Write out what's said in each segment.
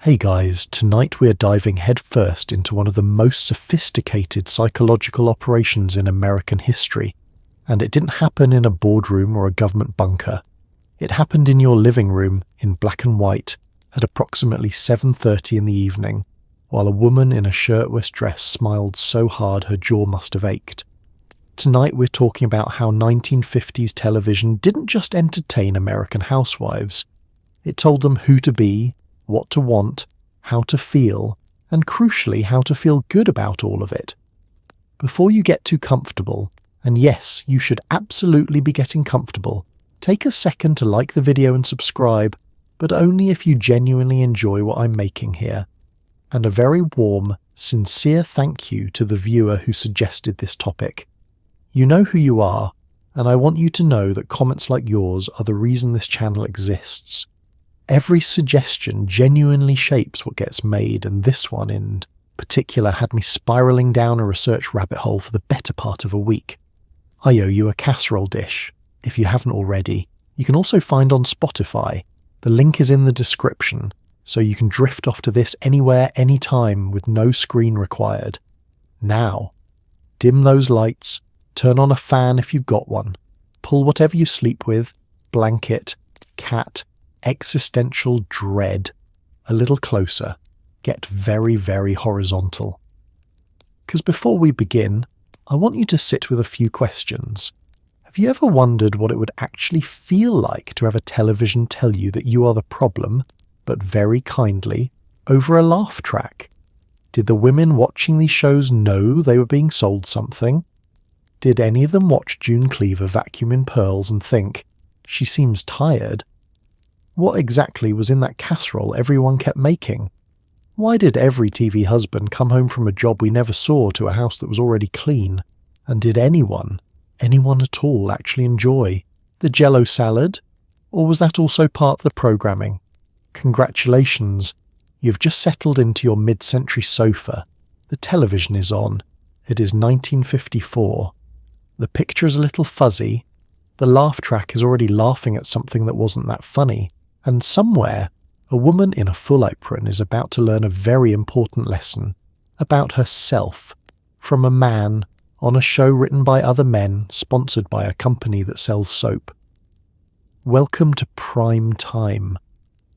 Hey guys, tonight we're diving headfirst into one of the most sophisticated psychological operations in American history. And it didn't happen in a boardroom or a government bunker. It happened in your living room in black and white at approximately 7:30 in the evening, while a woman in a shirtless dress smiled so hard her jaw must have ached. Tonight we're talking about how 1950s television didn't just entertain American housewives. It told them who to be, what to want, how to feel, and crucially how to feel good about all of it. Before you get too comfortable, and yes, you should absolutely be getting comfortable, take a second to like the video and subscribe, but only if you genuinely enjoy what I'm making here. And a very warm, sincere thank you to the viewer who suggested this topic. You know who you are, and I want you to know that comments like yours are the reason this channel exists. Every suggestion genuinely shapes what gets made, and this one in particular had me spiralling down a research rabbit hole for the better part of a week. I owe you a casserole dish, if you haven't already. You can also find on Spotify. The link is in the description, so you can drift off to this anywhere, anytime, with no screen required. Now, dim those lights, turn on a fan if you've got one, pull whatever you sleep with, blanket, cat, existential dread, a little closer, get very, very horizontal. Because before we begin, I want you to sit with a few questions. Have you ever wondered what it would actually feel like to have a television tell you that you are the problem, but very kindly, over a laugh track? Did the women watching these shows know they were being sold something? Did any of them watch June Cleaver vacuum in pearls and think, she seems tired? What exactly was in that casserole everyone kept making? Why did every TV husband come home from a job we never saw to a house that was already clean? And did anyone at all actually enjoy the Jell-O salad? Or was that also part of the programming? Congratulations, you've just settled into your mid-century sofa. The television is on. It is 1954. The picture is a little fuzzy. The laugh track is already laughing at something that wasn't that funny. And somewhere, a woman in a full apron is about to learn a very important lesson about herself from a man on a show written by other men, sponsored by a company that sells soap. Welcome to prime time.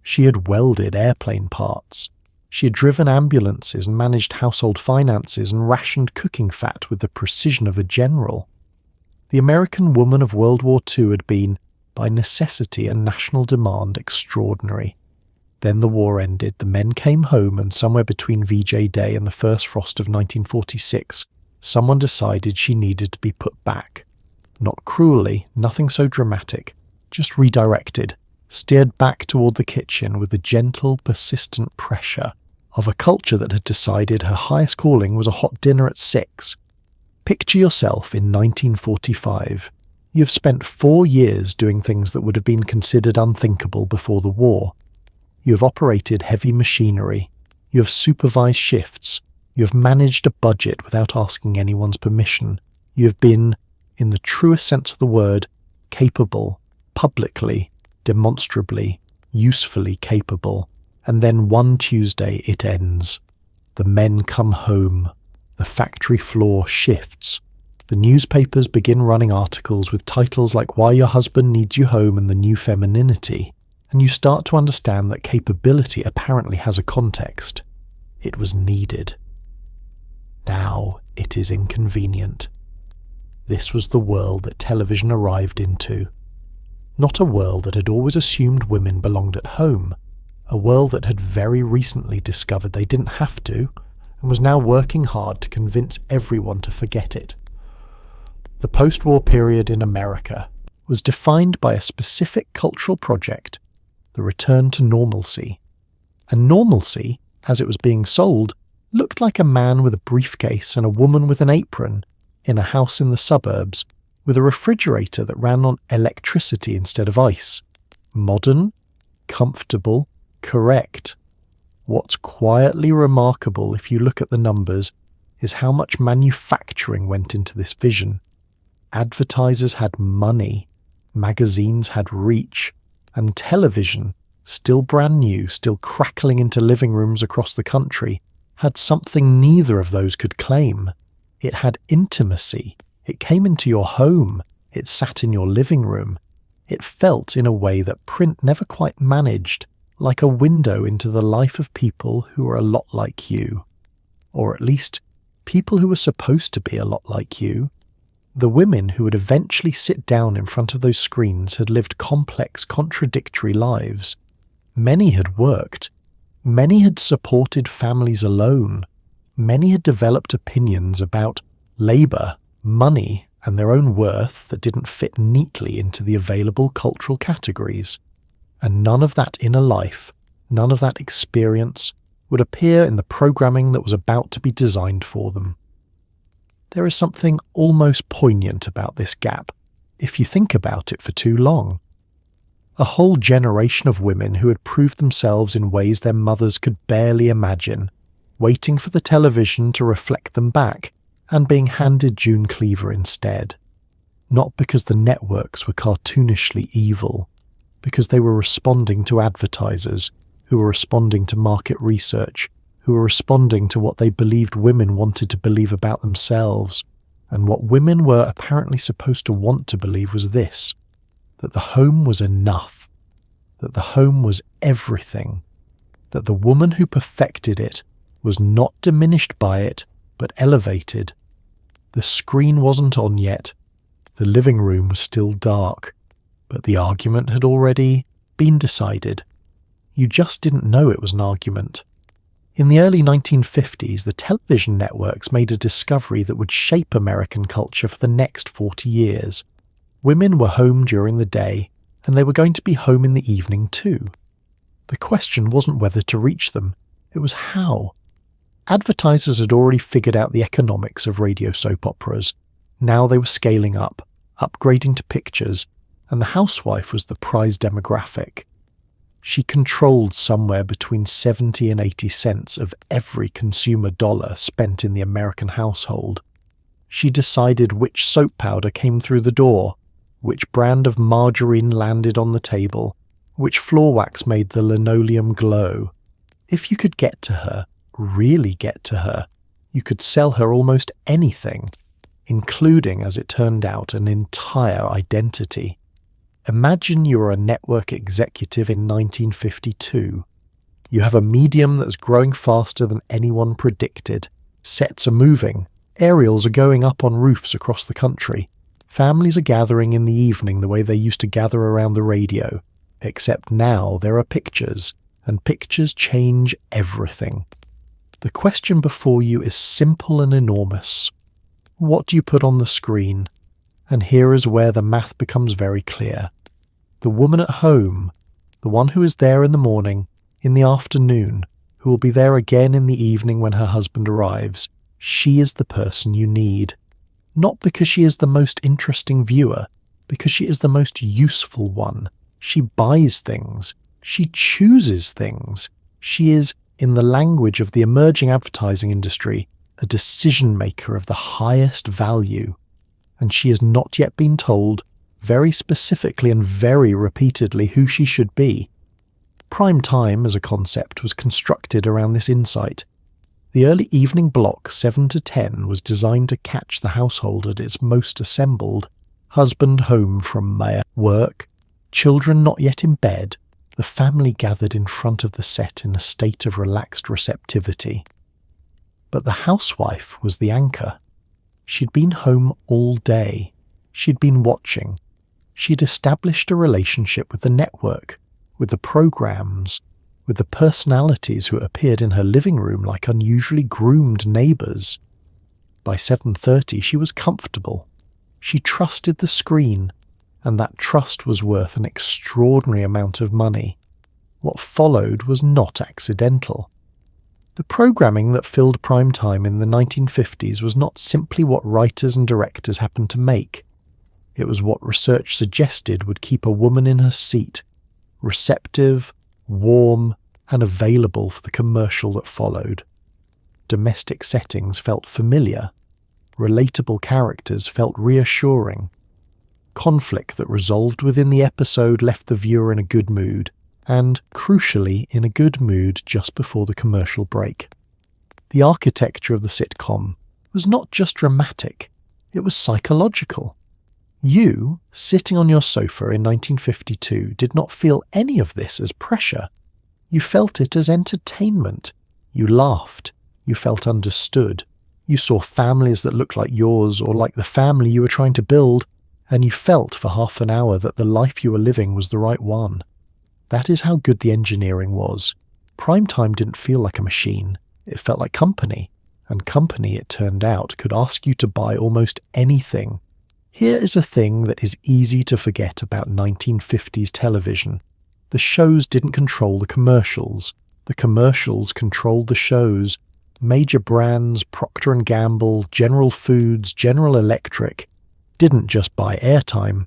She had welded airplane parts. She had driven ambulances and managed household finances and rationed cooking fat with the precision of a general. The American woman of World War II had been, by necessity and national demand, extraordinary. Then the war ended, the men came home, and somewhere between VJ Day and the first frost of 1946, someone decided she needed to be put back. Not cruelly, nothing so dramatic, just redirected, steered back toward the kitchen with the gentle, persistent pressure of a culture that had decided her highest calling was a hot dinner at 6. Picture yourself in 1945. You've spent 4 years doing things that would have been considered unthinkable before the war. You have operated heavy machinery. You have supervised shifts. You have managed a budget without asking anyone's permission. You have been, in the truest sense of the word, capable, publicly, demonstrably, usefully capable. And then one Tuesday it ends. The men come home. The factory floor shifts. The newspapers begin running articles with titles like Why Your Husband Needs You Home and The New Femininity, and you start to understand that capability apparently has a context. It was needed. Now it is inconvenient. This was the world that television arrived into. Not a world that had always assumed women belonged at home, a world that had very recently discovered they didn't have to, and was now working hard to convince everyone to forget it. The post-war period in America was defined by a specific cultural project, the return to normalcy. And normalcy, as it was being sold, looked like a man with a briefcase and a woman with an apron in a house in the suburbs with a refrigerator that ran on electricity instead of ice. Modern, comfortable, correct. What's quietly remarkable if you look at the numbers is how much manufacturing went into this vision. Advertisers had money, magazines had reach, and television still brand new, still crackling into living rooms across the country, had something neither of those could claim. It had intimacy. It came into your home. It sat in your living room. It felt in a way that print never quite managed, like a window into the life of people who were a lot like you. Or at least, people who were supposed to be a lot like you. The women who would eventually sit down in front of those screens had lived complex, contradictory lives. Many had worked. Many had supported families alone. Many had developed opinions about labour, money, and their own worth that didn't fit neatly into the available cultural categories. And none of that inner life, none of that experience, would appear in the programming that was about to be designed for them. There is something almost poignant about this gap, if you think about it for too long. A whole generation of women who had proved themselves in ways their mothers could barely imagine, waiting for the television to reflect them back, and being handed June Cleaver instead. Not because the networks were cartoonishly evil, because they were responding to advertisers who were responding to market research, who were responding to what they believed women wanted to believe about themselves. And what women were apparently supposed to want to believe was this: that the home was enough, that the home was everything, that the woman who perfected it was not diminished by it, but elevated. The screen wasn't on yet, the living room was still dark, but the argument had already been decided. You just didn't know it was an argument. In the early 1950s, the television networks made a discovery that would shape American culture for the next 40 years. Women were home during the day, and they were going to be home in the evening too. The question wasn't whether to reach them, it was how. Advertisers had already figured out the economics of radio soap operas. Now they were scaling up, upgrading to pictures, and the housewife was the prize demographic. She controlled somewhere between 70 and 80 cents of every consumer dollar spent in the American household. She decided which soap powder came through the door, which brand of margarine landed on the table, which floor wax made the linoleum glow. If you could get to her, really get to her, you could sell her almost anything, including, as it turned out, an entire identity. Imagine you are a network executive in 1952. You have a medium that's growing faster than anyone predicted. Sets are moving. Aerials are going up on roofs across the country. Families are gathering in the evening the way they used to gather around the radio, except now there are pictures, and pictures change everything. The question before you is simple and enormous. What do you put on the screen? And here is where the math becomes very clear. The woman at home, the one who is there in the morning, in the afternoon, who will be there again in the evening when her husband arrives, she is the person you need. Not because she is the most interesting viewer, because she is the most useful one. She buys things. She chooses things. She is, in the language of the emerging advertising industry, a decision maker of the highest value. And she has not yet been told, very specifically and very repeatedly, who she should be. Prime time as a concept was constructed around this insight. The early evening block 7 to 10 was designed to catch the household at its most assembled. Husband home from work, children not yet in bed, the family gathered in front of the set in a state of relaxed receptivity. But the housewife was the anchor. She'd been home all day. She'd been watching. She'd established a relationship with the network, with the programs, with the personalities who appeared in her living room like unusually groomed neighbours. By 7:30 she was comfortable. She trusted the screen, and that trust was worth an extraordinary amount of money. What followed was not accidental. The programming that filled prime time in the 1950s was not simply what writers and directors happened to make. It was what research suggested would keep a woman in her seat, receptive, warm, and available for the commercial that followed. Domestic settings felt familiar. Relatable characters felt reassuring. Conflict that resolved within the episode left the viewer in a good mood, and, crucially, in a good mood just before the commercial break. The architecture of the sitcom was not just dramatic, it was psychological. You, sitting on your sofa in 1952, did not feel any of this as pressure. You felt it as entertainment. You laughed. You felt understood. You saw families that looked like yours or like the family you were trying to build, and you felt for half an hour that the life you were living was the right one. That is how good the engineering was. Primetime didn't feel like a machine. It felt like company. And company, it turned out, could ask you to buy almost anything. Here is a thing that is easy to forget about 1950s television. The shows didn't control the commercials. The commercials controlled the shows. Major brands, Procter & Gamble, General Foods, General Electric, didn't just buy airtime.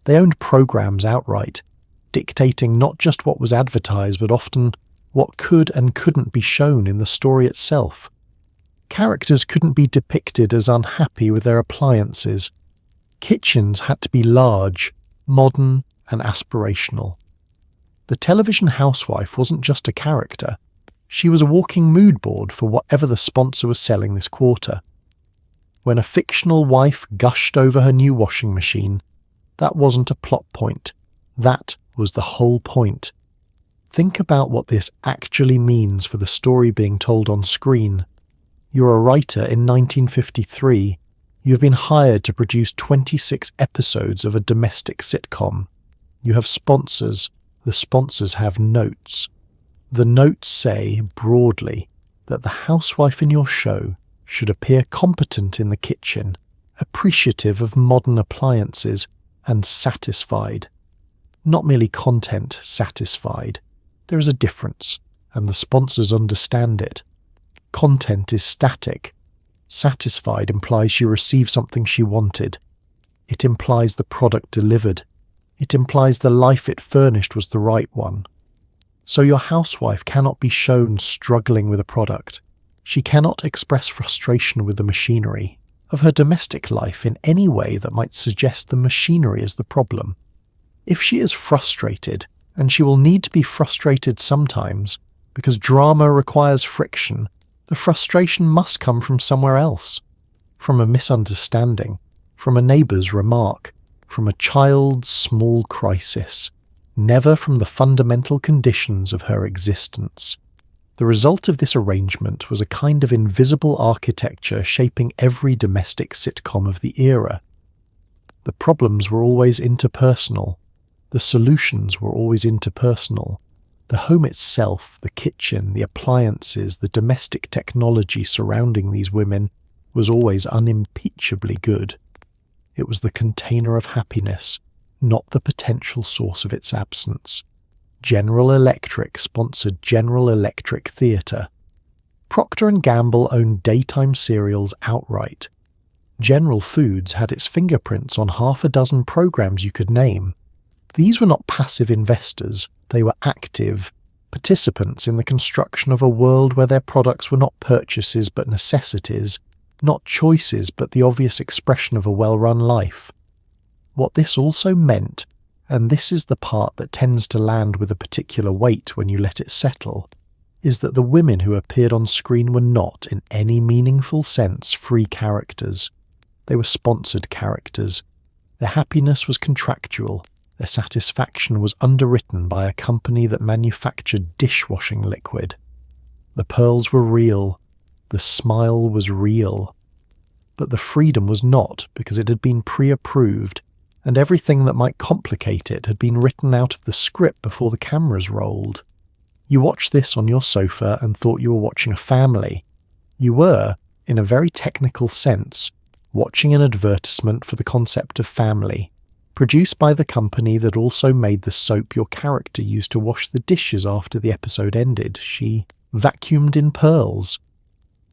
They owned programs outright, dictating not just what was advertised but often what could and couldn't be shown in the story itself. Characters couldn't be depicted as unhappy with their appliances. Kitchens had to be large, modern, and aspirational. The television housewife wasn't just a character. She was a walking mood board for whatever the sponsor was selling this quarter. When a fictional wife gushed over her new washing machine, that wasn't a plot point. That was the whole point. Think about what this actually means for the story being told on screen. You're a writer in 1953. You've been hired to produce 26 episodes of a domestic sitcom. You have sponsors. The sponsors have notes. The notes say, broadly, that the housewife in your show should appear competent in the kitchen, appreciative of modern appliances, and satisfied. Not merely content satisfied. There is a difference, and the sponsors understand it. Content is static. Satisfied implies she received something she wanted. It implies the product delivered. It implies the life it furnished was the right one. So your housewife cannot be shown struggling with a product. She cannot express frustration with the machinery of her domestic life in any way that might suggest the machinery is the problem. If she is frustrated, and she will need to be frustrated sometimes, because drama requires friction, the frustration must come from somewhere else. From a misunderstanding, from a neighbour's remark, from a child's small crisis, never from the fundamental conditions of her existence. The result of this arrangement was a kind of invisible architecture shaping every domestic sitcom of the era. The problems were always interpersonal. The solutions were always interpersonal. The home itself, the kitchen, the appliances, the domestic technology surrounding these women was always unimpeachably good. It was the container of happiness, not the potential source of its absence. General Electric sponsored General Electric Theatre. Procter & Gamble owned daytime serials outright. General Foods had its fingerprints on half a dozen programs you could name. These were not passive investors, they were active participants in the construction of a world where their products were not purchases but necessities, not choices but the obvious expression of a well-run life. What this also meant, and this is the part that tends to land with a particular weight when you let it settle, is that the women who appeared on screen were not, in any meaningful sense, free characters. They were sponsored characters. Their happiness was contractual. Their satisfaction was underwritten by a company that manufactured dishwashing liquid. The pearls were real. The smile was real. But the freedom was not, because it had been pre-approved, and everything that might complicate it had been written out of the script before the cameras rolled. You watched this on your sofa and thought you were watching a family. You were, in a very technical sense, watching an advertisement for the concept of family, produced by the company that also made the soap your character used to wash the dishes after the episode ended. She vacuumed in pearls.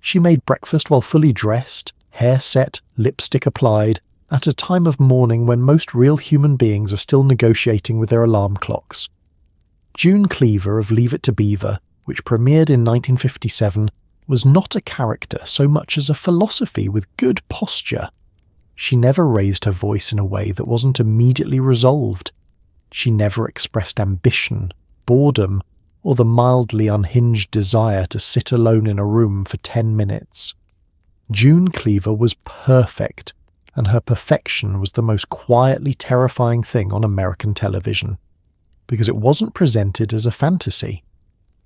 She made breakfast while fully dressed, hair set, lipstick applied, at a time of morning when most real human beings are still negotiating with their alarm clocks. June Cleaver of Leave It to Beaver, which premiered in 1957, was not a character so much as a philosophy with good posture. She never raised her voice in a way that wasn't immediately resolved. She never expressed ambition, boredom or the mildly unhinged desire to sit alone in a room for 10 minutes. June Cleaver was perfect, and her perfection was the most quietly terrifying thing on American television, because it wasn't presented as a fantasy.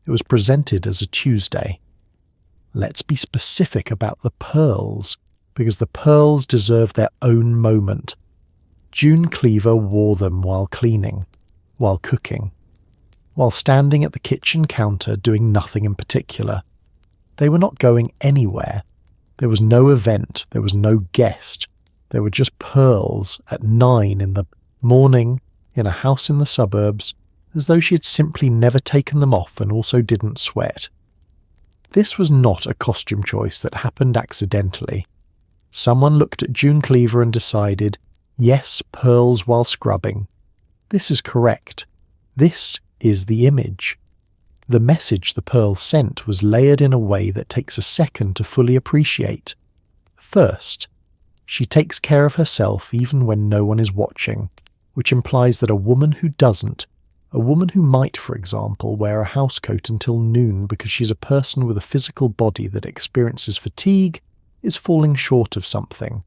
It was presented as a Tuesday. Let's be specific about the pearls, because the pearls deserve their own moment. June Cleaver wore them while cleaning, while cooking, while standing at the kitchen counter doing nothing in particular. They were not going anywhere. There was no event, there was no guest. There were just pearls at 9 in the morning in a house in the suburbs, as though she had simply never taken them off and also didn't sweat. This was not a costume choice that happened accidentally. Someone looked at June Cleaver and decided, yes, pearls while scrubbing. This is correct. This is the image. The message the pearl sent was layered in a way that takes a second to fully appreciate. First, she takes care of herself even when no one is watching, which implies that a woman who doesn't, a woman who might, for example, wear a housecoat until noon because she's a person with a physical body that experiences fatigue, is falling short of something.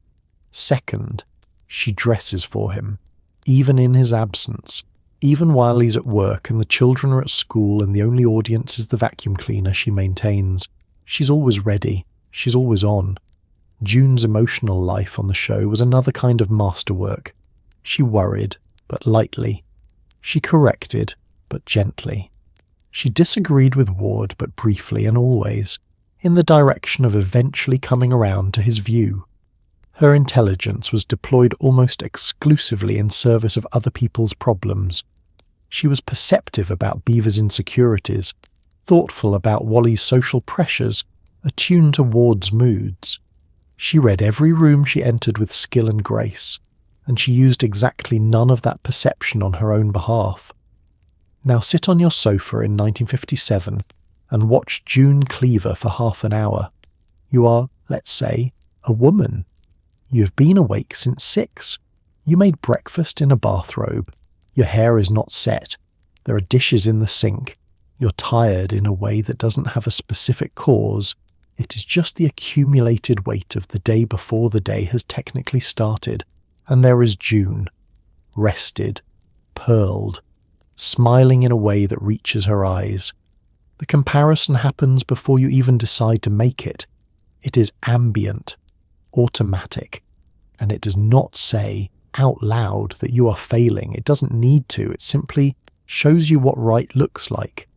Second, she dresses for him, even in his absence, even while he's at work and the children are at school and the only audience is the vacuum cleaner she maintains. She's always ready. She's always on. June's emotional life on the show was another kind of masterwork. She worried, but lightly. She corrected, but gently. She disagreed with Ward, but briefly and always, in the direction of eventually coming around to his view. Her intelligence was deployed almost exclusively in service of other people's problems. She was perceptive about Beaver's insecurities, thoughtful about Wally's social pressures, attuned to Ward's moods. She read every room she entered with skill and grace, and she used exactly none of that perception on her own behalf. Now sit on your sofa in 1957 and watch June Cleaver for half an hour. You are, let's say, a woman. You have been awake since 6. You made breakfast in a bathrobe. Your hair is not set. There are dishes in the sink. You're tired in a way that doesn't have a specific cause. It is just the accumulated weight of the day before the day has technically started. And there is June, rested, pearled, smiling in a way that reaches her eyes. The comparison happens before you even decide to make it. It is ambient, automatic, and it does not say out loud that you are failing. It doesn't need to. It simply shows you what right looks like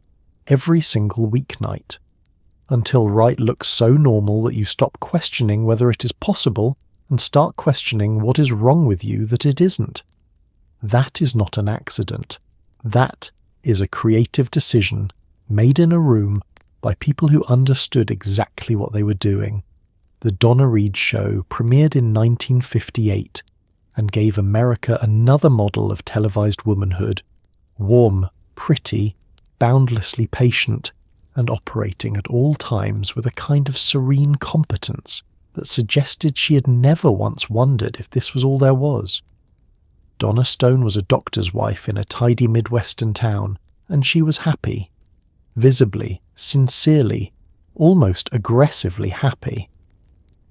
every single weeknight, until right looks so normal that you stop questioning whether it is possible and start questioning what is wrong with you that it isn't. That is not an accident. That is a creative decision made in a room by people who understood exactly what they were doing. The Donna Reed show premiered in 1958 and gave America another model of televised womanhood, warm, pretty, boundlessly patient, and operating at all times with a kind of serene competence that suggested she had never once wondered if this was all there was. Donna Stone was a doctor's wife in a tidy Midwestern town, and she was happy. Visibly, sincerely, almost aggressively happy.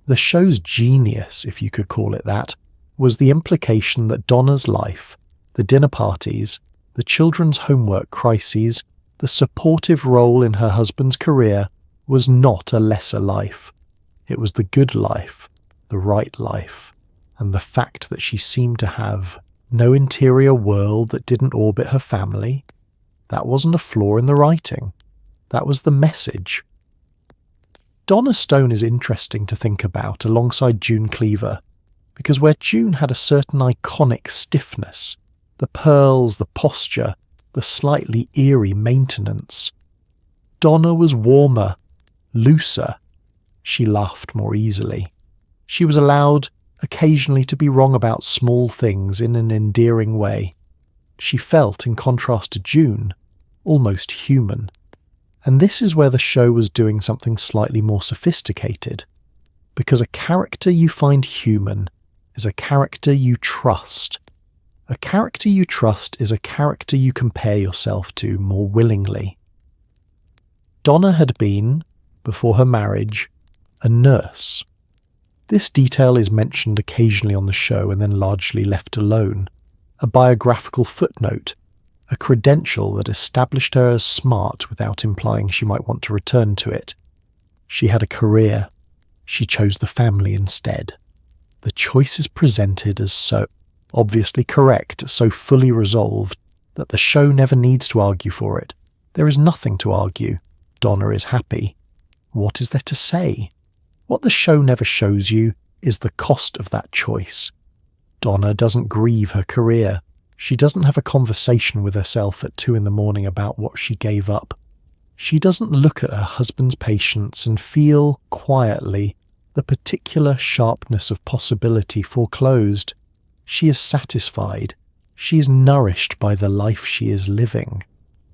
The show's genius, if you could call it that, was the implication that Donna's life, the dinner parties, the children's homework crises, the supportive role in her husband's career, was not a lesser life. It was the good life, the right life, and the fact that she seemed to have no interior world that didn't orbit her family, that wasn't a flaw in the writing. That was the message. Donna Stone is interesting to think about alongside June Cleaver, because where June had a certain iconic stiffness, the pearls, the posture, the slightly eerie maintenance, Donna was warmer, looser. She laughed more easily. She was allowed occasionally to be wrong about small things in an endearing way. She felt, in contrast to June, almost human. And this is where the show was doing something slightly more sophisticated, because a character you find human is a character you trust, A character you trust is a character you compare yourself to more willingly. Donna had been, before her marriage, a nurse. This detail is mentioned occasionally on the show and then largely left alone. A biographical footnote, a credential that established her as smart without implying she might want to return to it. She had a career. She chose the family instead. The choice is presented as so obviously correct, so fully resolved, that the show never needs to argue for it. There is nothing to argue. Donna is happy. What is there to say? What the show never shows you is the cost of that choice. Donna doesn't grieve her career. She doesn't have a conversation with herself at 2 a.m. about what she gave up. She doesn't look at her husband's patients and feel, quietly, the particular sharpness of possibility foreclosed. She is satisfied. She is nourished by the life she is living.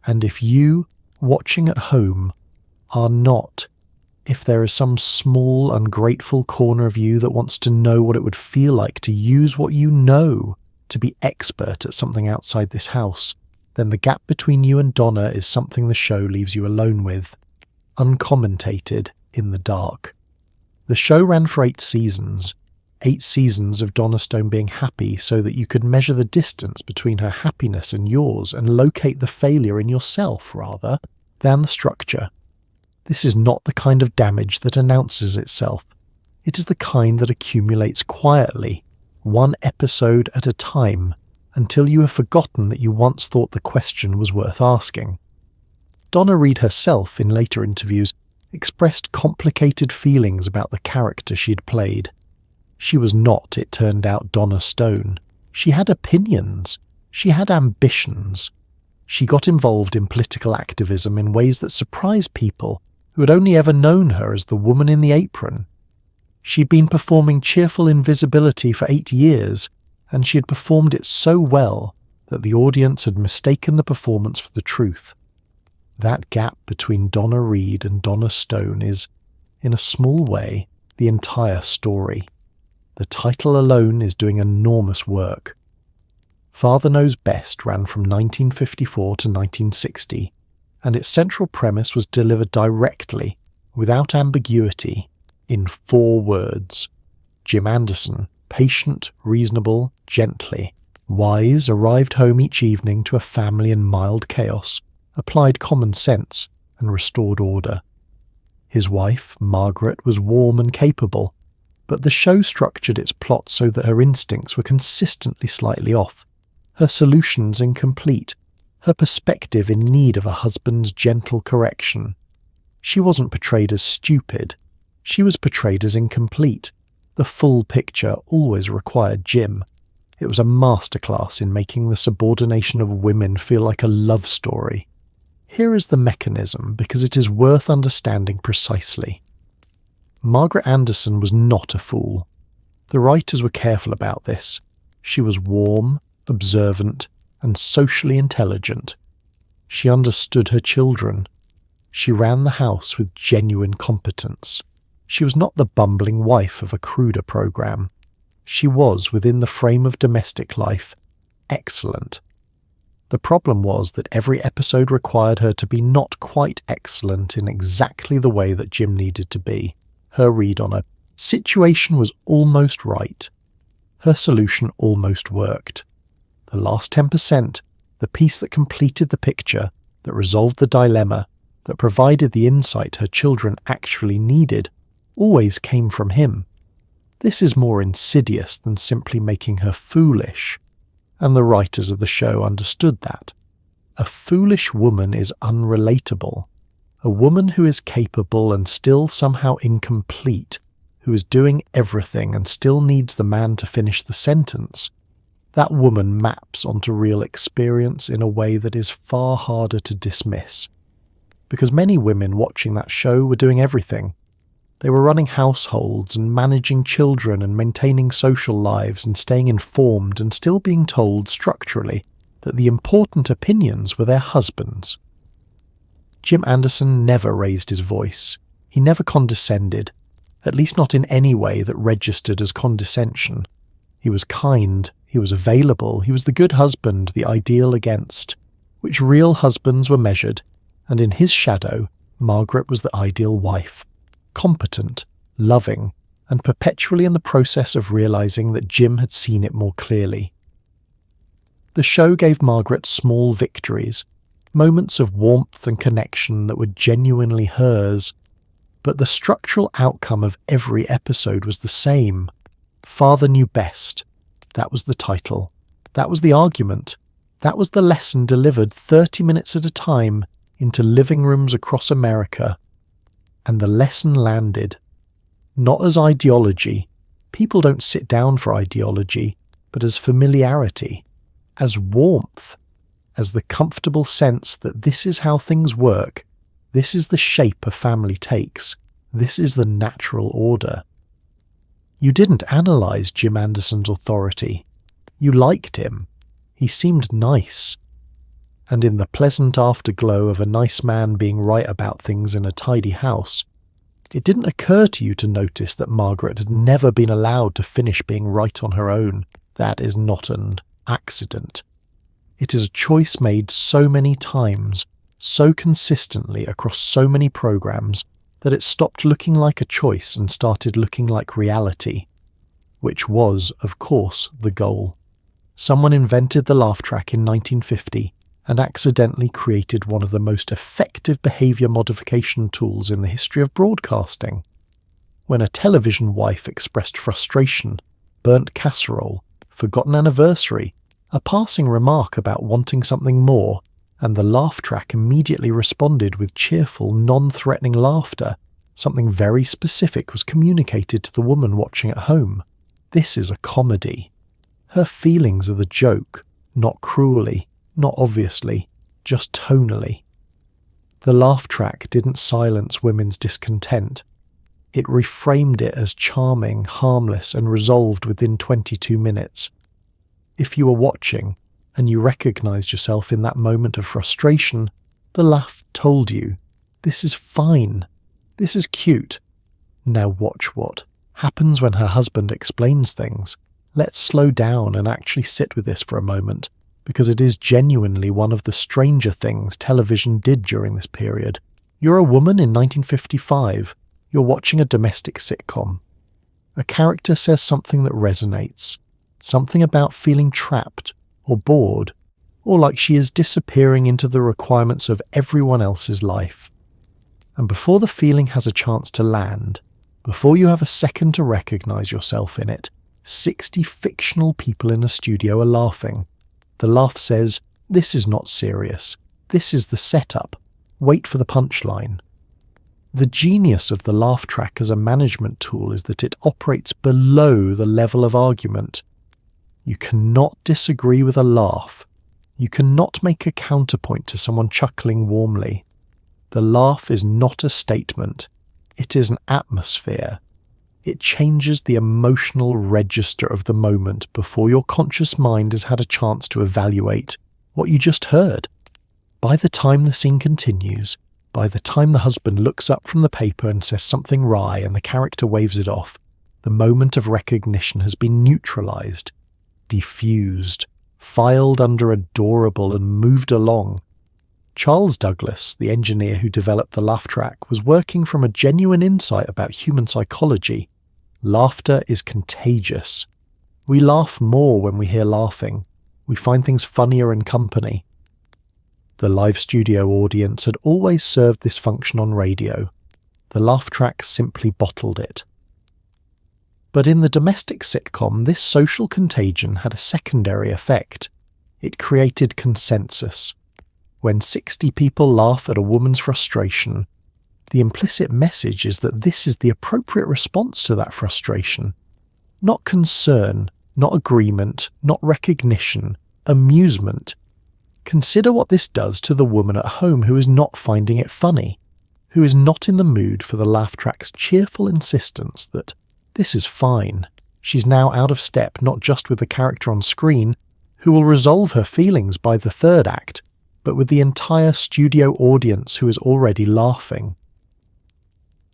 And if you, watching at home, are not, if there is some small, ungrateful corner of you that wants to know what it would feel like to use what you know to be expert at something outside this house, then the gap between you and Donna is something the show leaves you alone with, uncommentated, in the dark. The show ran for 8 seasons. 8 seasons of Donna Stone being happy so that you could measure the distance between her happiness and yours and locate the failure in yourself, rather, than the structure. This is not the kind of damage that announces itself. It is the kind that accumulates quietly, 1 episode at a time, until you have forgotten that you once thought the question was worth asking. Donna Reed herself, in later interviews, expressed complicated feelings about the character she had played. She was not, it turned out, Donna Stone. She had opinions. She had ambitions. She got involved in political activism in ways that surprised people who had only ever known her as the woman in the apron. She'd been performing cheerful invisibility for 8 years, and she had performed it so well that the audience had mistaken the performance for the truth. That gap between Donna Reed and Donna Stone is, in a small way, the entire story. The title alone is doing enormous work. Father Knows Best ran from 1954 to 1960, and its central premise was delivered directly, without ambiguity, in 4 words. Jim Anderson, patient, reasonable, gently, wise, arrived home each evening to a family in mild chaos, applied common sense, and restored order. His wife, Margaret, was warm and capable, but the show structured its plot so that her instincts were consistently slightly off, her solutions incomplete, her perspective in need of a husband's gentle correction. She wasn't portrayed as stupid. She was portrayed as incomplete. The full picture always required Jim. It was a masterclass in making the subordination of women feel like a love story. Here is the mechanism, because it is worth understanding precisely. Margaret Anderson was not a fool. The writers were careful about this. She was warm, observant, and socially intelligent. She understood her children. She ran the house with genuine competence. She was not the bumbling wife of a cruder program. She was, within the frame of domestic life, excellent. The problem was that every episode required her to be not quite excellent in exactly the way that Jim needed to be. Her read on a situation was almost right. Her solution almost worked. The last 10%, the piece that completed the picture, that resolved the dilemma, that provided the insight her children actually needed, always came from him. This is more insidious than simply making her foolish, and the writers of the show understood that. A foolish woman is unrelatable. A woman who is capable and still somehow incomplete, who is doing everything and still needs the man to finish the sentence, that woman maps onto real experience in a way that is far harder to dismiss. Because many women watching that show were doing everything. They were running households and managing children and maintaining social lives and staying informed and still being told structurally that the important opinions were their husbands. Jim Anderson never raised his voice. He never condescended, at least not in any way that registered as condescension. He was kind, he was available, he was the good husband, the ideal against which real husbands were measured, and in his shadow, Margaret was the ideal wife, competent, loving, and perpetually in the process of realising that Jim had seen it more clearly. The show gave Margaret small victories, moments of warmth and connection that were genuinely hers, but the structural outcome of every episode was the same. Father knew best. That was the title. That was the argument. That was the lesson delivered 30 minutes at a time into living rooms across America. And the lesson landed. Not as ideology. People don't sit down for ideology, but as familiarity, as warmth, as the comfortable sense that this is how things work, this is the shape a family takes, this is the natural order. You didn't analyse Jim Anderson's authority. You liked him. He seemed nice. And in the pleasant afterglow of a nice man being right about things in a tidy house, it didn't occur to you to notice that Margaret had never been allowed to finish being right on her own. That is not an accident. It is a choice made so many times, so consistently across so many programs, that it stopped looking like a choice and started looking like reality, which was, of course, the goal. Someone invented the laugh track in 1950 and accidentally created one of the most effective behaviour modification tools in the history of broadcasting. When a television wife expressed frustration, burnt casserole, forgotten anniversary, a passing remark about wanting something more, and the laugh track immediately responded with cheerful, non-threatening laughter, something very specific was communicated to the woman watching at home. This is a comedy. Her feelings are the joke, not cruelly, not obviously, just tonally. The laugh track didn't silence women's discontent. It reframed it as charming, harmless, and resolved within 22 minutes. If you were watching, and you recognised yourself in that moment of frustration, the laugh told you, this is fine, this is cute. Now watch what happens when her husband explains things. Let's slow down and actually sit with this for a moment, because it is genuinely one of the stranger things television did during this period. You're a woman in 1955. You're watching a domestic sitcom. A character says something that resonates, something about feeling trapped, or bored, or like she is disappearing into the requirements of everyone else's life. And before the feeling has a chance to land, before you have a second to recognise yourself in it, 60 fictional people in a studio are laughing. The laugh says, this is not serious. This is the setup. Wait for the punchline. The genius of the laugh track as a management tool is that it operates below the level of argument. You cannot disagree with a laugh. You cannot make a counterpoint to someone chuckling warmly. The laugh is not a statement. It is an atmosphere. It changes the emotional register of the moment before your conscious mind has had a chance to evaluate what you just heard. By the time the scene continues, by the time the husband looks up from the paper and says something wry and the character waves it off, the moment of recognition has been neutralised, diffused, filed under adorable and moved along. Charles Douglas, the engineer who developed the laugh track, was working from a genuine insight about human psychology. Laughter is contagious. We laugh more when we hear laughing. We find things funnier in company. The live studio audience had always served this function on radio. The laugh track simply bottled it. But in the domestic sitcom, this social contagion had a secondary effect. It created consensus. When 60 people laugh at a woman's frustration, the implicit message is that this is the appropriate response to that frustration. Not concern, not agreement, not recognition, amusement. Consider what this does to the woman at home who is not finding it funny, who is not in the mood for the laugh track's cheerful insistence that this is fine. She's now out of step not just with the character on screen, who will resolve her feelings by the third act, but with the entire studio audience who is already laughing.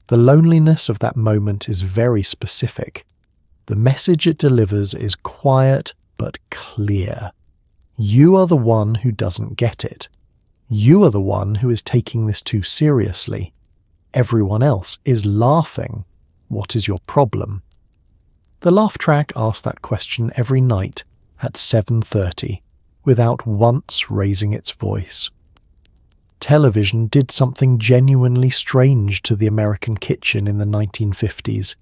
The loneliness of that moment is very specific. The message it delivers is quiet but clear. You are the one who doesn't get it. You are the one who is taking this too seriously. Everyone else is laughing. What is your problem? The laugh track asks that question every night at 7:30, without once raising its voice. Television did something genuinely strange to the American kitchen in the 1950s.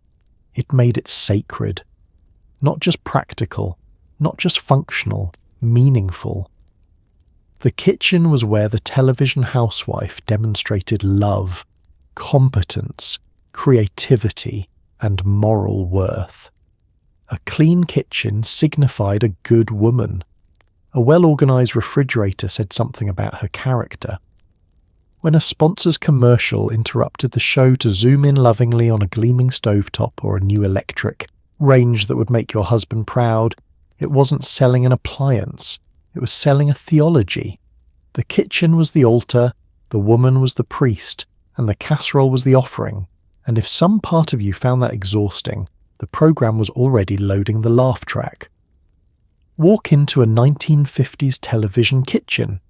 It made it sacred. Not just practical, not just functional, meaningful. The kitchen was where the television housewife demonstrated love, competence, creativity, and moral worth. A clean kitchen signified a good woman. A well-organized refrigerator said something about her character. When a sponsor's commercial interrupted the show to zoom in lovingly on a gleaming stovetop or a new electric range that would make your husband proud, it wasn't selling an appliance, it was selling a theology. The kitchen was the altar, the woman was the priest, and the casserole was the offering. And if some part of you found that exhausting, the program was already loading the laugh track. Walk into a 1950s television kitchen.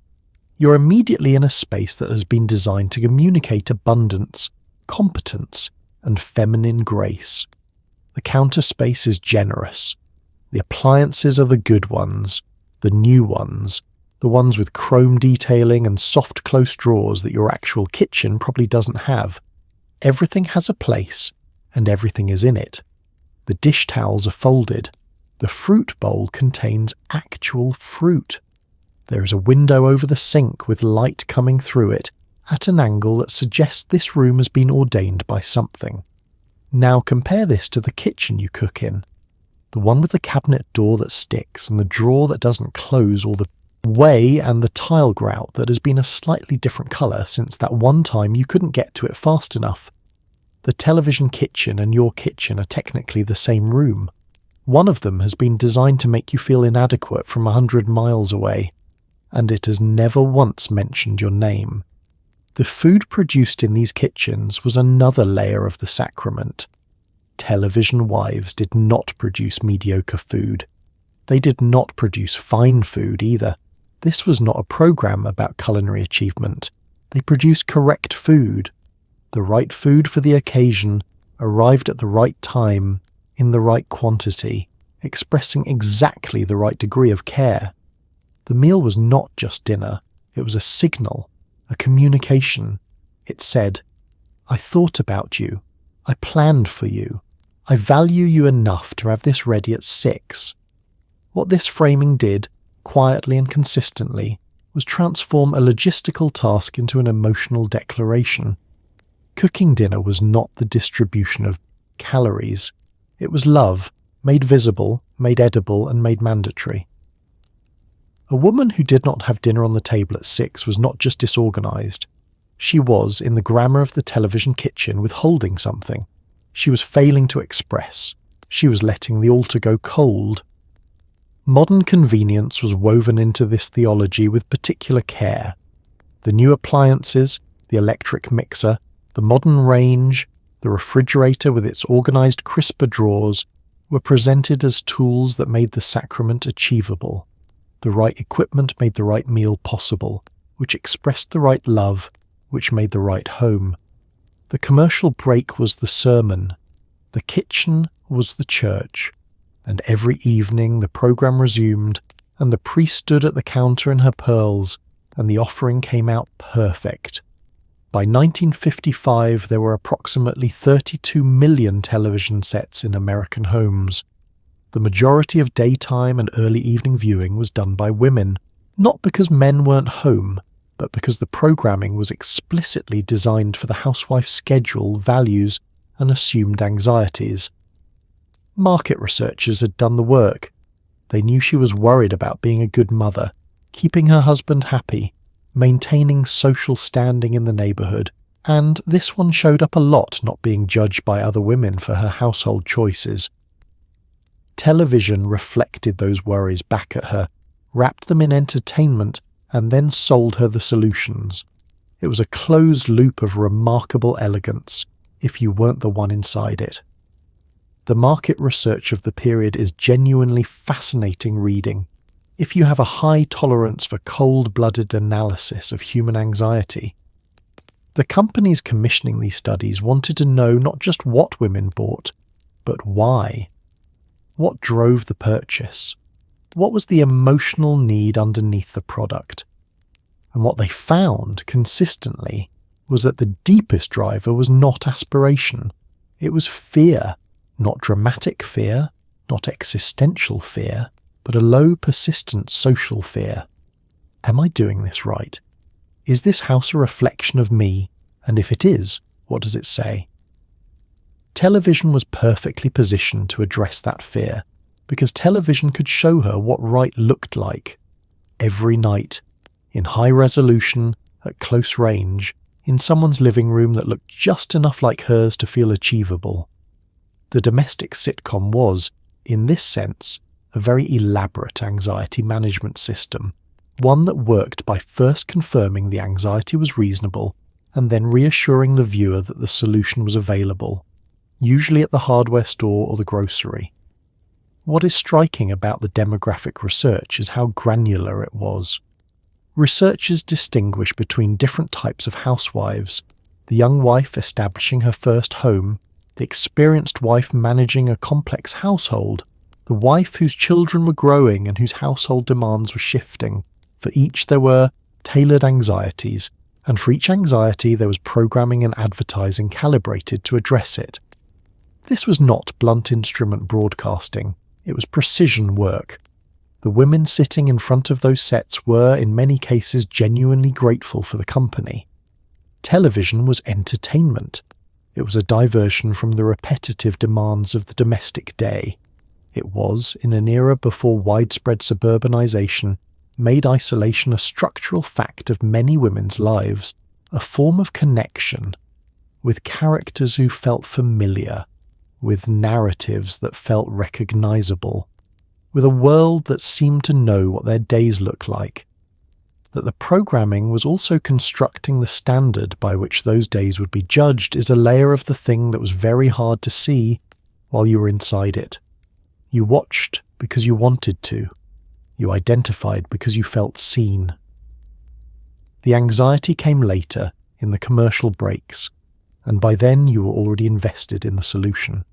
You're immediately in a space that has been designed to communicate abundance, competence, and feminine grace. The counter space is generous. The appliances are the good ones, the new ones, the ones with chrome detailing and soft close drawers that your actual kitchen probably doesn't have. Everything has a place, and everything is in it. The dish towels are folded. The fruit bowl contains actual fruit. There is a window over the sink with light coming through it at an angle that suggests this room has been ordained by something. Now compare this to the kitchen you cook in. The one with the cabinet door that sticks and the drawer that doesn't close all the way and the tile grout that has been a slightly different colour since that one time you couldn't get to it fast enough. The television kitchen and your kitchen are technically the same room. One of them has been designed to make you feel inadequate from 100 miles away, and it has never once mentioned your name. The food produced in these kitchens was another layer of the sacrament. Television wives did not produce mediocre food. They did not produce fine food either. This was not a program about culinary achievement. They produced correct food. The right food for the occasion, arrived at the right time, in the right quantity, expressing exactly the right degree of care. The meal was not just dinner, it was a signal, a communication. It said, I thought about you, I planned for you, I value you enough to have this ready at 6. What this framing did, quietly and consistently, was transform a logistical task into an emotional declaration. Cooking dinner was not the distribution of calories. It was love, made visible, made edible, and made mandatory. A woman who did not have dinner on the table at 6 was not just disorganized. She was, in the grammar of the television kitchen, withholding something. She was failing to express. She was letting the altar go cold. Modern convenience was woven into this theology with particular care. The new appliances, the electric mixer, the modern range, the refrigerator with its organized crisper drawers, were presented as tools that made the sacrament achievable. The right equipment made the right meal possible, which expressed the right love, which made the right home. The commercial break was the sermon. The kitchen was the church. And every evening the program resumed, and the priest stood at the counter in her pearls, and the offering came out perfect. By 1955 there were approximately 32 million television sets in American homes. The majority of daytime and early evening viewing was done by women, not because men weren't home, but because the programming was explicitly designed for the housewife's schedule, values, and assumed anxieties. Market researchers had done the work. They knew she was worried about being a good mother, keeping her husband happy, maintaining social standing in the neighbourhood, and this one showed up a lot not being judged by other women for her household choices. Television reflected those worries back at her, wrapped them in entertainment, and then sold her the solutions. It was a closed loop of remarkable elegance, if you weren't the one inside it. The market research of the period is genuinely fascinating reading. If you have a high tolerance for cold-blooded analysis of human anxiety. The companies commissioning these studies wanted to know not just what women bought, but why. What drove the purchase? What was the emotional need underneath the product? And what they found consistently was that the deepest driver was not aspiration. It was fear, not dramatic fear, not existential fear, but a low, persistent social fear. Am I doing this right? Is this house a reflection of me? And if it is, what does it say? Television was perfectly positioned to address that fear, because television could show her what right looked like. Every night, in high resolution, at close range, in someone's living room that looked just enough like hers to feel achievable. The domestic sitcom was, in this sense, a very elaborate anxiety management system, one that worked by first confirming the anxiety was reasonable and then reassuring the viewer that the solution was available, usually at the hardware store or the grocery. What is striking about the demographic research is how granular it was. Researchers distinguish between different types of housewives, the young wife establishing her first home, the experienced wife managing a complex household, the wife whose children were growing and whose household demands were shifting. For each there were tailored anxieties, and for each anxiety there was programming and advertising calibrated to address it. This was not blunt instrument broadcasting, it was precision work. The women sitting in front of those sets were, in many cases, genuinely grateful for the company. Television was entertainment. It was a diversion from the repetitive demands of the domestic day. It was, in an era before widespread suburbanization made isolation a structural fact of many women's lives, a form of connection, with characters who felt familiar, with narratives that felt recognizable, with a world that seemed to know what their days looked like. That the programming was also constructing the standard by which those days would be judged is a layer of the thing that was very hard to see while you were inside it. You watched because you wanted to. You identified because you felt seen. The anxiety came later, in the commercial breaks, and by then you were already invested in the solution.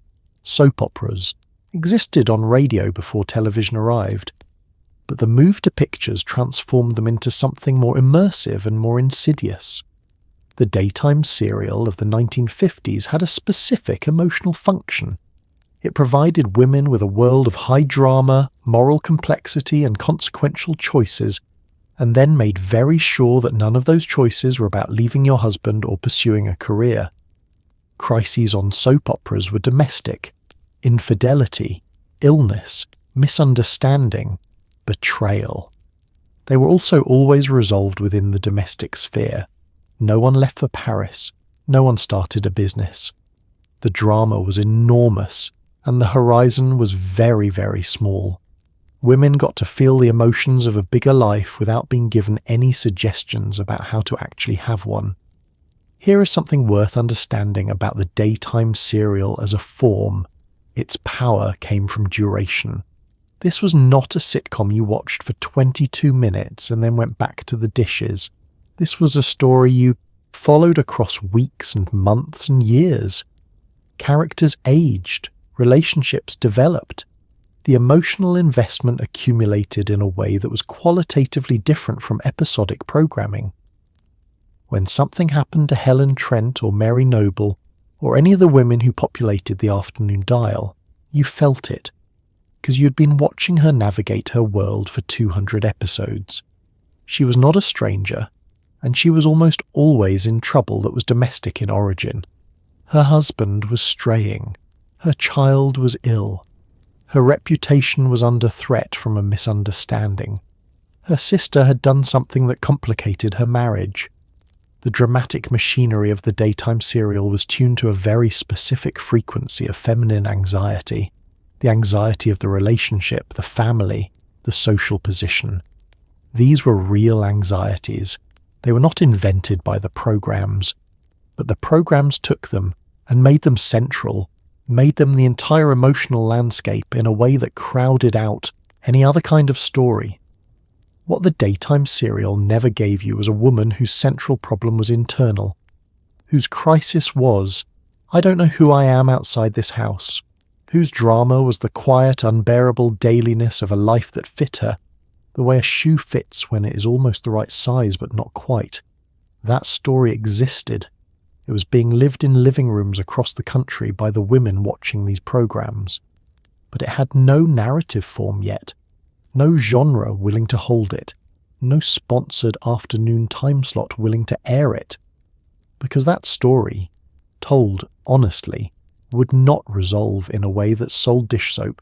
Soap operas existed on radio before television arrived, but the move to pictures transformed them into something more immersive and more insidious. The daytime serial of the 1950s had a specific emotional function. It provided women with a world of high drama, moral complexity and consequential choices, and then made very sure that none of those choices were about leaving your husband or pursuing a career. Crises on soap operas were domestic, infidelity, illness, misunderstanding, betrayal. They were also always resolved within the domestic sphere. No one left for Paris. No one started a business. The drama was enormous, and the horizon was very, very small. Women got to feel the emotions of a bigger life without being given any suggestions about how to actually have one. Here is something worth understanding about the daytime serial as a form. Its power came from duration. This was not a sitcom you watched for 22 minutes and then went back to the dishes. This was a story you followed across weeks and months and years. Characters aged, relationships developed. The emotional investment accumulated in a way that was qualitatively different from episodic programming. When something happened to Helen Trent or Mary Noble, or any of the women who populated the afternoon dial, you felt it, because you'd been watching her navigate her world for 200 episodes. She was not a stranger, and she was almost always in trouble that was domestic in origin. Her husband was straying. Her child was ill. Her reputation was under threat from a misunderstanding. Her sister had done something that complicated her marriage. The dramatic machinery of the daytime serial was tuned to a very specific frequency of feminine anxiety, the anxiety of the relationship, the family, the social position. These were real anxieties. They were not invented by the programs, but the programs took them and made them central, made them the entire emotional landscape in a way that crowded out any other kind of story. What the daytime serial never gave you was a woman whose central problem was internal, whose crisis was, I don't know who I am outside this house, whose drama was the quiet, unbearable dailiness of a life that fit her, the way a shoe fits when it is almost the right size but not quite. That story existed. It was being lived in living rooms across the country by the women watching these programs. But it had no narrative form yet, no genre willing to hold it, no sponsored afternoon time slot willing to air it. Because that story, told honestly, would not resolve in a way that sold dish soap.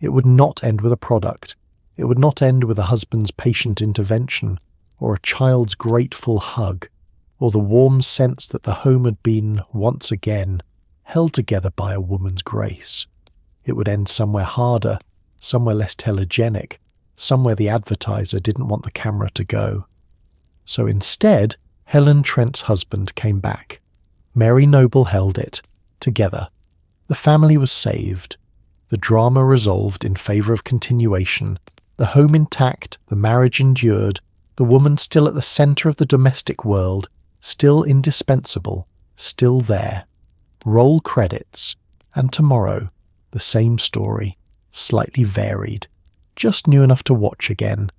It would not end with a product. It would not end with a husband's patient intervention, or a child's grateful hug, or the warm sense that the home had been, once again, held together by a woman's grace. It would end somewhere harder, somewhere less telegenic, somewhere the advertiser didn't want the camera to go. So instead, Helen Trent's husband came back. Mary Noble held it, together. The family was saved. The drama resolved in favour of continuation. The home intact, the marriage endured, the woman still at the centre of the domestic world, still indispensable, still there. Roll credits. And tomorrow, the same story, slightly varied, just new enough to watch again.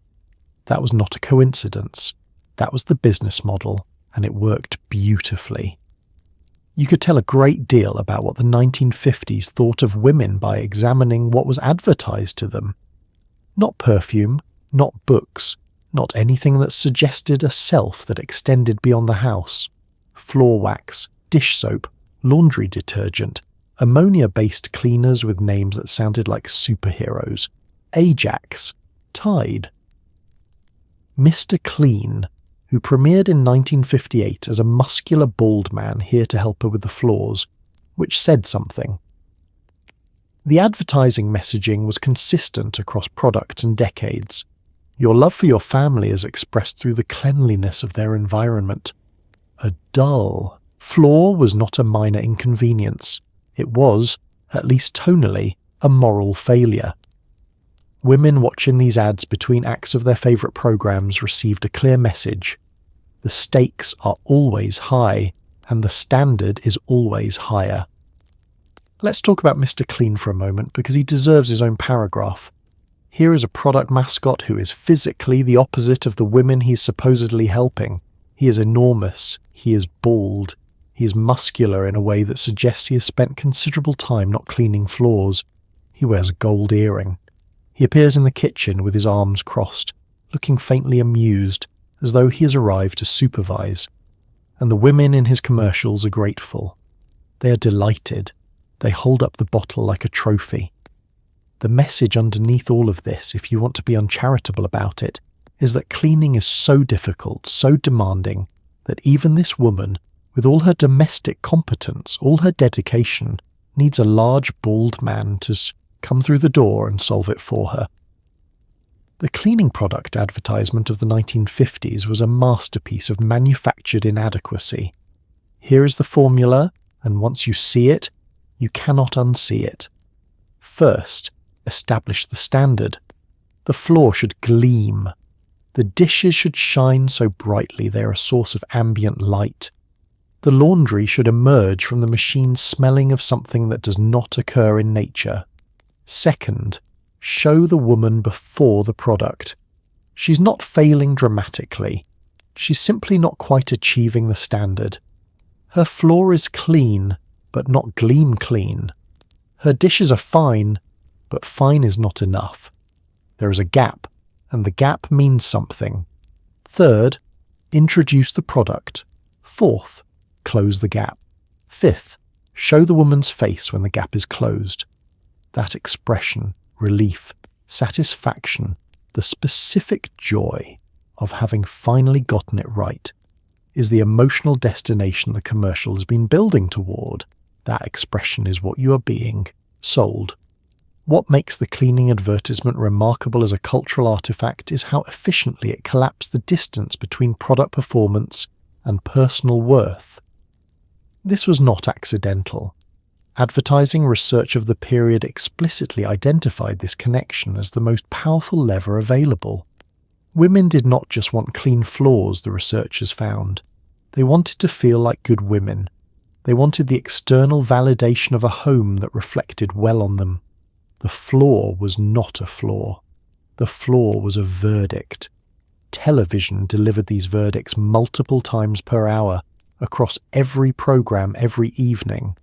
That was not a coincidence. That was the business model, and it worked beautifully. You could tell a great deal about what the 1950s thought of women by examining what was advertised to them. Not perfume, not books, not anything that suggested a self that extended beyond the house. Floor wax, dish soap, laundry detergent, ammonia-based cleaners with names that sounded like superheroes, Ajax, Tide. Mr. Clean, who premiered in 1958 as a muscular bald man here to help her with the floors, which said something. The advertising messaging was consistent across products and decades. Your love for your family is expressed through the cleanliness of their environment. A dull floor was not a minor inconvenience. It was, at least tonally, a moral failure. Women watching these ads between acts of their favourite programmes received a clear message. The stakes are always high, and the standard is always higher. Let's talk about Mr. Clean for a moment, because he deserves his own paragraph. Here is a product mascot who is physically the opposite of the women he's supposedly helping. He is enormous, he is bald, he is muscular in a way that suggests he has spent considerable time not cleaning floors. He wears a gold earring. He appears in the kitchen with his arms crossed, looking faintly amused, as though he has arrived to supervise. And the women in his commercials are grateful. They are delighted. They hold up the bottle like a trophy. The message underneath all of this, if you want to be uncharitable about it, is that cleaning is so difficult, so demanding, that even this woman, with all her domestic competence, all her dedication, needs a large bald man to come through the door and solve it for her. The cleaning product advertisement of the 1950s was a masterpiece of manufactured inadequacy. Here is the formula, and once you see it, you cannot unsee it. First, establish the standard. The floor should gleam. The dishes should shine so brightly they are a source of ambient light. The laundry should emerge from the machine smelling of something that does not occur in nature. Second, show the woman before the product. She's not failing dramatically. She's simply not quite achieving the standard. Her floor is clean, but not gleam clean. Her dishes are fine, but fine is not enough. There is a gap, and the gap means something. Third, introduce the product. Fourth, close the gap. Fifth, show the woman's face when the gap is closed. That expression, relief, satisfaction, the specific joy of having finally gotten it right, is the emotional destination the commercial has been building toward. That expression is what you are being sold. What makes the cleaning advertisement remarkable as a cultural artifact is how efficiently it collapsed the distance between product performance and personal worth. This was not accidental. Advertising research of the period explicitly identified this connection as the most powerful lever available. Women did not just want clean floors, the researchers found. They wanted to feel like good women. They wanted the external validation of a home that reflected well on them. The floor was not a flaw. The floor was a verdict. Television delivered these verdicts multiple times per hour, across every program every evening.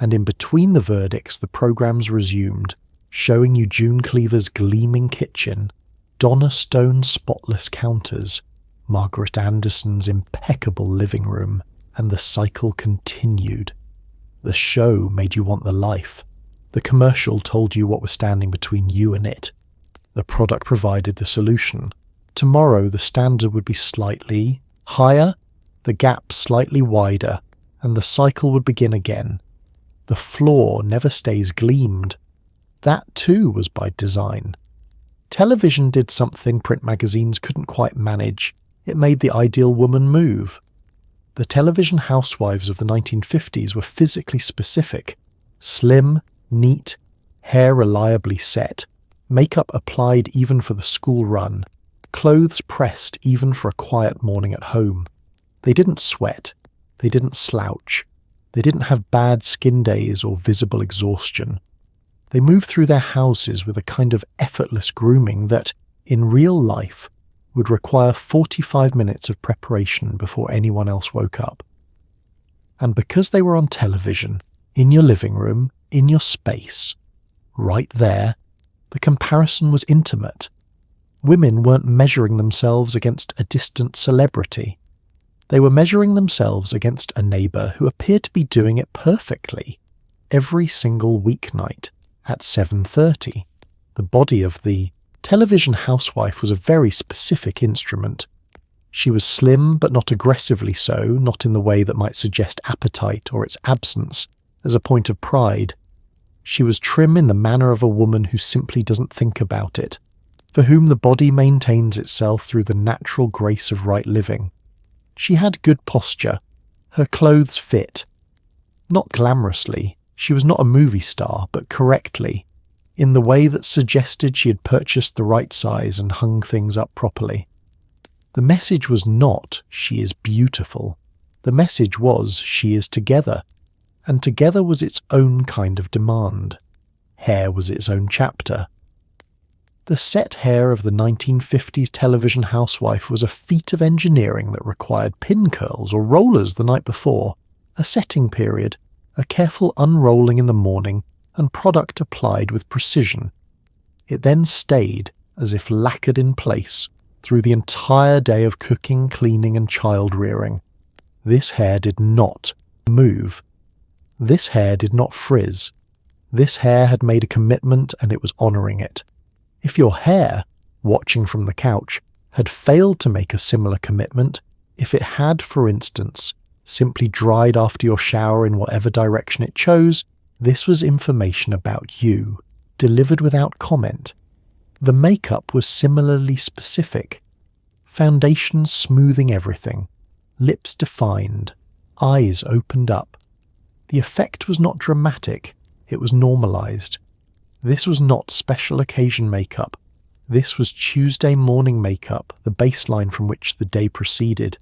And in between the verdicts, the programs resumed, showing you June Cleaver's gleaming kitchen, Donna Stone's spotless counters, Margaret Anderson's impeccable living room, and the cycle continued. The show made you want the life. The commercial told you what was standing between you and it. The product provided the solution. Tomorrow the standard would be slightly higher, the gap slightly wider, and the cycle would begin again. The floor never stays gleamed. That too was by design. Television did something print magazines couldn't quite manage. It made the ideal woman move. The television housewives of the 1950s were physically specific. Slim, neat, hair reliably set, makeup applied even for the school run, clothes pressed even for a quiet morning at home. They didn't sweat. They didn't slouch. They didn't have bad skin days or visible exhaustion. They moved through their houses with a kind of effortless grooming that, in real life, would require 45 minutes of preparation before anyone else woke up. And because they were on television, in your living room, in your space, right there, the comparison was intimate. Women weren't measuring themselves against a distant celebrity. They were measuring themselves against a neighbour who appeared to be doing it perfectly, every single weeknight at 7:30. The body of the television housewife was a very specific instrument. She was slim but not aggressively so, not in the way that might suggest appetite or its absence, as a point of pride. She was trim in the manner of a woman who simply doesn't think about it, for whom the body maintains itself through the natural grace of right living. She had good posture. Her clothes fit. Not glamorously. She was not a movie star, but correctly, in the way that suggested she had purchased the right size and hung things up properly. The message was not, she is beautiful. The message was, she is together. And together was its own kind of demand. Hair was its own chapter. The set hair of the 1950s television housewife was a feat of engineering that required pin curls or rollers the night before, a setting period, a careful unrolling in the morning, and product applied with precision. It then stayed, as if lacquered in place, through the entire day of cooking, cleaning, and child rearing. This hair did not move. This hair did not frizz. This hair had made a commitment and it was honouring it. If your hair, watching from the couch, had failed to make a similar commitment, if it had, for instance, simply dried after your shower in whatever direction it chose, this was information about you, delivered without comment. The makeup was similarly specific. Foundation smoothing everything, lips defined, eyes opened up. The effect was not dramatic, it was normalized. This was not special occasion makeup. This was Tuesday morning makeup, the baseline from which the day proceeded.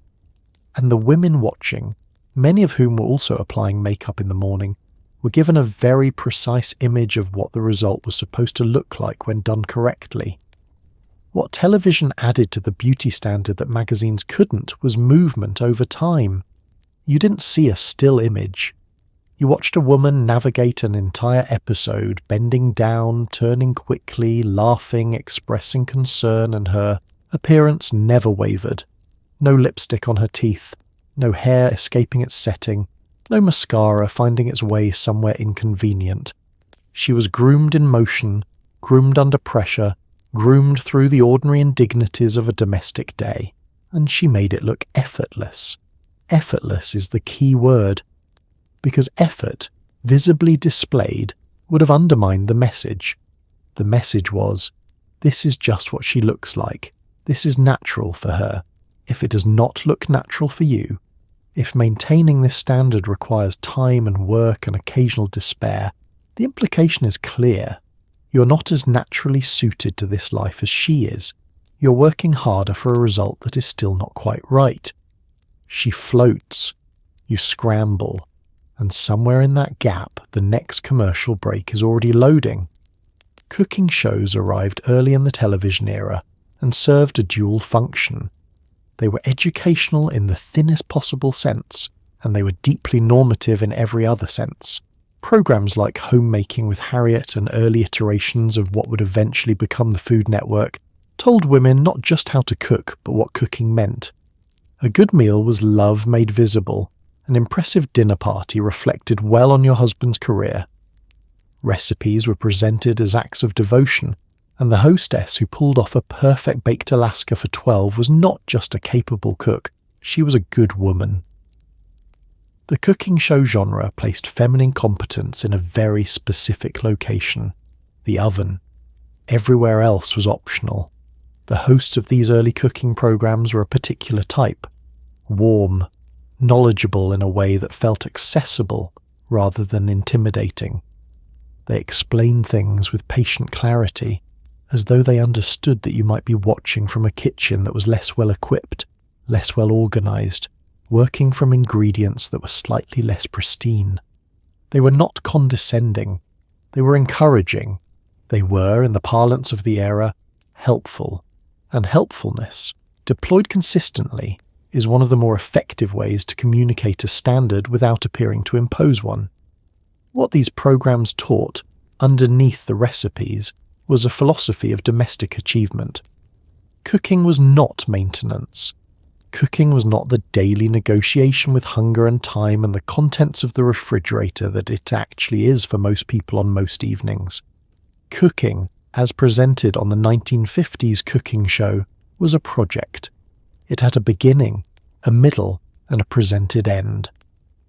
And the women watching, many of whom were also applying makeup in the morning, were given a very precise image of what the result was supposed to look like when done correctly. What television added to the beauty standard that magazines couldn't was movement over time. You didn't see a still image. You watched a woman navigate an entire episode, bending down, turning quickly, laughing, expressing concern, and her appearance never wavered. No lipstick on her teeth, no hair escaping its setting, no mascara finding its way somewhere inconvenient. She was groomed in motion, groomed under pressure, groomed through the ordinary indignities of a domestic day, and she made it look effortless. Effortless is the key word. Because effort, visibly displayed, would have undermined the message. The message was, this is just what she looks like. This is natural for her. If it does not look natural for you, If maintaining this standard requires time and work and occasional despair, the implication is clear. You're not as naturally suited to this life as she is. You're working harder for a result that is still not quite right. She floats. You scramble. And somewhere in that gap, the next commercial break is already loading. Cooking shows arrived early in the television era and served a dual function. They were educational in the thinnest possible sense, and they were deeply normative in every other sense. Programs like Homemaking with Harriet and early iterations of what would eventually become the Food Network told women not just how to cook, but what cooking meant. A good meal was love made visible. An impressive dinner party reflected well on your husband's career. Recipes were presented as acts of devotion, and the hostess who pulled off a perfect baked Alaska for 12 was not just a capable cook, she was a good woman. The cooking show genre placed feminine competence in a very specific location, the oven. Everywhere else was optional. The hosts of these early cooking programs were a particular type, warm, knowledgeable in a way that felt accessible rather than intimidating. They explained things with patient clarity, as though they understood that you might be watching from a kitchen that was less well equipped, less well organized, working from ingredients that were slightly less pristine. They were not condescending. They were encouraging. They were, in the parlance of the era, helpful. And helpfulness, deployed consistently, is one of the more effective ways to communicate a standard without appearing to impose one. What these programs taught, underneath the recipes, was a philosophy of domestic achievement. Cooking was not maintenance. Cooking was not the daily negotiation with hunger and time and the contents of the refrigerator that it actually is for most people on most evenings. Cooking, as presented on the 1950s cooking show, was a project. It had a beginning, a middle, and a presented end.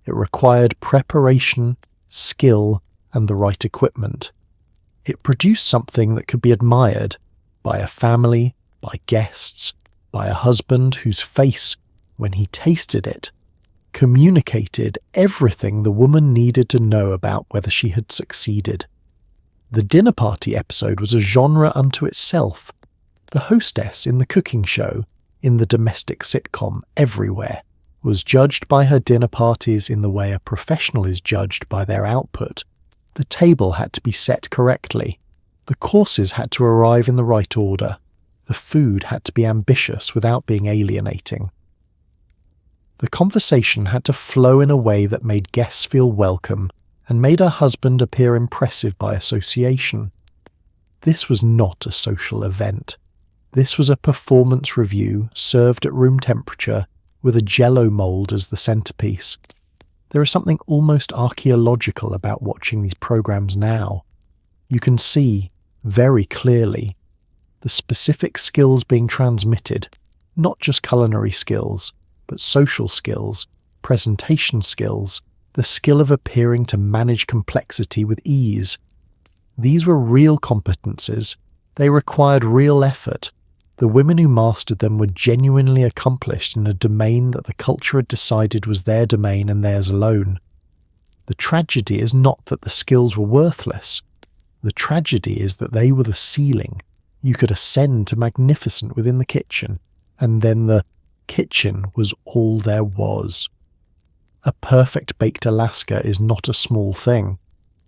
It required preparation, skill, and the right equipment. It produced something that could be admired by a family, by guests, by a husband whose face, when he tasted it, communicated everything the woman needed to know about whether she had succeeded. The dinner party episode was a genre unto itself. The hostess in the cooking show, in the domestic sitcom Everywhere, was judged by her dinner parties in the way a professional is judged by their output. The table had to be set correctly. The courses had to arrive in the right order. The food had to be ambitious without being alienating. The conversation had to flow in a way that made guests feel welcome and made her husband appear impressive by association. This was not a social event. This was a performance review served at room temperature with a jello mold as the centerpiece. There is something almost archaeological about watching these programs now. You can see, very clearly, the specific skills being transmitted, not just culinary skills, but social skills, presentation skills, the skill of appearing to manage complexity with ease. These were real competences. They required real effort. The women who mastered them were genuinely accomplished in a domain that the culture had decided was their domain and theirs alone. The tragedy is not that the skills were worthless. The tragedy is that they were the ceiling. You could ascend to magnificent within the kitchen, and then the kitchen was all there was. A perfect baked Alaska is not a small thing,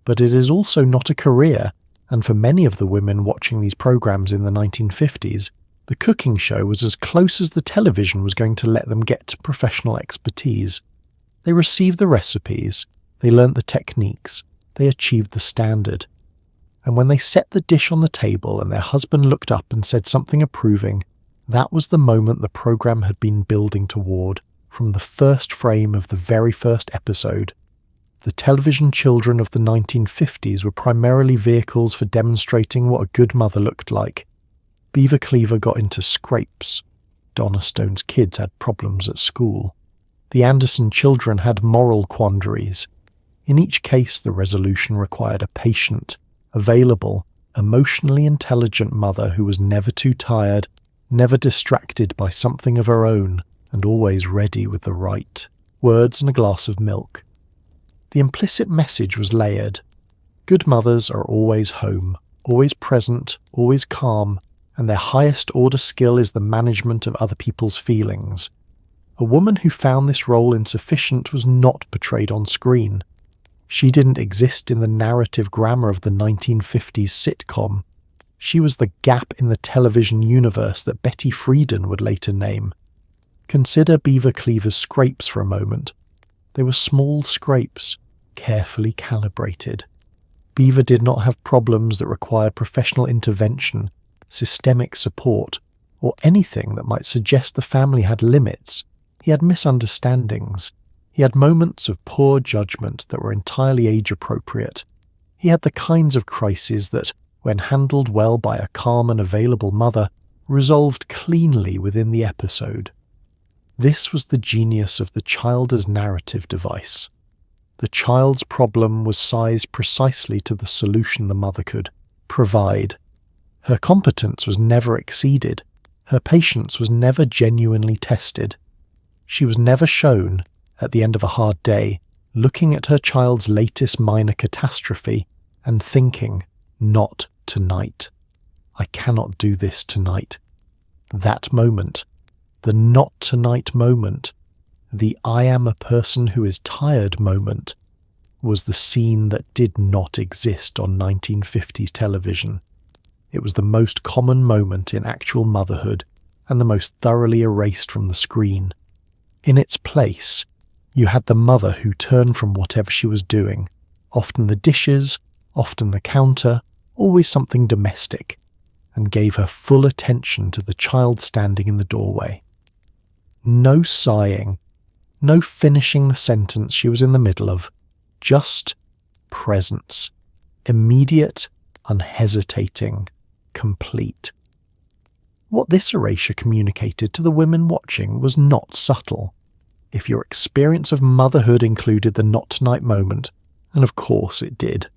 but it is also not a career, and for many of the women watching these programs in the 1950s, the cooking show was as close as the television was going to let them get to professional expertise. They received the recipes, they learnt the techniques, they achieved the standard. And when they set the dish on the table and their husband looked up and said something approving, that was the moment the program had been building toward from the first frame of the very first episode. The television children of the 1950s were primarily vehicles for demonstrating what a good mother looked like. Beaver Cleaver got into scrapes. Donna Stone's kids had problems at school. The Anderson children had moral quandaries. In each case, the resolution required a patient, available, emotionally intelligent mother who was never too tired, never distracted by something of her own, and always ready with the right words and a glass of milk. The implicit message was layered. Good mothers are always home, always present, always calm, and their highest order skill is the management of other people's feelings. A woman who found this role insufficient was not portrayed on screen. She didn't exist in the narrative grammar of the 1950s sitcom. She was the gap in the television universe that Betty Friedan would later name. Consider Beaver Cleaver's scrapes for a moment. They were small scrapes, carefully calibrated. Beaver did not have problems that required professional intervention, systemic support, or anything that might suggest the family had limits. He had misunderstandings. He had moments of poor judgment that were entirely age-appropriate. He had the kinds of crises that, when handled well by a calm and available mother, resolved cleanly within the episode. This was the genius of the child as narrative device. The child's problem was sized precisely to the solution the mother could provide. Her competence was never exceeded. Her patience was never genuinely tested. She was never shown, at the end of a hard day, looking at her child's latest minor catastrophe and thinking, "Not tonight. I cannot do this tonight." That moment, the "not tonight" moment, the "I am a person who is tired" moment, was the scene that did not exist on 1950s television. It was the most common moment in actual motherhood and the most thoroughly erased from the screen. In its place, you had the mother who turned from whatever she was doing, often the dishes, often the counter, always something domestic, and gave her full attention to the child standing in the doorway. No sighing, no finishing the sentence she was in the middle of, just presence, immediate, unhesitating, complete. What this erasure communicated to the women watching was not subtle. If your experience of motherhood included the "not tonight" moment, and of course it did,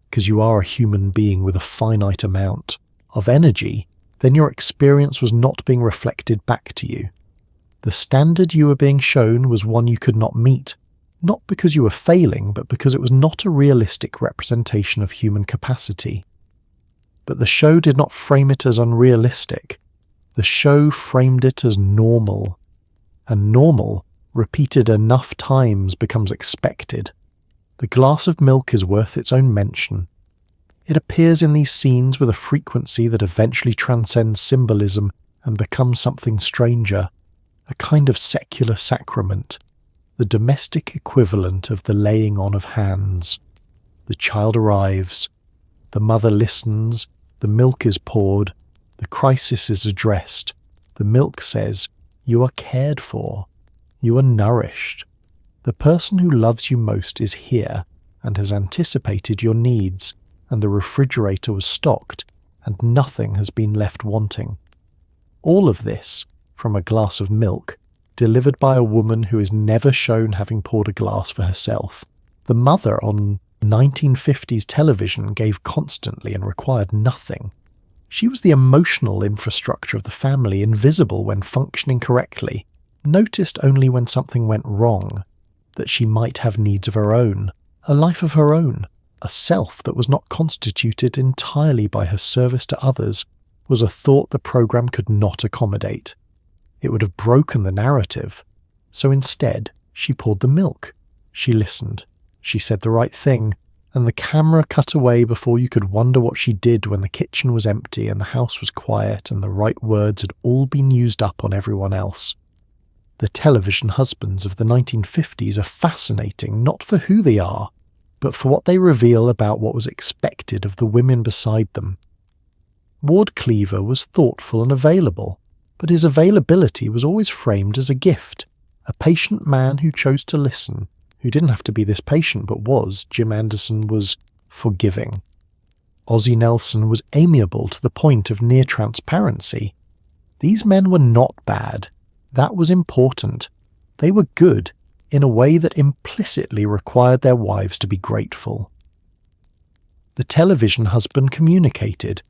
because you are a human being with a finite amount of energy, then your experience was not being reflected back to you. The standard you were being shown was one you could not meet, not because you were failing, but because it was not a realistic representation of human capacity. But the show did not frame it as unrealistic. The show framed it as normal. And normal, repeated enough times, becomes expected. The glass of milk is worth its own mention. It appears in these scenes with a frequency that eventually transcends symbolism and becomes something stranger, a kind of secular sacrament, the domestic equivalent of the laying on of hands. The child arrives, the mother listens, the milk is poured, the crisis is addressed. The milk says, "You are cared for, you are nourished. The person who loves you most is here and has anticipated your needs, and the refrigerator was stocked, and nothing has been left wanting." All of this from a glass of milk, delivered by a woman who is never shown having poured a glass for herself. The mother on 1950s television gave constantly and required nothing. She was the emotional infrastructure of the family, invisible when functioning correctly, noticed only when something went wrong, that she might have needs of her own, a life of her own, a self that was not constituted entirely by her service to others, was a thought the program could not accommodate. It would have broken the narrative. So instead, she poured the milk. She listened. She said the right thing, and the camera cut away before you could wonder what she did when the kitchen was empty and the house was quiet and the right words had all been used up on everyone else. The television husbands of the 1950s are fascinating not for who they are, but for what they reveal about what was expected of the women beside them. Ward Cleaver was thoughtful and available, but his availability was always framed as a gift, a patient man who chose to listen, who didn't have to be this patient but was. Jim Anderson was forgiving. Ozzie Nelson was amiable to the point of near transparency. These men were not bad. That was important. They were good in a way that implicitly required their wives to be grateful. The television husband communicated,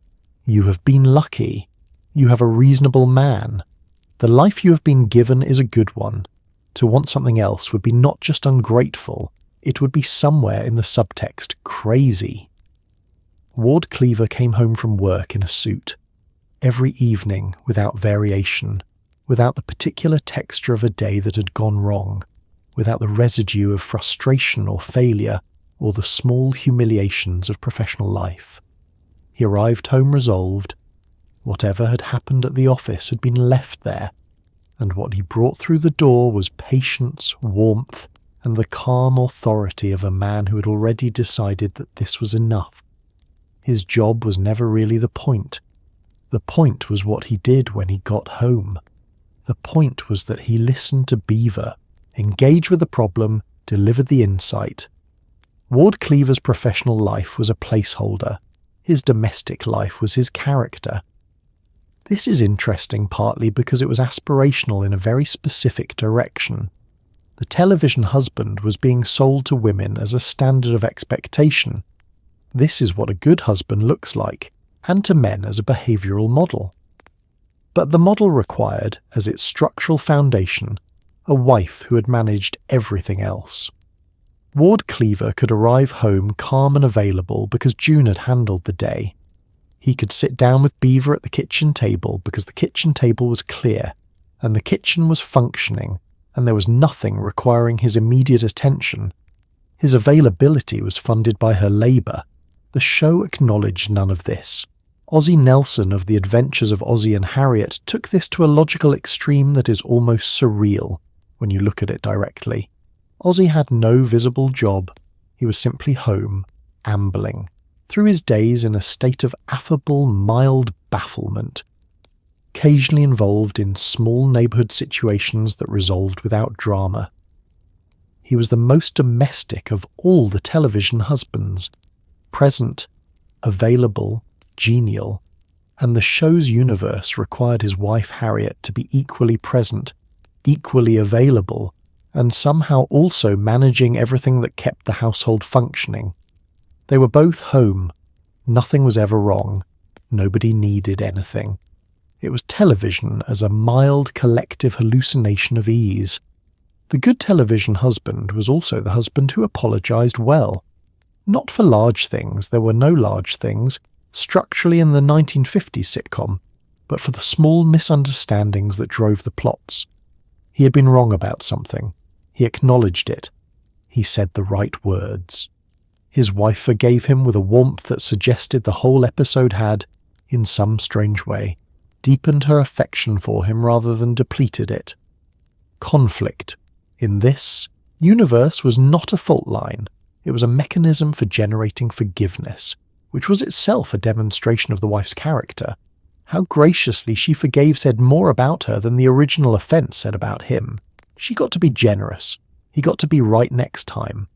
"You have been lucky. You have a reasonable man. The life you have been given is a good one. To want something else would be not just ungrateful, it would be somewhere in the subtext crazy. Ward Cleaver came home from work in a suit. Every evening, without variation, without the particular texture of a day that had gone wrong, without the residue of frustration or failure, or the small humiliations of professional life. He arrived home resolved. Whatever had happened at the office had been left there, and what he brought through the door was patience, warmth, and the calm authority of a man who had already decided that this was enough. His job was never really the point. The point was what he did when he got home. The point was that he listened to Beaver, engaged with the problem, delivered the insight. Ward Cleaver's professional life was a placeholder. His domestic life was his character. This is interesting partly because it was aspirational in a very specific direction. The television husband was being sold to women as a standard of expectation. This is what a good husband looks like, and to men as a behavioural model. But the model required, as its structural foundation, a wife who had managed everything else. Ward Cleaver could arrive home calm and available because June had handled the day. He could sit down with Beaver at the kitchen table because the kitchen table was clear, and the kitchen was functioning, and there was nothing requiring his immediate attention. His availability was funded by her labour. The show acknowledged none of this. Ozzie Nelson of The Adventures of Ozzie and Harriet took this to a logical extreme that is almost surreal when you look at it directly. Ozzie had no visible job. He was simply home, ambling, through his days in a state of affable, mild bafflement, occasionally involved in small neighbourhood situations that resolved without drama. He was the most domestic of all the television husbands, present, available, genial, and the show's universe required his wife Harriet to be equally present, equally available, and somehow also managing everything that kept the household functioning. They were both home. Nothing was ever wrong. Nobody needed anything. It was television as a mild collective hallucination of ease. The good television husband was also the husband who apologised well. Not for large things, there were no large things, structurally in the 1950s sitcom, but for the small misunderstandings that drove the plots. He had been wrong about something. He acknowledged it. He said the right words. His wife forgave him with a warmth that suggested the whole episode had, in some strange way, deepened her affection for him rather than depleted it. Conflict, in this universe, was not a fault line. It was a mechanism for generating forgiveness, which was itself a demonstration of the wife's character. How graciously she forgave said more about her than the original offence said about him. She got to be generous. He got to be right next time.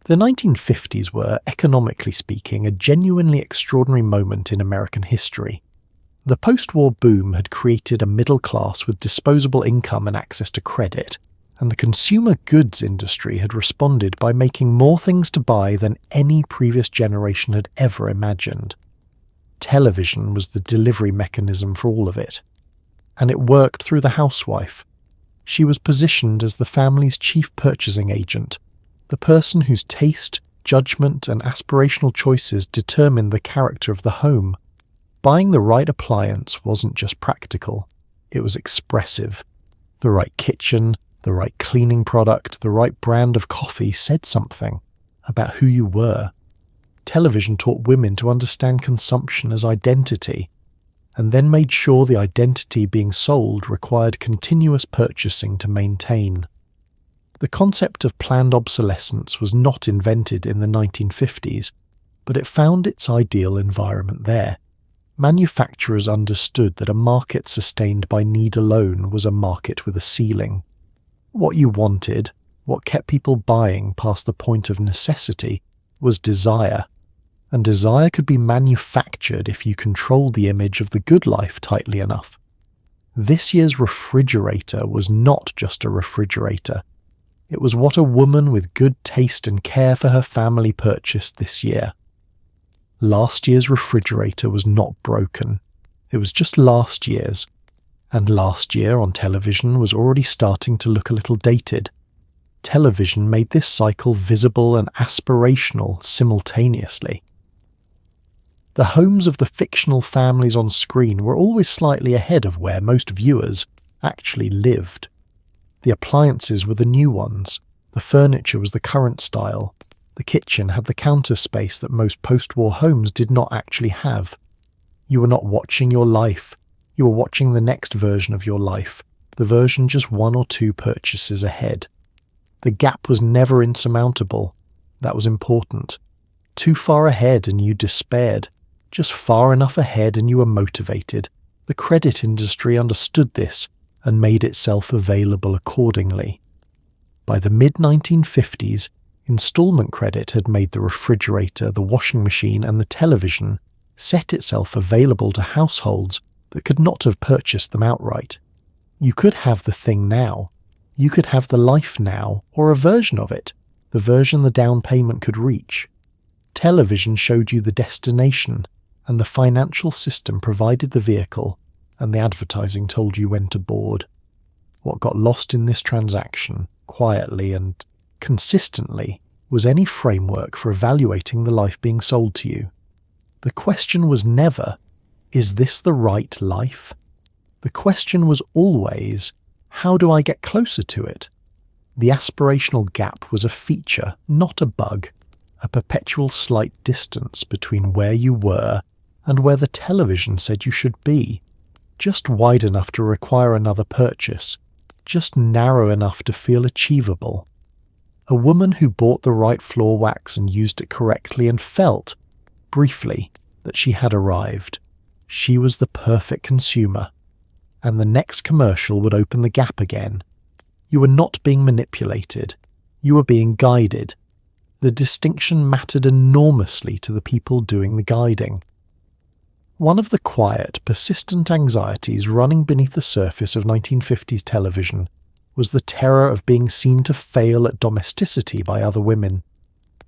The 1950s were, economically speaking, a genuinely extraordinary moment in American history. The post-war boom had created a middle class with disposable income and access to credit, and the consumer goods industry had responded by making more things to buy than any previous generation had ever imagined. Television was the delivery mechanism for all of it, and it worked through the housewife. She was positioned as the family's chief purchasing agent, the person whose taste, judgment, and aspirational choices determined the character of the home. Buying the right appliance wasn't just practical, it was expressive. The right kitchen, the right cleaning product, the right brand of coffee said something about who you were. Television taught women to understand consumption as identity, and then made sure the identity being sold required continuous purchasing to maintain. The concept of planned obsolescence was not invented in the 1950s, but it found its ideal environment there. Manufacturers understood that a market sustained by need alone was a market with a ceiling. What you wanted, what kept people buying past the point of necessity, was desire. And desire could be manufactured if you controlled the image of the good life tightly enough. This year's refrigerator was not just a refrigerator. It was what a woman with good taste and care for her family purchased this year. Last year's refrigerator was not broken. It was just last year's. And last year on television was already starting to look a little dated. Television made this cycle visible and aspirational simultaneously. The homes of the fictional families on screen were always slightly ahead of where most viewers actually lived. The appliances were the new ones, the furniture was the current style, the kitchen had the counter space that most post-war homes did not actually have. You were not watching your life, you were watching the next version of your life, the version just 1 or 2 purchases ahead. The gap was never insurmountable. That was important. Too far ahead and you despaired. Just far enough ahead and you were motivated. The credit industry understood this and made itself available accordingly. By the mid-1950s, installment credit had made the refrigerator, the washing machine and the television set itself available to households that could not have purchased them outright. You could have the thing now. You could have the life now, or a version of it, the version the down payment could reach. Television showed you the destination, and the financial system provided the vehicle, and the advertising told you when to board. What got lost in this transaction, quietly and consistently, was any framework for evaluating the life being sold to you. The question was never, is this the right life? The question was always, how do I get closer to it? The aspirational gap was a feature, not a bug, a perpetual slight distance between where you were and where the television said you should be, just wide enough to require another purchase, just narrow enough to feel achievable. A woman who bought the right floor wax and used it correctly and felt, briefly, that she had arrived. She was the perfect consumer. And the next commercial would open the gap again. You were not being manipulated. You were being guided. The distinction mattered enormously to the people doing the guiding. One of the quiet, persistent anxieties running beneath the surface of 1950s television was the terror of being seen to fail at domesticity by other women.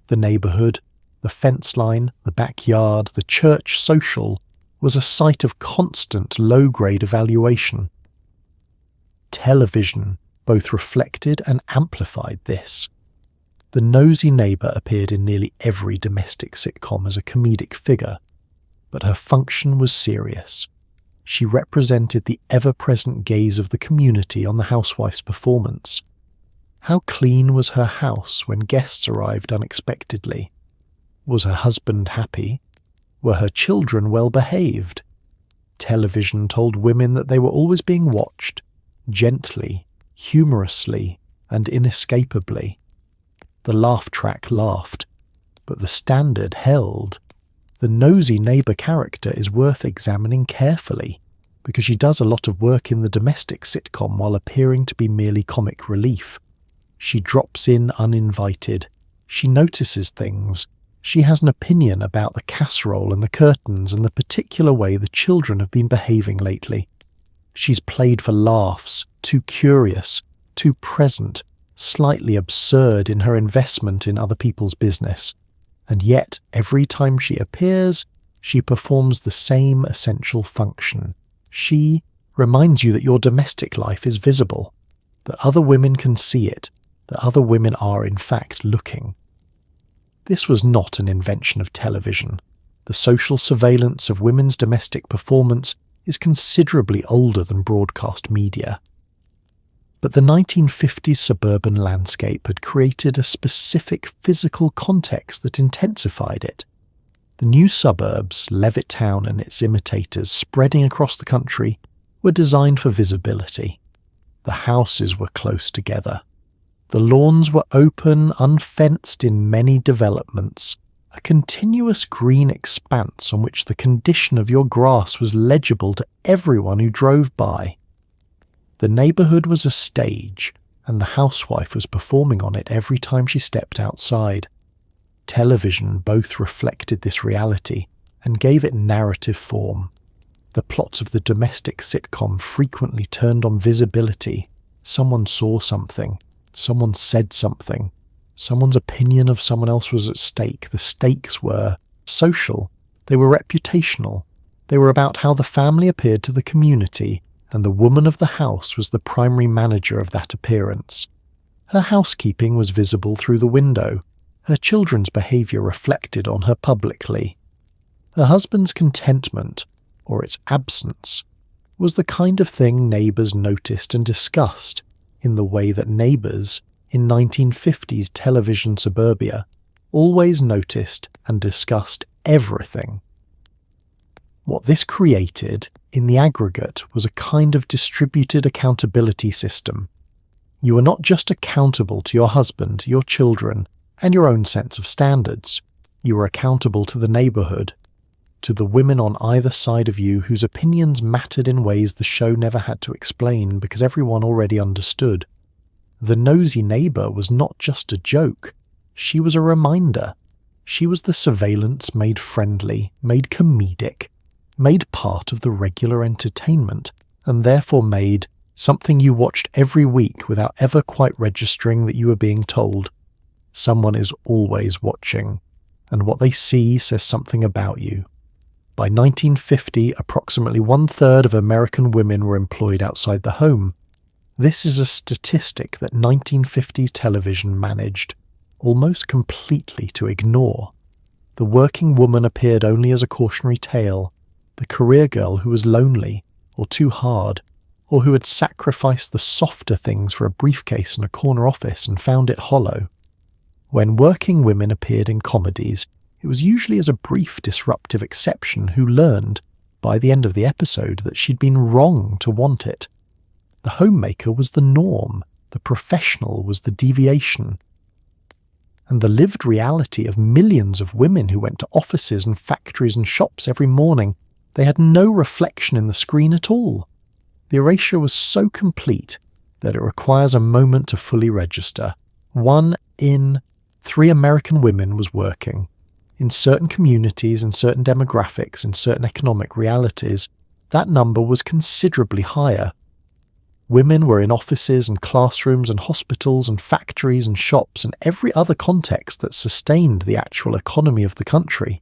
The neighbourhood, the fence line, the backyard, the church social was a site of constant low-grade evaluation. Television both reflected and amplified this. The nosy neighbour appeared in nearly every domestic sitcom as a comedic figure, but her function was serious. She represented the ever-present gaze of the community on the housewife's performance. How clean was her house when guests arrived unexpectedly? Was her husband happy? Were her children well behaved? Television told women that they were always being watched, gently, humorously, and inescapably. The laugh track laughed, but the standard held. The nosy neighbour character is worth examining carefully, because she does a lot of work in the domestic sitcom while appearing to be merely comic relief. She drops in uninvited. She notices things. She has an opinion about the casserole and the curtains and the particular way the children have been behaving lately. She's played for laughs, too curious, too present, slightly absurd in her investment in other people's business. And yet, every time she appears, she performs the same essential function. She reminds you that your domestic life is visible, that other women can see it, that other women are in fact looking. This was not an invention of television. The social surveillance of women's domestic performance is considerably older than broadcast media. But the 1950s suburban landscape had created a specific physical context that intensified it. The new suburbs, Levittown and its imitators spreading across the country, were designed for visibility. The houses were close together. The lawns were open, unfenced in many developments, a continuous green expanse on which the condition of your grass was legible to everyone who drove by. The neighbourhood was a stage, and the housewife was performing on it every time she stepped outside. Television both reflected this reality and gave it narrative form. The plots of the domestic sitcom frequently turned on visibility. Someone saw something. Someone said something. Someone's opinion of someone else was at stake. The stakes were social. They were reputational. They were about how the family appeared to the community and the woman of the house was the primary manager of that appearance. Her housekeeping was visible through the window, her children's behaviour reflected on her publicly. Her husband's contentment, or its absence, was the kind of thing neighbours noticed and discussed in the way that neighbours in 1950s television suburbia always noticed and discussed everything. What this created, in the aggregate, was a kind of distributed accountability system. You were not just accountable to your husband, your children, and your own sense of standards. You were accountable to the neighbourhood, to the women on either side of you whose opinions mattered in ways the show never had to explain because everyone already understood. The nosy neighbour was not just a joke. She was a reminder. She was the surveillance made friendly, made comedic, made part of the regular entertainment, and therefore made something you watched every week without ever quite registering that you were being told. Someone is always watching, and what they see says something about you. By 1950, approximately 1/3 of American women were employed outside the home. This is a statistic that 1950s television managed almost completely to ignore. The working woman appeared only as a cautionary tale, the career girl who was lonely, or too hard, or who had sacrificed the softer things for a briefcase and a corner office and found it hollow. When working women appeared in comedies, it was usually as a brief disruptive exception who learned, by the end of the episode, that she'd been wrong to want it. The homemaker was the norm, the professional was the deviation. And the lived reality of millions of women who went to offices and factories and shops every morning, they had no reflection in the screen at all. The erasure was so complete that it requires a moment to fully register. 1 in 3 American women was working. In certain communities, in certain demographics, in certain economic realities, that number was considerably higher. Women were in offices and classrooms and hospitals and factories and shops and every other context that sustained the actual economy of the country.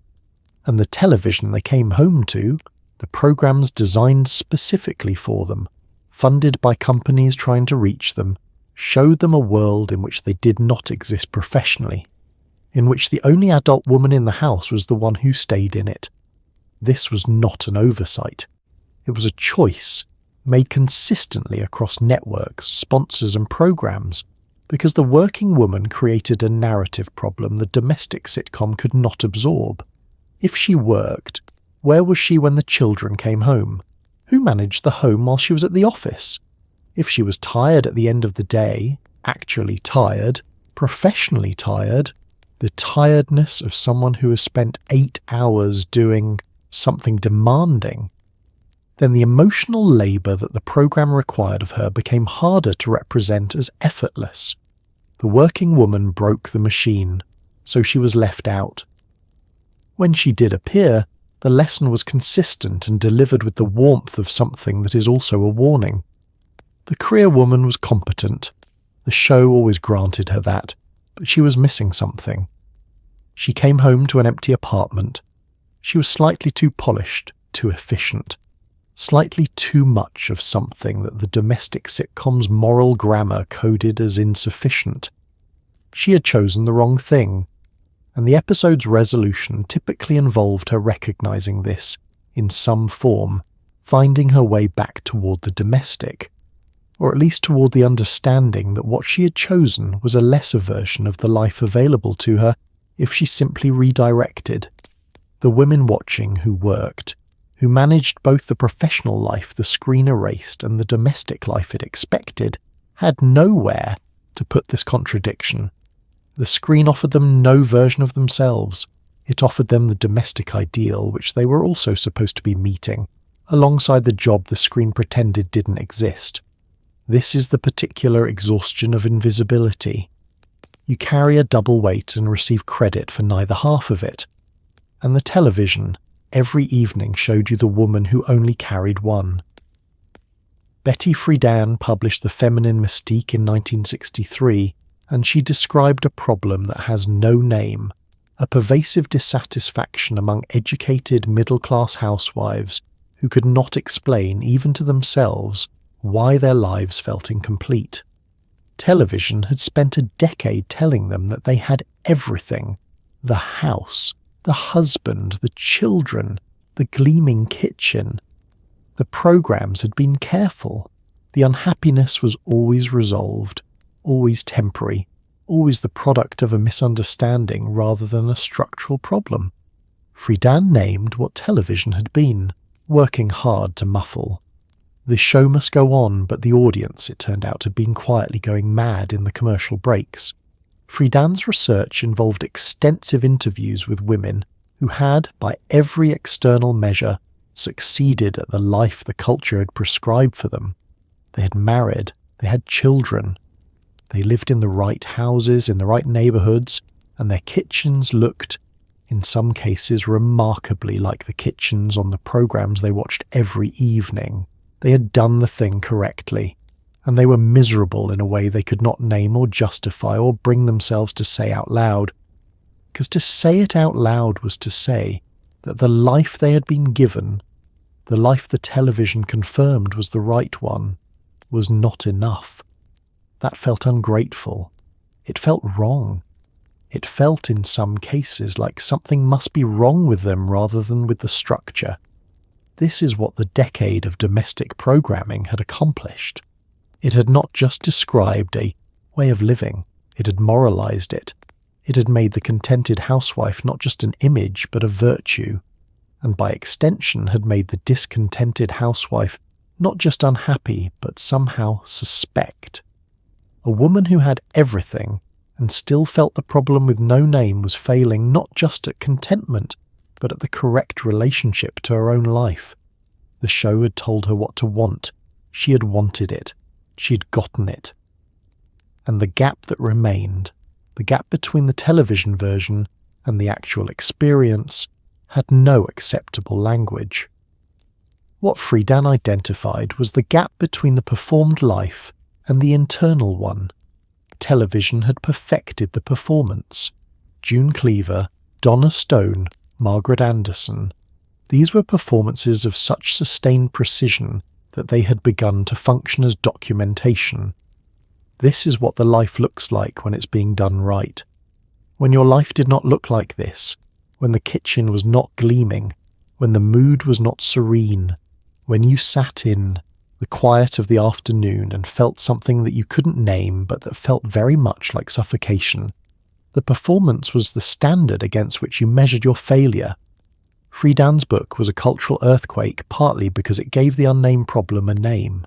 And the television they came home to, the programs designed specifically for them, funded by companies trying to reach them, showed them a world in which they did not exist professionally, in which the only adult woman in the house was the one who stayed in it. This was not an oversight. It was a choice made consistently across networks, sponsors and programs, because the working woman created a narrative problem the domestic sitcom could not absorb. If she worked, where was she when the children came home? Who managed the home while she was at the office? If she was tired at the end of the day, actually tired, professionally tired, the tiredness of someone who has spent 8 hours doing something demanding, then the emotional labour that the programme required of her became harder to represent as effortless. The working woman broke the machine, so she was left out. When she did appear, the lesson was consistent and delivered with the warmth of something that is also a warning. The career woman was competent. The show always granted her that, but she was missing something. She came home to an empty apartment. She was slightly too polished, too efficient. Slightly too much of something that the domestic sitcom's moral grammar coded as insufficient. She had chosen the wrong thing, and the episode's resolution typically involved her recognizing this, in some form, finding her way back toward the domestic, or at least toward the understanding that what she had chosen was a lesser version of the life available to her if she simply redirected. The women watching who worked, who managed both the professional life the screen erased and the domestic life it expected, had nowhere to put this contradiction. The screen offered them no version of themselves. It offered them the domestic ideal which they were also supposed to be meeting, alongside the job the screen pretended didn't exist. This is the particular exhaustion of invisibility. You carry a double weight and receive credit for neither half of it. And the television, every evening showed you the woman who only carried one. Betty Friedan published The Feminine Mystique in 1963, and she described a problem that has no name, a pervasive dissatisfaction among educated middle-class housewives who could not explain, even to themselves, why their lives felt incomplete. Television had spent a decade telling them that they had everything: the house, the husband, the children, the gleaming kitchen. The programs had been careful. The unhappiness was always resolved, always temporary, always the product of a misunderstanding rather than a structural problem. Friedan named what television had been, working hard to muffle. The show must go on, but the audience, it turned out, had been quietly going mad in the commercial breaks. Friedan's research involved extensive interviews with women who had, by every external measure, succeeded at the life the culture had prescribed for them. They had married, they had children, they lived in the right houses, in the right neighbourhoods, and their kitchens looked, in some cases, remarkably like the kitchens on the programmes they watched every evening. They had done the thing correctly, and they were miserable in a way they could not name or justify or bring themselves to say out loud. Because to say it out loud was to say that the life they had been given, the life the television confirmed was the right one, was not enough. That felt ungrateful. It felt wrong. It felt in some cases like something must be wrong with them rather than with the structure. This is what the decade of domestic programming had accomplished. It had not just described a way of living, it had moralized it. It had made the contented housewife not just an image but a virtue, and by extension had made the discontented housewife not just unhappy but somehow suspect. A woman who had everything and still felt the problem with no name was failing not just at contentment, but at the correct relationship to her own life. The show had told her what to want. She had wanted it. She had gotten it. And the gap that remained, the gap between the television version and the actual experience, had no acceptable language. What Friedan identified was the gap between the performed life and the internal one. Television had perfected the performance. June Cleaver, Donna Stone, Margaret Anderson. These were performances of such sustained precision that they had begun to function as documentation. This is what the life looks like when it's being done right. When your life did not look like this, when the kitchen was not gleaming, when the mood was not serene, when you sat in the quiet of the afternoon and felt something that you couldn't name but that felt very much like suffocation. The performance was the standard against which you measured your failure. Friedan's book was a cultural earthquake partly because it gave the unnamed problem a name.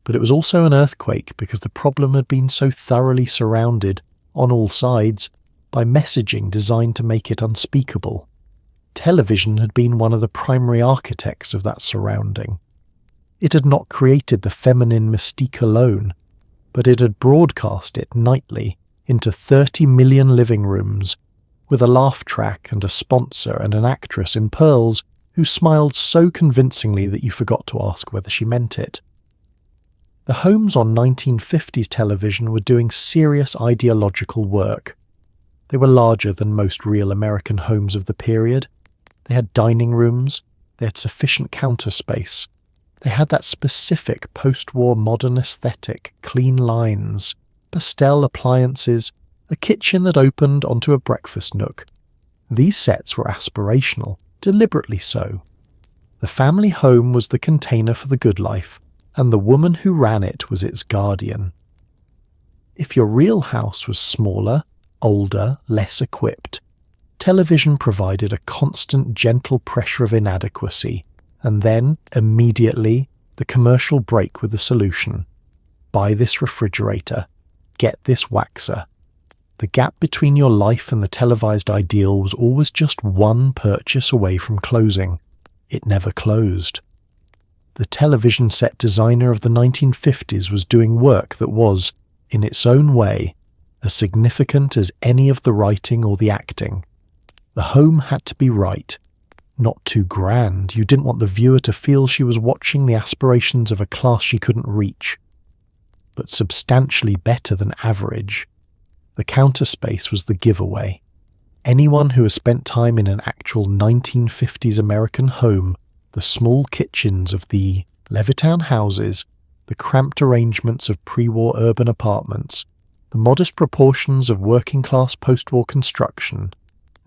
But it was also an earthquake because the problem had been so thoroughly surrounded, on all sides, by messaging designed to make it unspeakable. Television had been one of the primary architects of that surrounding. It had not created the feminine mystique alone, but it had broadcast it nightly into 30 million living rooms, with a laugh track and a sponsor and an actress in pearls who smiled so convincingly that you forgot to ask whether she meant it. The homes on 1950s television were doing serious ideological work. They were larger than most real American homes of the period. They had dining rooms, they had sufficient counter space. They had that specific post-war modern aesthetic, clean lines, pastel appliances, a kitchen that opened onto a breakfast nook. These sets were aspirational, deliberately so. The family home was the container for the good life, and the woman who ran it was its guardian. If your real house was smaller, older, less equipped, television provided a constant gentle pressure of inadequacy, and then, immediately, the commercial break with the solution. Buy this refrigerator. Get this waxer. The gap between your life and the televised ideal was always just one purchase away from closing. It never closed. The television set designer of the 1950s was doing work that was, in its own way, as significant as any of the writing or the acting. The home had to be right. Not too grand. You didn't want the viewer to feel she was watching the aspirations of a class she couldn't reach. But substantially better than average. The counter space was the giveaway. Anyone who has spent time in an actual 1950s American home the small kitchens of the Levittown houses, the cramped arrangements of pre-war urban apartments, the modest proportions of working-class post-war construction,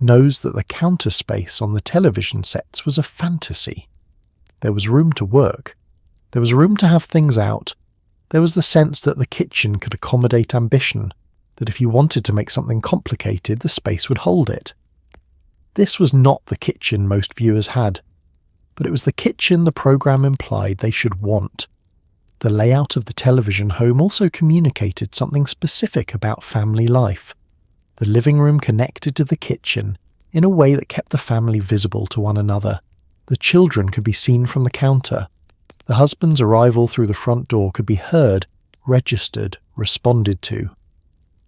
knows that the counter space on the television sets was a fantasy. There was room to work. There was room to have things out. There was the sense that the kitchen could accommodate ambition, that if you wanted to make something complicated, the space would hold it. This was not the kitchen most viewers had, but it was the kitchen the program implied they should want. The layout of the television home also communicated something specific about family life. The living room connected to the kitchen in a way that kept the family visible to one another. The children could be seen from the counter. The husband's arrival through the front door could be heard, registered, responded to.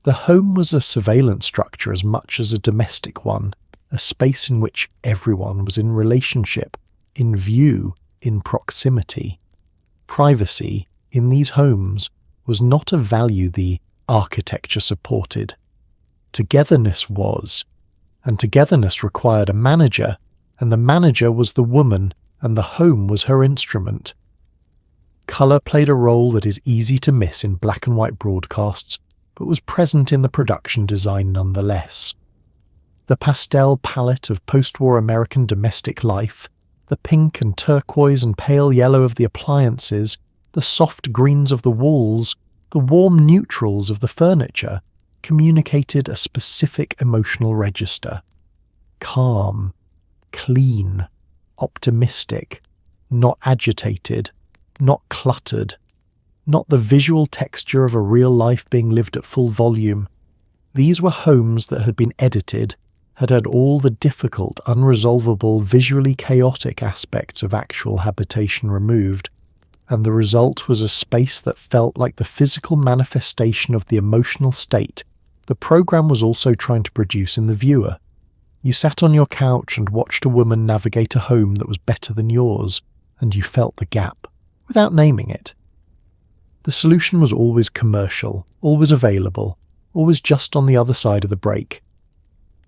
The home was a surveillance structure as much as a domestic one, a space in which everyone was in relationship, in view, in proximity. Privacy, in these homes, was not a value the architecture supported. Togetherness was, and togetherness required a manager, and the manager was the woman, and the home was her instrument. Colour played a role that is easy to miss in black and white broadcasts, but was present in the production design nonetheless. The pastel palette of post-war American domestic life, the pink and turquoise and pale yellow of the appliances, the soft greens of the walls, the warm neutrals of the furniture, communicated a specific emotional register. Calm, clean, optimistic, not agitated, not cluttered, not the visual texture of a real life being lived at full volume. These were homes that had been edited, had had all the difficult, unresolvable, visually chaotic aspects of actual habitation removed, and the result was a space that felt like the physical manifestation of the emotional state the program was also trying to produce in the viewer. You sat on your couch and watched a woman navigate a home that was better than yours, and you felt the gap, without naming it. The solution was always commercial, always available, always just on the other side of the break.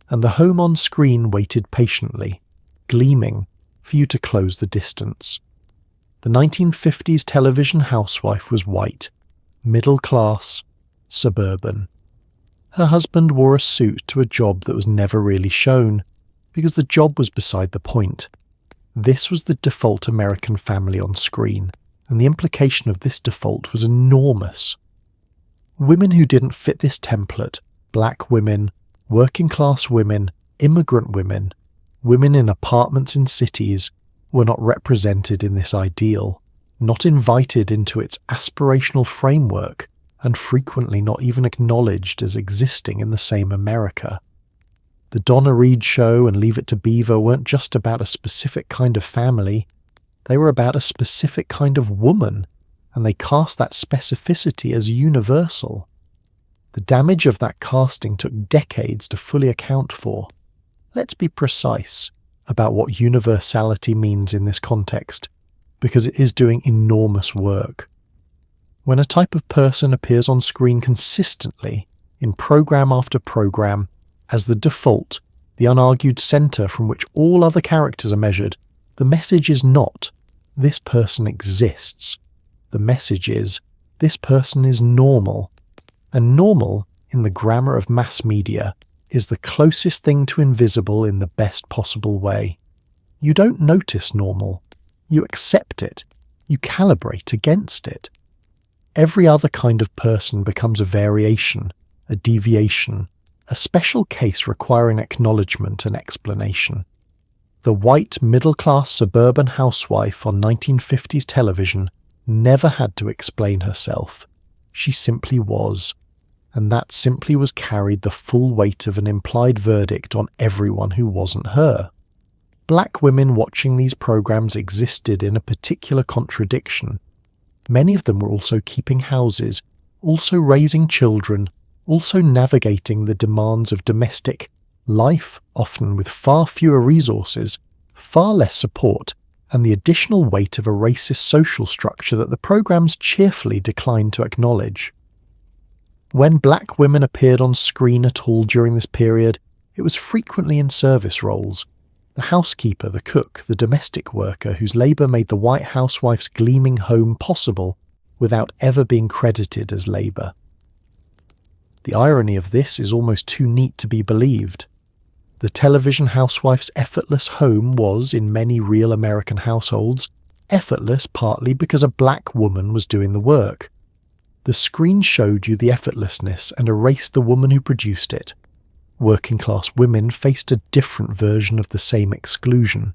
And the home on screen waited patiently, gleaming, for you to close the distance. The 1950s television housewife was white, middle class, suburban. Her husband wore a suit to a job that was never really shown, because the job was beside the point. This was the default American family on screen, and the implication of this default was enormous. Women who didn't fit this template, black women, working-class women, immigrant women, women in apartments in cities, were not represented in this ideal, not invited into its aspirational framework, and frequently not even acknowledged as existing in the same America. The Donna Reed Show and Leave It to Beaver weren't just about a specific kind of family, they were about a specific kind of woman, and they cast that specificity as universal. The damage of that casting took decades to fully account for. Let's be precise about what universality means in this context, because it is doing enormous work. When a type of person appears on screen consistently, in program after program, as the default, the unargued centre from which all other characters are measured, the message is not, this person exists. The message is, this person is normal. And normal, in the grammar of mass media, is the closest thing to invisible in the best possible way. You don't notice normal. You accept it. You calibrate against it. Every other kind of person becomes a variation, a deviation, a special case requiring acknowledgement and explanation. The white middle-class suburban housewife on 1950s television never had to explain herself. She simply was. And that simply was carried the full weight of an implied verdict on everyone who wasn't her. Black women watching these programs existed in a particular contradiction. Many of them were also keeping houses, also raising children, also navigating the demands of domestic life, often with far fewer resources, far less support, and the additional weight of a racist social structure that the programs cheerfully declined to acknowledge. When black women appeared on screen at all during this period, it was frequently in service roles. The housekeeper, the cook, the domestic worker whose labour made the white housewife's gleaming home possible without ever being credited as labour. The irony of this is almost too neat to be believed. The television housewife's effortless home was, in many real American households, effortless partly because a black woman was doing the work. The screen showed you the effortlessness and erased the woman who produced it. Working-class women faced a different version of the same exclusion.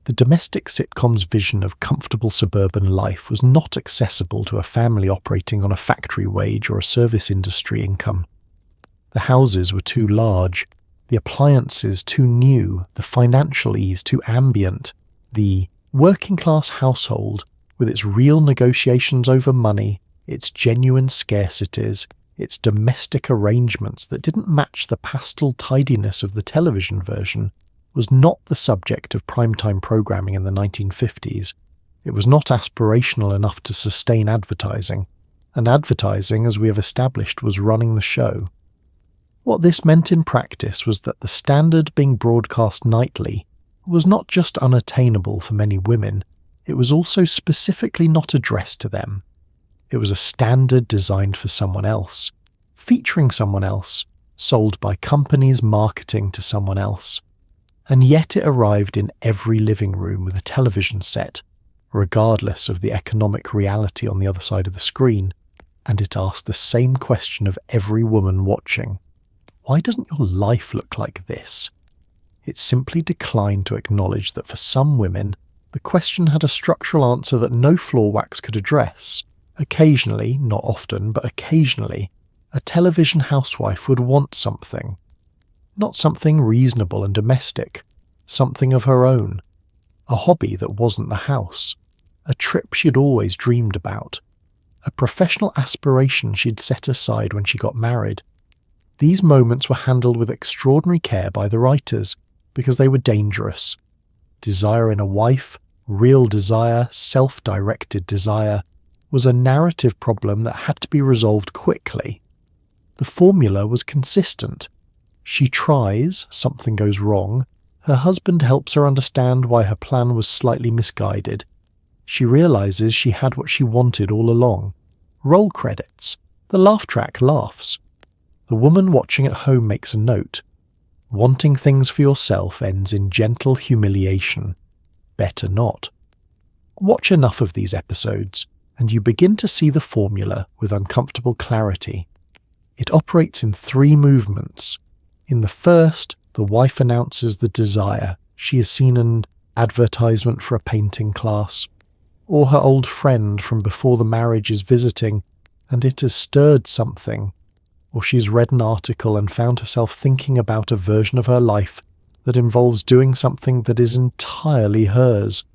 The domestic sitcom's vision of comfortable suburban life was not accessible to a family operating on a factory wage or a service industry income. The houses were too large, the appliances too new, the financial ease too ambient. The working-class household, with its real negotiations over money, its genuine scarcities, its domestic arrangements that didn't match the pastel tidiness of the television version, was not the subject of primetime programming in the 1950s. It was not aspirational enough to sustain advertising, and advertising, as we have established, was running the show. What this meant in practice was that the standard being broadcast nightly was not just unattainable for many women, it was also specifically not addressed to them. It was a standard designed for someone else, featuring someone else, sold by companies marketing to someone else. And yet it arrived in every living room with a television set, regardless of the economic reality on the other side of the screen, and it asked the same question of every woman watching. Why doesn't your life look like this? It simply declined to acknowledge that for some women, the question had a structural answer that no floor wax could address. Occasionally, not often, but occasionally, a television housewife would want something. Not something reasonable and domestic, something of her own. A hobby that wasn't the house. A trip she'd always dreamed about. A professional aspiration she'd set aside when she got married. These moments were handled with extraordinary care by the writers, because they were dangerous. Desire in a wife, real desire, self-directed desire, was a narrative problem that had to be resolved quickly. The formula was consistent. She tries, something goes wrong, her husband helps her understand why her plan was slightly misguided. She realizes she had what she wanted all along. Roll credits. The laugh track laughs. The woman watching at home makes a note. Wanting things for yourself ends in gentle humiliation. Better not. Watch enough of these episodes, and you begin to see the formula with uncomfortable clarity. It operates in 3 movements. In the first, the wife announces the desire. She has seen an advertisement for a painting class, or her old friend from before the marriage is visiting, and it has stirred something, or she's read an article and found herself thinking about a version of her life that involves doing something that is entirely hers.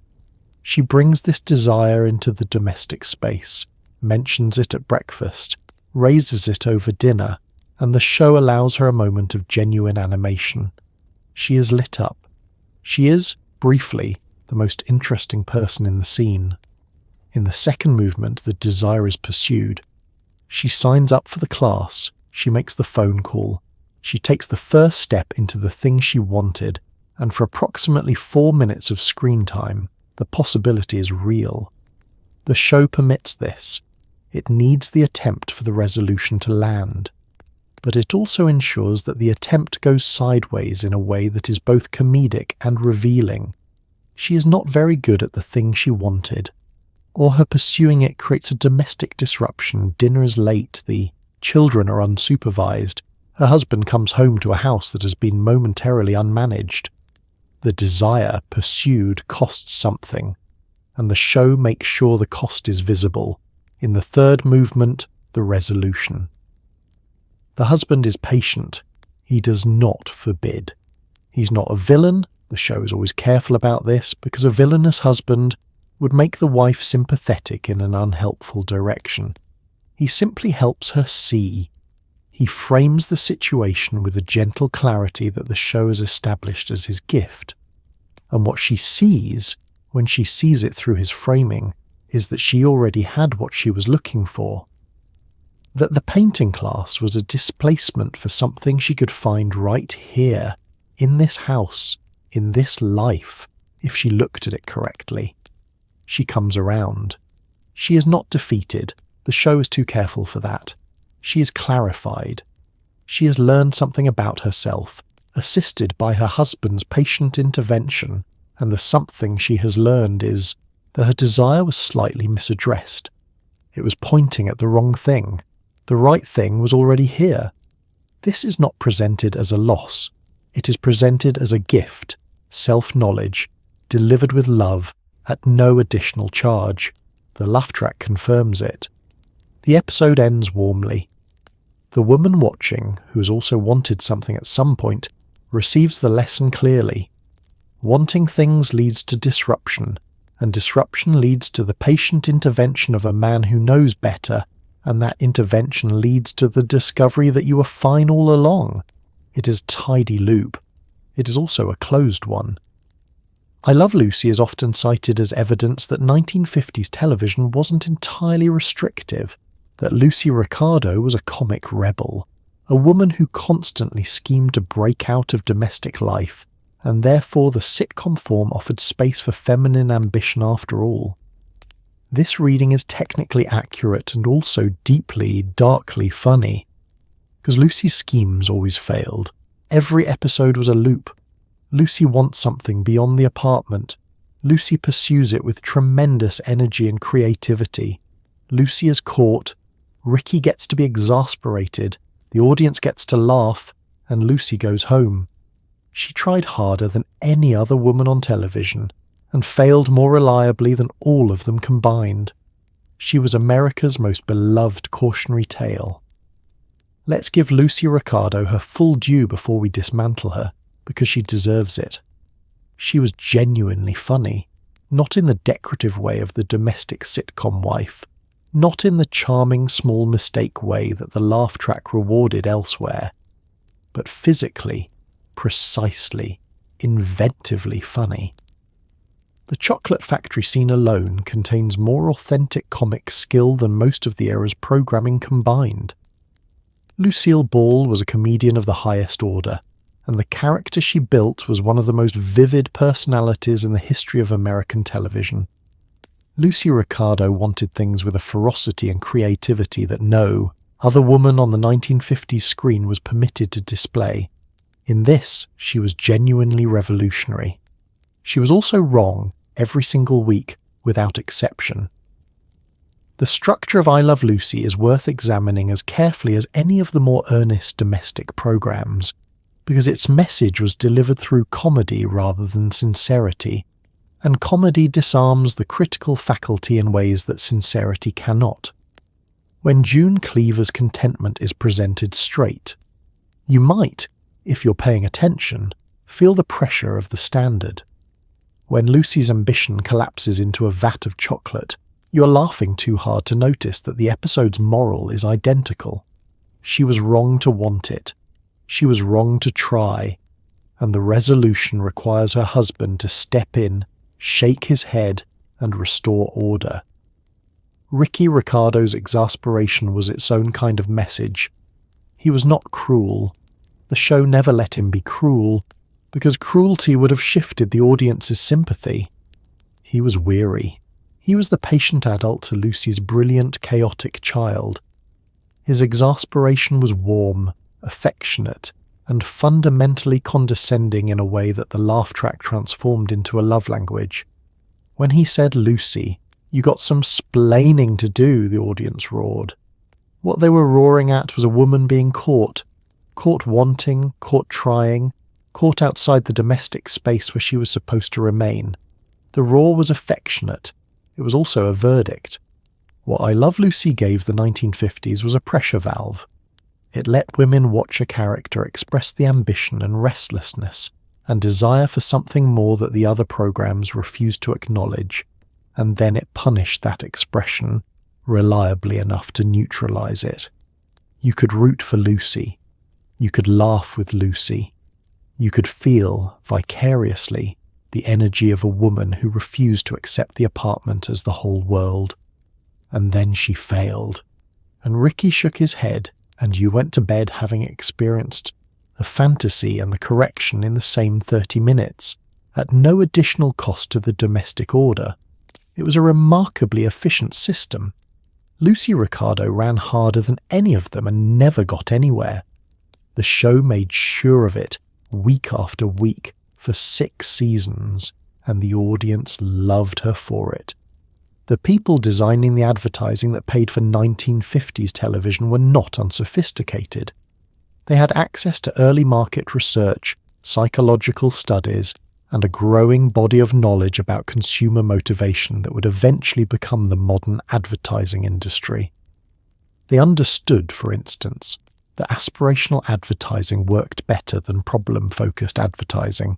She brings this desire into the domestic space, mentions it at breakfast, raises it over dinner, and the show allows her a moment of genuine animation. She is lit up. She is, briefly, the most interesting person in the scene. In the second movement, the desire is pursued. She signs up for the class. She makes the phone call. She takes the first step into the thing she wanted, and for approximately 4 minutes of screen time, the possibility is real. The show permits this. It needs the attempt for the resolution to land. But it also ensures that the attempt goes sideways in a way that is both comedic and revealing. She is not very good at the thing she wanted, or her pursuing it creates a domestic disruption. Dinner is late, the children are unsupervised, her husband comes home to a house that has been momentarily unmanaged. The desire pursued costs something, and the show makes sure the cost is visible. In the third movement, the resolution. The husband is patient. He does not forbid. He's not a villain. The show is always careful about this, because a villainous husband would make the wife sympathetic in an unhelpful direction. He simply helps her see. He frames the situation with a gentle clarity that the show has established as his gift. And what she sees, when she sees it through his framing, is that she already had what she was looking for. That the painting class was a displacement for something she could find right here, in this house, in this life, if she looked at it correctly. She comes around. She is not defeated. The show is too careful for that. She is clarified. She has learned something about herself, assisted by her husband's patient intervention, and the something she has learned is that her desire was slightly misaddressed. It was pointing at the wrong thing. The right thing was already here. This is not presented as a loss. It is presented as a gift, self-knowledge, delivered with love, at no additional charge. The laugh track confirms it. The episode ends warmly. The woman watching, who has also wanted something at some point, receives the lesson clearly. Wanting things leads to disruption, and disruption leads to the patient intervention of a man who knows better, and that intervention leads to the discovery that you were fine all along. It is a tidy loop. It is also a closed one. I Love Lucy is often cited as evidence that 1950s television wasn't entirely restrictive, that Lucy Ricardo was a comic rebel, a woman who constantly schemed to break out of domestic life, and therefore the sitcom form offered space for feminine ambition after all. This reading is technically accurate and also deeply, darkly funny, because Lucy's schemes always failed. Every episode was a loop. Lucy wants something beyond the apartment. Lucy pursues it with tremendous energy and creativity. Lucy is caught. Ricky gets to be exasperated. The audience gets to laugh, and Lucy goes home. She tried harder than any other woman on television, and failed more reliably than all of them combined. She was America's most beloved cautionary tale. Let's give Lucy Ricardo her full due before we dismantle her, because she deserves it. She was genuinely funny, not in the decorative way of the domestic sitcom wife, not in the charming small mistake way that the laugh track rewarded elsewhere, but physically, precisely, inventively funny. The chocolate factory scene alone contains more authentic comic skill than most of the era's programming combined. Lucille Ball was a comedian of the highest order, and the character she built was one of the most vivid personalities in the history of American television. Lucy Ricardo wanted things with a ferocity and creativity that no other woman on the 1950s screen was permitted to display. In this, she was genuinely revolutionary. She was also wrong every single week, without exception. The structure of I Love Lucy is worth examining as carefully as any of the more earnest domestic programs, because its message was delivered through comedy rather than sincerity, and comedy disarms the critical faculty in ways that sincerity cannot. When June Cleaver's contentment is presented straight, you might, if you're paying attention, feel the pressure of the standard. When Lucy's ambition collapses into a vat of chocolate, you're laughing too hard to notice that the episode's moral is identical. She was wrong to want it. She was wrong to try, and the resolution requires her husband to step in, shake his head, and restore order. Ricky Ricardo's exasperation was its own kind of message. He was not cruel. The show never let him be cruel, because cruelty would have shifted the audience's sympathy. He was weary. He was the patient adult to Lucy's brilliant, chaotic child. His exasperation was warm, affectionate, and fundamentally condescending in a way that the laugh track transformed into a love language. When he said, "Lucy, you got some splaining to do," the audience roared. What they were roaring at was a woman being caught wanting, caught trying, caught outside the domestic space where she was supposed to remain. The roar was affectionate. It was also a verdict. What I Love Lucy gave the 1950s was a pressure valve. It let women watch a character express the ambition and restlessness and desire for something more that the other programs refused to acknowledge, and then it punished that expression reliably enough to neutralize it. You could root for Lucy. You could laugh with Lucy. You could feel, vicariously, the energy of a woman who refused to accept the apartment as the whole world. And then she failed. And Ricky shook his head, and you went to bed having experienced the fantasy and the correction in the same 30 minutes, at no additional cost to the domestic order. It was a remarkably efficient system. Lucy Ricardo ran harder than any of them and never got anywhere. The show made sure of it, week after week, for 6 seasons, and the audience loved her for it. The people designing the advertising that paid for 1950s television were not unsophisticated. They had access to early market research, psychological studies, and a growing body of knowledge about consumer motivation that would eventually become the modern advertising industry. They understood, for instance, that aspirational advertising worked better than problem-focused advertising,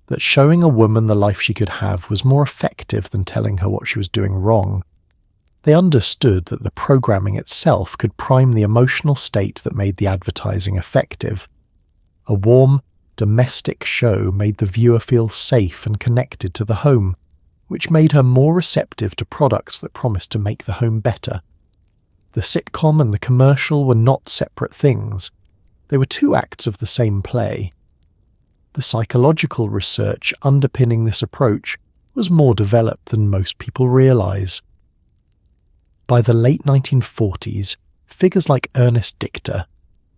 that showing a woman the life she could have was more effective than telling her what she was doing wrong. They understood that the programming itself could prime the emotional state that made the advertising effective. A warm, domestic show made the viewer feel safe and connected to the home, which made her more receptive to products that promised to make the home better. The sitcom and the commercial were not separate things. They were 2 acts of the same play. The psychological research underpinning this approach was more developed than most people realize. By the late 1940s, figures like Ernest Dichter,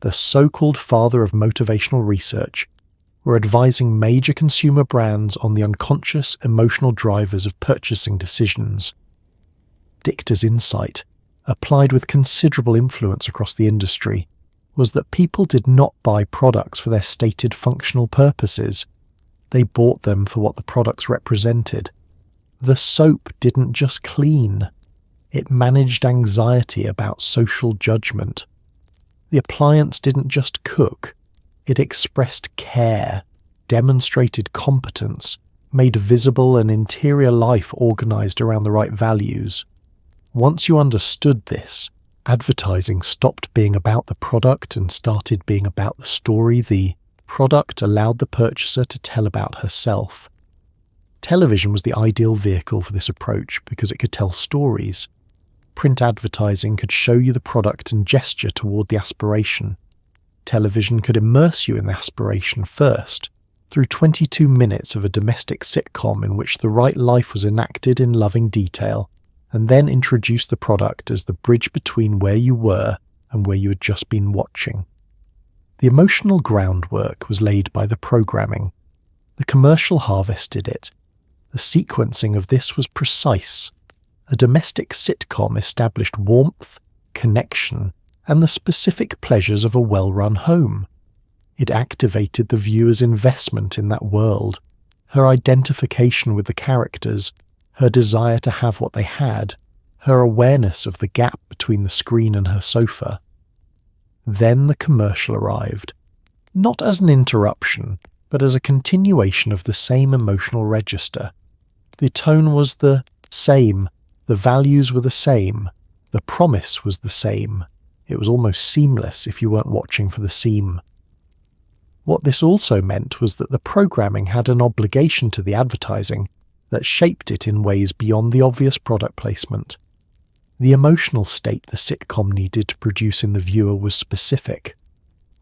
the so-called father of motivational research, were advising major consumer brands on the unconscious emotional drivers of purchasing decisions. Dichter's insight, applied with considerable influence across the industry, was that people did not buy products for their stated functional purposes. They bought them for what the products represented. The soap didn't just clean. It managed anxiety about social judgment. The appliance didn't just cook. It expressed care, demonstrated competence, made visible an interior life organized around the right values. Once you understood this, advertising stopped being about the product and started being about the story the product allowed the purchaser to tell about herself. Television was the ideal vehicle for this approach because it could tell stories. Print advertising could show you the product and gesture toward the aspiration. Television could immerse you in the aspiration first, through 22 minutes of a domestic sitcom in which the right life was enacted in loving detail, and then introduce the product as the bridge between where you were and where you had just been watching. The emotional groundwork was laid by the programming. The commercial harvested it. The sequencing of this was precise. A domestic sitcom established warmth, connection, and the specific pleasures of a well-run home. It activated the viewer's investment in that world, her identification with the characters, her desire to have what they had, her awareness of the gap between the screen and her sofa. Then the commercial arrived, not as an interruption, but as a continuation of the same emotional register. The tone was the same, the values were the same, the promise was the same. It was almost seamless if you weren't watching for the seam. What this also meant was that the programming had an obligation to the advertising that shaped it in ways beyond the obvious product placement. The emotional state the sitcom needed to produce in the viewer was specific.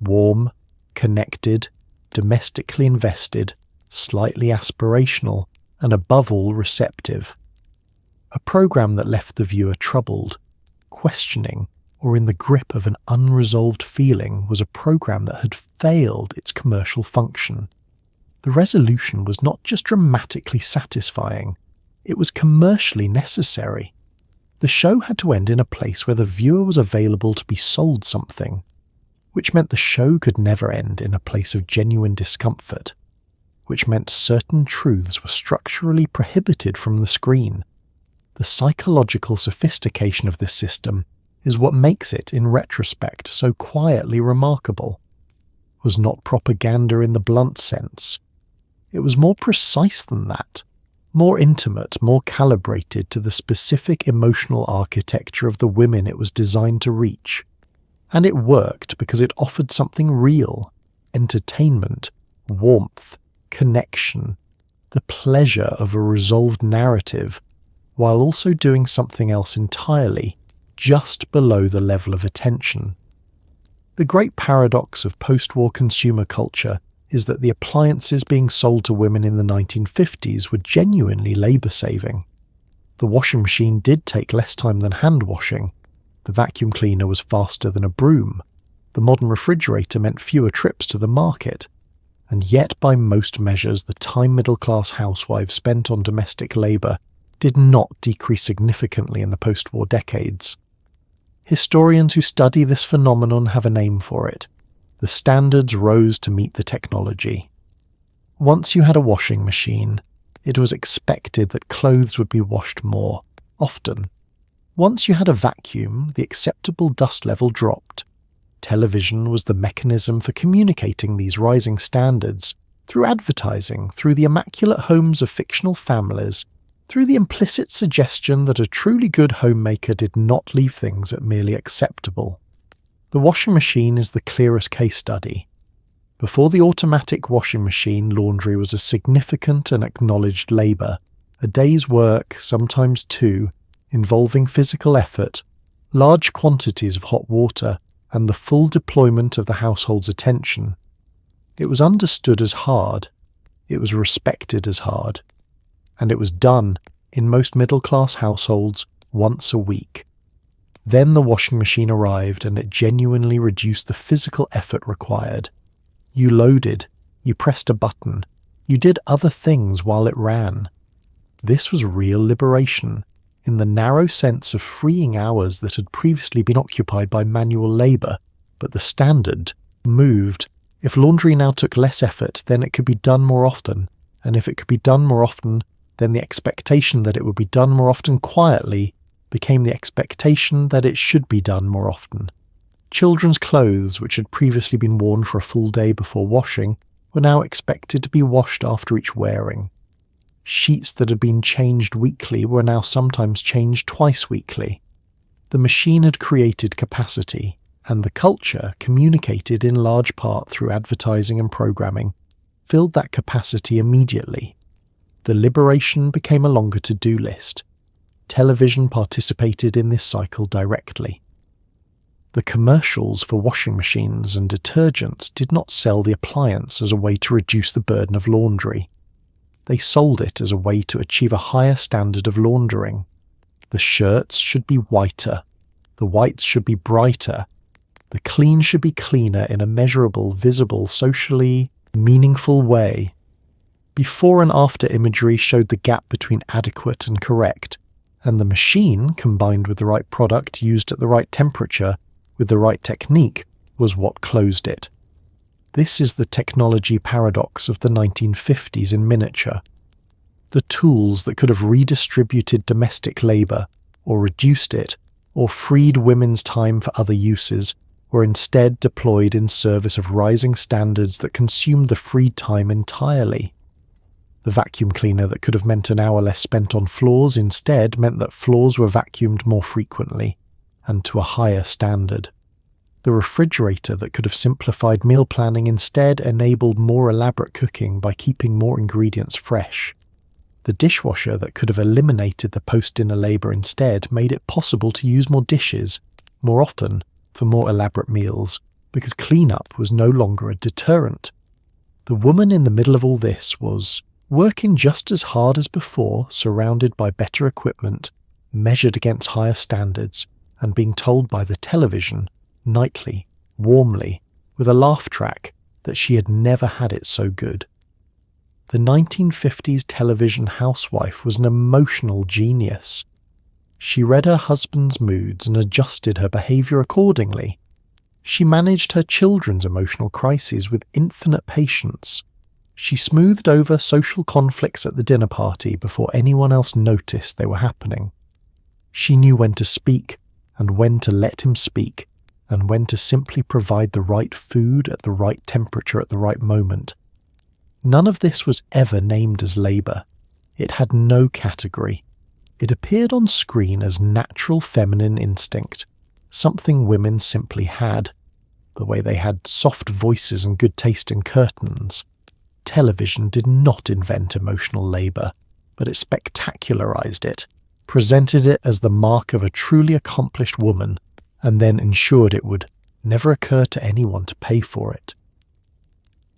Warm, connected, domestically invested, slightly aspirational, and above all receptive. A program that left the viewer troubled, questioning, or in the grip of an unresolved feeling was a program that had failed its commercial function. The resolution was not just dramatically satisfying, it was commercially necessary. The show had to end in a place where the viewer was available to be sold something, which meant the show could never end in a place of genuine discomfort, which meant certain truths were structurally prohibited from the screen. The psychological sophistication of this system is what makes it, in retrospect, so quietly remarkable. It was not propaganda in the blunt sense. It was more precise than that, more intimate, more calibrated to the specific emotional architecture of the women it was designed to reach. And it worked because it offered something real, entertainment, warmth, connection, the pleasure of a resolved narrative, while also doing something else entirely, just below the level of attention. The great paradox of post-war consumer culture is that the appliances being sold to women in the 1950s were genuinely labour-saving. The washing machine did take less time than hand washing. The vacuum cleaner was faster than a broom. The modern refrigerator meant fewer trips to the market. And yet, by most measures, the time middle-class housewives spent on domestic labour did not decrease significantly in the post-war decades. Historians who study this phenomenon have a name for it. The standards rose to meet the technology. Once you had a washing machine, it was expected that clothes would be washed more often. Once you had a vacuum, the acceptable dust level dropped. Television was the mechanism for communicating these rising standards through advertising, through the immaculate homes of fictional families, through the implicit suggestion that a truly good homemaker did not leave things at merely acceptable. The washing machine is the clearest case study. Before the automatic washing machine, laundry was a significant and acknowledged labour, a day's work, sometimes two, involving physical effort, large quantities of hot water, and the full deployment of the household's attention. It was understood as hard, it was respected as hard, and it was done, in most middle-class households, once a week. Then the washing machine arrived and it genuinely reduced the physical effort required. You loaded, you pressed a button, you did other things while it ran. This was real liberation, in the narrow sense of freeing hours that had previously been occupied by manual labour, but the standard moved. If laundry now took less effort, then it could be done more often, and if it could be done more often, then the expectation that it would be done more often quietly became the expectation that it should be done more often. Children's clothes, which had previously been worn for a full day before washing, were now expected to be washed after each wearing. Sheets that had been changed weekly were now sometimes changed twice weekly. The machine had created capacity, and the culture, communicated in large part through advertising and programming, filled that capacity immediately. The liberation became a longer to-do list. Television participated in this cycle directly. The commercials for washing machines and detergents did not sell the appliance as a way to reduce the burden of laundry. They sold it as a way to achieve a higher standard of laundering. The shirts should be whiter. The whites should be brighter. The clean should be cleaner in a measurable, visible, socially meaningful way. Before and after imagery showed the gap between adequate and correct, and the machine, combined with the right product used at the right temperature, with the right technique, was what closed it. This is the technology paradox of the 1950s in miniature. The tools that could have redistributed domestic labour, or reduced it, or freed women's time for other uses, were instead deployed in service of rising standards that consumed the freed time entirely. The vacuum cleaner that could have meant an hour less spent on floors instead meant that floors were vacuumed more frequently, and to a higher standard. The refrigerator that could have simplified meal planning instead enabled more elaborate cooking by keeping more ingredients fresh. The dishwasher that could have eliminated the post-dinner labour instead made it possible to use more dishes, more often, for more elaborate meals, because clean-up was no longer a deterrent. The woman in the middle of all this was working just as hard as before, surrounded by better equipment, measured against higher standards, and being told by the television, nightly, warmly, with a laugh track, that she had never had it so good. The 1950s television housewife was an emotional genius. She read her husband's moods and adjusted her behaviour accordingly. She managed her children's emotional crises with infinite patience. She smoothed over social conflicts at the dinner party before anyone else noticed they were happening. She knew when to speak and when to let him speak, and when to simply provide the right food at the right temperature at the right moment. None of this was ever named as labour. It had no category. It appeared on screen as natural feminine instinct, something women simply had, the way they had soft voices and good taste in curtains. Television did not invent emotional labour, but it spectacularised it, presented it as the mark of a truly accomplished woman, and then ensured it would never occurred to anyone to pay for it.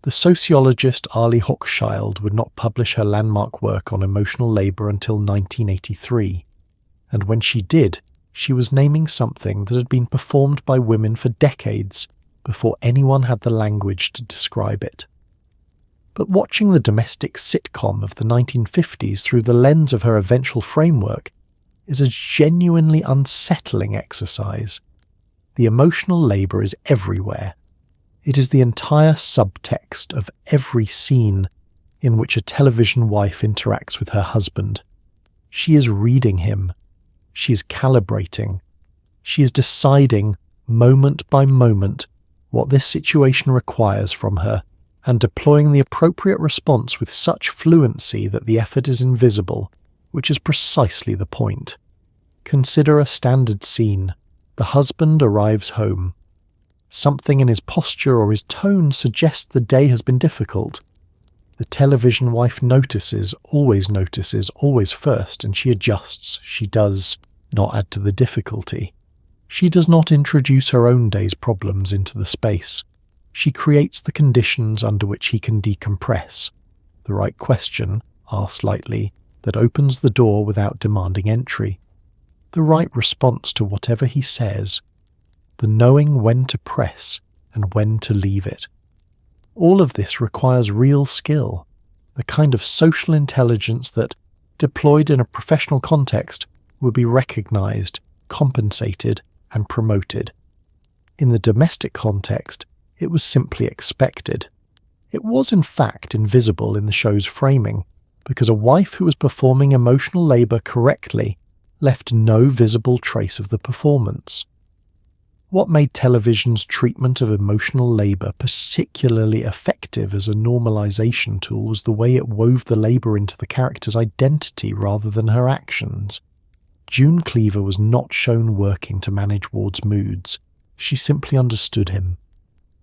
The sociologist Arlie Hochschild would not publish her landmark work on emotional labour until 1983, and when she did, she was naming something that had been performed by women for decades before anyone had the language to describe it. But watching the domestic sitcom of the 1950s through the lens of her eventual framework is a genuinely unsettling exercise. The emotional labour is everywhere. It is the entire subtext of every scene in which a television wife interacts with her husband. She is reading him. She is calibrating. She is deciding, moment by moment, what this situation requires from her, and deploying the appropriate response with such fluency that the effort is invisible, which is precisely the point. Consider a standard scene. The husband arrives home. Something in his posture or his tone suggests the day has been difficult. The television wife notices, always first, and she adjusts. She does not add to the difficulty. She does not introduce her own day's problems into the space. She creates the conditions under which he can decompress. The right question, asked lightly, that opens the door without demanding entry. The right response to whatever he says. The knowing when to press and when to leave it. All of this requires real skill, the kind of social intelligence that, deployed in a professional context, would be recognized, compensated, and promoted. In the domestic context, it was simply expected. It was in fact invisible in the show's framing, because a wife who was performing emotional labour correctly left no visible trace of the performance. What made television's treatment of emotional labour particularly effective as a normalization tool was the way it wove the labour into the character's identity rather than her actions. June Cleaver was not shown working to manage Ward's moods. She simply understood him.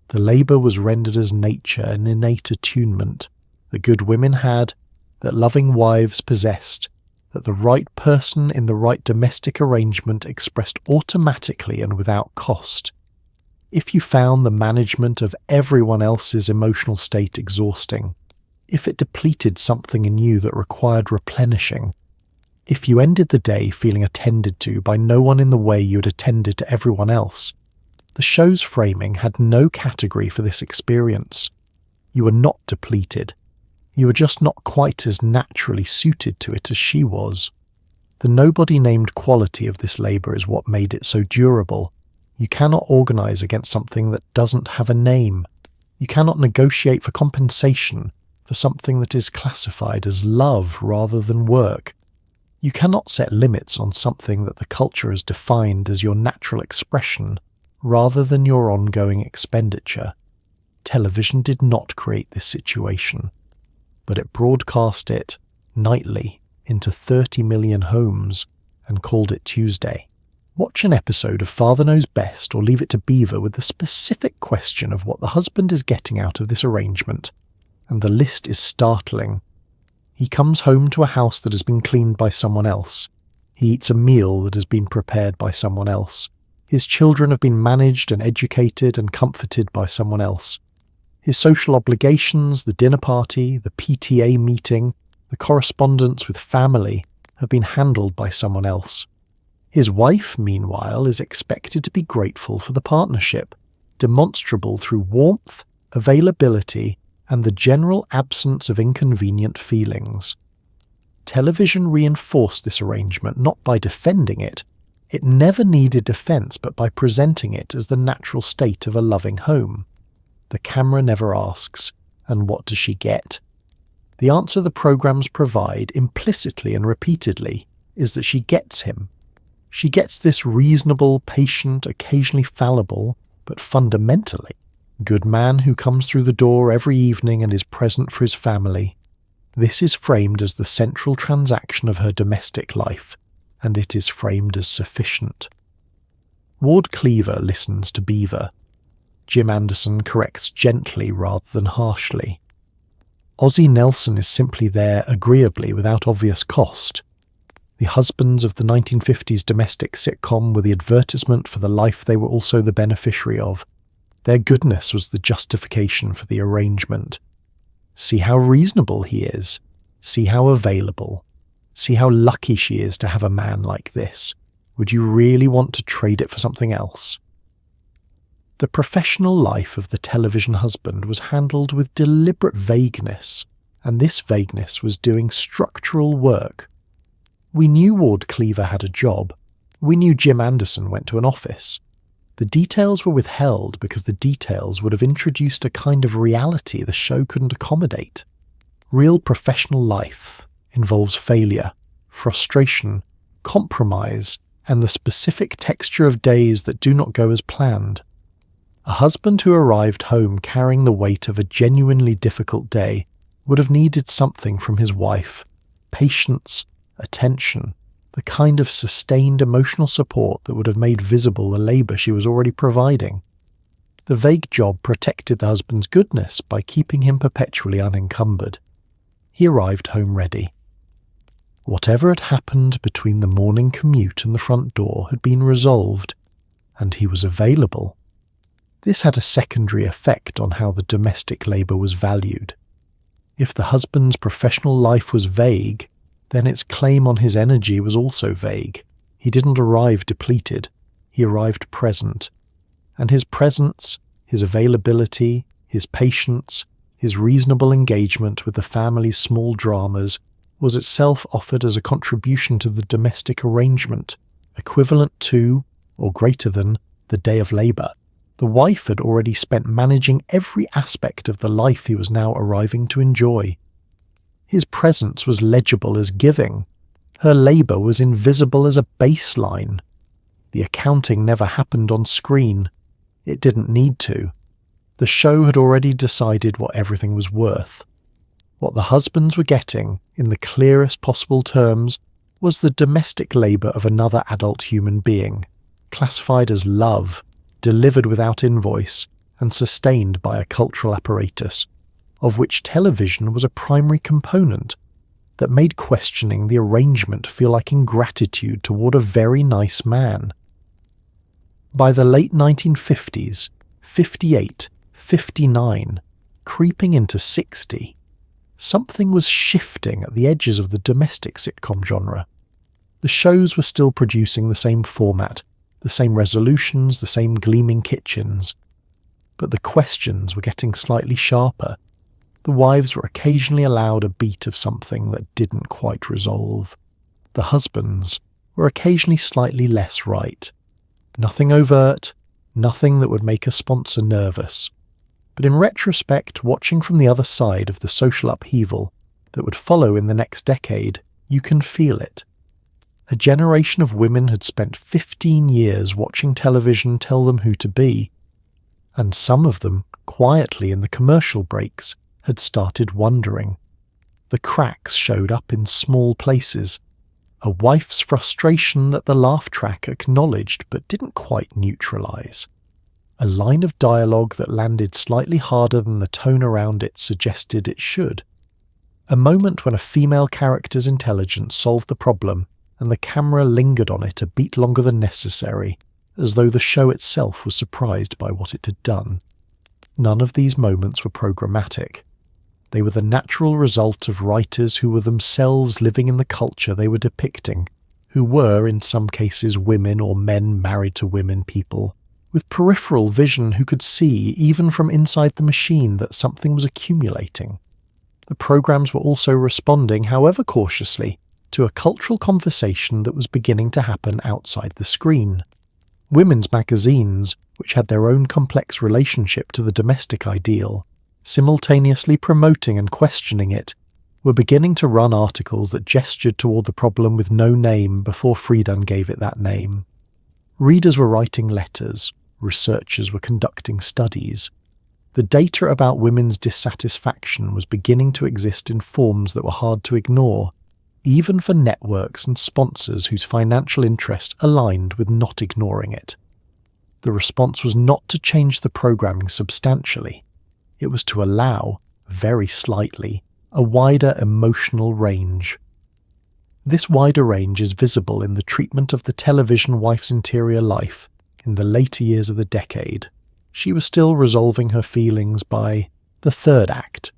The labour was rendered as nature, an innate attunement that good women had, that loving wives possessed, that the right person in the right domestic arrangement expressed automatically and without cost. If you found the management of everyone else's emotional state exhausting, if it depleted something in you that required replenishing, if you ended the day feeling attended to by no one in the way you had attended to everyone else, the show's framing had no category for this experience. You were not depleted. You were just not quite as naturally suited to it as she was. The nobody-named quality of this labour is what made it so durable. You cannot organise against something that doesn't have a name. You cannot negotiate for compensation for something that is classified as love rather than work. You cannot set limits on something that the culture has defined as your natural expression rather than your ongoing expenditure. Television did not create this situation, but it broadcast it nightly into 30 million homes and called it Tuesday. Watch an episode of Father Knows Best or leave it to Beaver with the specific question of what the husband is getting out of this arrangement, and the list is startling. He comes home to a house that has been cleaned by someone else. He eats a meal that has been prepared by someone else. His children have been managed and educated and comforted by someone else. His social obligations, the dinner party, the PTA meeting, the correspondence with family have been handled by someone else. His wife, meanwhile, is expected to be grateful for the partnership, demonstrable through warmth, availability, and the general absence of inconvenient feelings. Television reinforced this arrangement not by defending it. It never needed defense but by presenting it as the natural state of a loving home. The camera never asks, and what does she get? The answer the programs provide, implicitly and repeatedly, is that she gets him. She gets this reasonable, patient, occasionally fallible, but fundamentally good man who comes through the door every evening and is present for his family. This is framed as the central transaction of her domestic life, and it is framed as sufficient. Ward Cleaver listens to Beaver. Jim Anderson corrects gently rather than harshly. Ozzie Nelson is simply there agreeably without obvious cost. The husbands of the 1950s domestic sitcom were the advertisement for the life they were also the beneficiary of. Their goodness was the justification for the arrangement. See how reasonable he is. See how available. See how lucky she is to have a man like this. Would you really want to trade it for something else? The professional life of the television husband was handled with deliberate vagueness, and this vagueness was doing structural work. We knew Ward Cleaver had a job. We knew Jim Anderson went to an office. The details were withheld because the details would have introduced a kind of reality the show couldn't accommodate. Real professional life involves failure, frustration, compromise, and the specific texture of days that do not go as planned. A husband who arrived home carrying the weight of a genuinely difficult day would have needed something from his wife: patience, attention, the kind of sustained emotional support that would have made visible the labour she was already providing. The vague job protected the husband's goodness by keeping him perpetually unencumbered. He arrived home ready. Whatever had happened between the morning commute and the front door had been resolved, and he was available. This had a secondary effect on how the domestic labour was valued. If the husband's professional life was vague, then its claim on his energy was also vague. He didn't arrive depleted, he arrived present. And his presence, his availability, his patience, his reasonable engagement with the family's small dramas was itself offered as a contribution to the domestic arrangement, equivalent to, or greater than, the day of labour. The wife had already spent managing every aspect of the life he was now arriving to enjoy. His presence was legible as giving. Her labour was invisible as a baseline. The accounting never happened on screen. It didn't need to. The show had already decided what everything was worth. What the husbands were getting, in the clearest possible terms, was the domestic labour of another adult human being, classified as love, delivered without invoice, and sustained by a cultural apparatus, of which television was a primary component, that made questioning the arrangement feel like ingratitude toward a very nice man. By the late 1950s, 58, 59, creeping into 60, something was shifting at the edges of the domestic sitcom genre. The shows were still producing the same format, the same resolutions, the same gleaming kitchens. But the questions were getting slightly sharper. The wives were occasionally allowed a beat of something that didn't quite resolve. The husbands were occasionally slightly less right. Nothing overt, nothing that would make a sponsor nervous. But in retrospect, watching from the other side of the social upheaval that would follow in the next decade, you can feel it. A generation of women had spent 15 years watching television tell them who to be, and some of them, quietly in the commercial breaks, had started wondering. The cracks showed up in small places. A wife's frustration that the laugh track acknowledged but didn't quite neutralise. A line of dialogue that landed slightly harder than the tone around it suggested it should. A moment when a female character's intelligence solved the problem and the camera lingered on it a beat longer than necessary, as though the show itself was surprised by what it had done. None of these moments were programmatic. They were the natural result of writers who were themselves living in the culture they were depicting, who were, in some cases, women or men married to women people, with peripheral vision who could see, even from inside the machine, that something was accumulating. The programs were also responding, however cautiously, to a cultural conversation that was beginning to happen outside the screen. Women's magazines, which had their own complex relationship to the domestic ideal, simultaneously promoting and questioning it, were beginning to run articles that gestured toward the problem with no name before Friedan gave it that name. Readers were writing letters, researchers were conducting studies. The data about women's dissatisfaction was beginning to exist in forms that were hard to ignore, even for networks and sponsors whose financial interest aligned with not ignoring it. The response was not to change the programming substantially. It was to allow, very slightly, a wider emotional range. This wider range is visible in the treatment of the television wife's interior life in the later years of the decade. She was still resolving her feelings by the third act.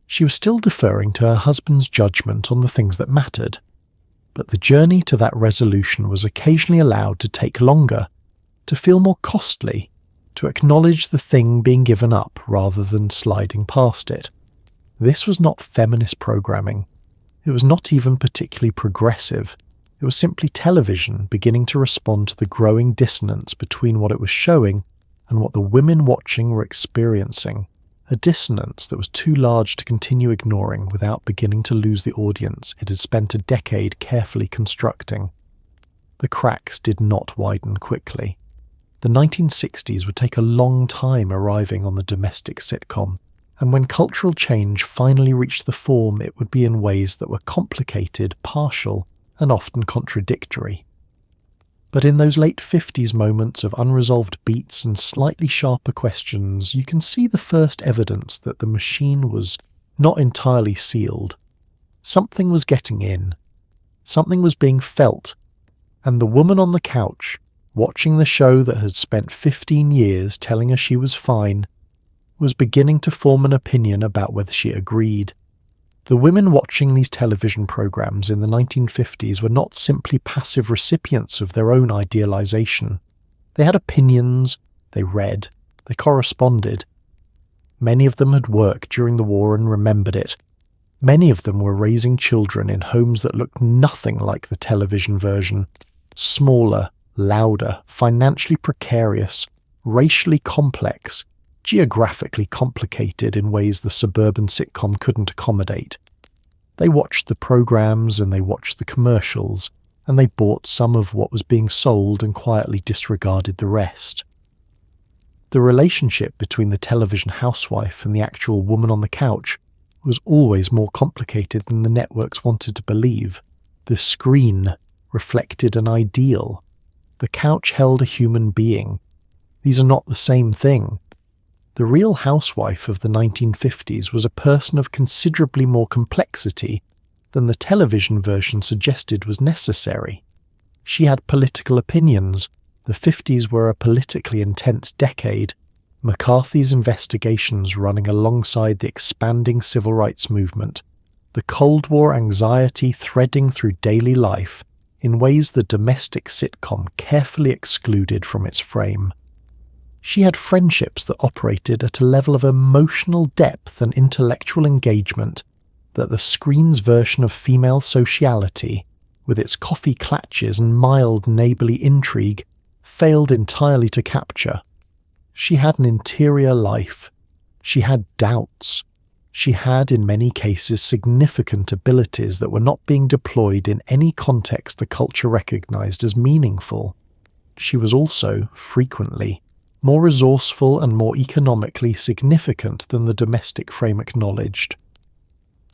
She was still deferring to her husband's judgment on the things that mattered. But the journey to that resolution was occasionally allowed to take longer, to feel more costly, to acknowledge the thing being given up rather than sliding past it. This was not feminist programming. It was not even particularly progressive. It was simply television beginning to respond to the growing dissonance between what it was showing and what the women watching were experiencing, a dissonance that was too large to continue ignoring without beginning to lose the audience it had spent a decade carefully constructing. The cracks did not widen quickly. The 1960s would take a long time arriving on the domestic sitcom, and when cultural change finally reached the form, it would be in ways that were complicated, partial, and often contradictory. But in those late 50s moments of unresolved beats and slightly sharper questions, you can see the first evidence that the machine was not entirely sealed. Something was getting in. Something was being felt. And the woman on the couch, watching the show that had spent 15 years telling her she was fine, was beginning to form an opinion about whether she agreed. The women watching these television programs in the 1950s were not simply passive recipients of their own idealization. They had opinions, they read, they corresponded. Many of them had worked during the war and remembered it. Many of them were raising children in homes that looked nothing like the television version. Smaller, louder, financially precarious, racially complex, geographically complicated in ways the suburban sitcom couldn't accommodate. They watched the programs and they watched the commercials, and they bought some of what was being sold and quietly disregarded the rest. The relationship between the television housewife and the actual woman on the couch was always more complicated than the networks wanted to believe. The screen reflected an ideal. The couch held a human being. These are not the same thing. The real housewife of the 1950s was a person of considerably more complexity than the television version suggested was necessary. She had political opinions. The 50s were a politically intense decade. McCarthy's investigations running alongside the expanding civil rights movement, the Cold War anxiety threading through daily life in ways the domestic sitcom carefully excluded from its frame. She had friendships that operated at a level of emotional depth and intellectual engagement that the screen's version of female sociality, with its coffee clatches and mild neighbourly intrigue, failed entirely to capture. She had an interior life. She had doubts. She had, in many cases, significant abilities that were not being deployed in any context the culture recognised as meaningful. She was also, frequently, more resourceful and more economically significant than the domestic frame acknowledged.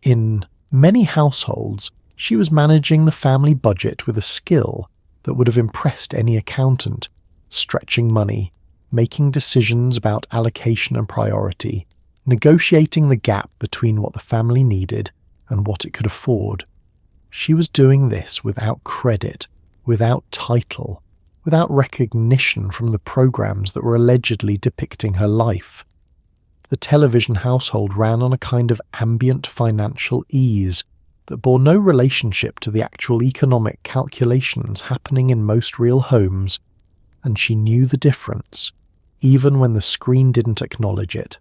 In many households, she was managing the family budget with a skill that would have impressed any accountant, stretching money, making decisions about allocation and priority, negotiating the gap between what the family needed and what it could afford. She was doing this without credit, without title, without recognition from the programs that were allegedly depicting her life. The television household ran on a kind of ambient financial ease that bore no relationship to the actual economic calculations happening in most real homes, and she knew the difference, even when the screen didn't acknowledge it.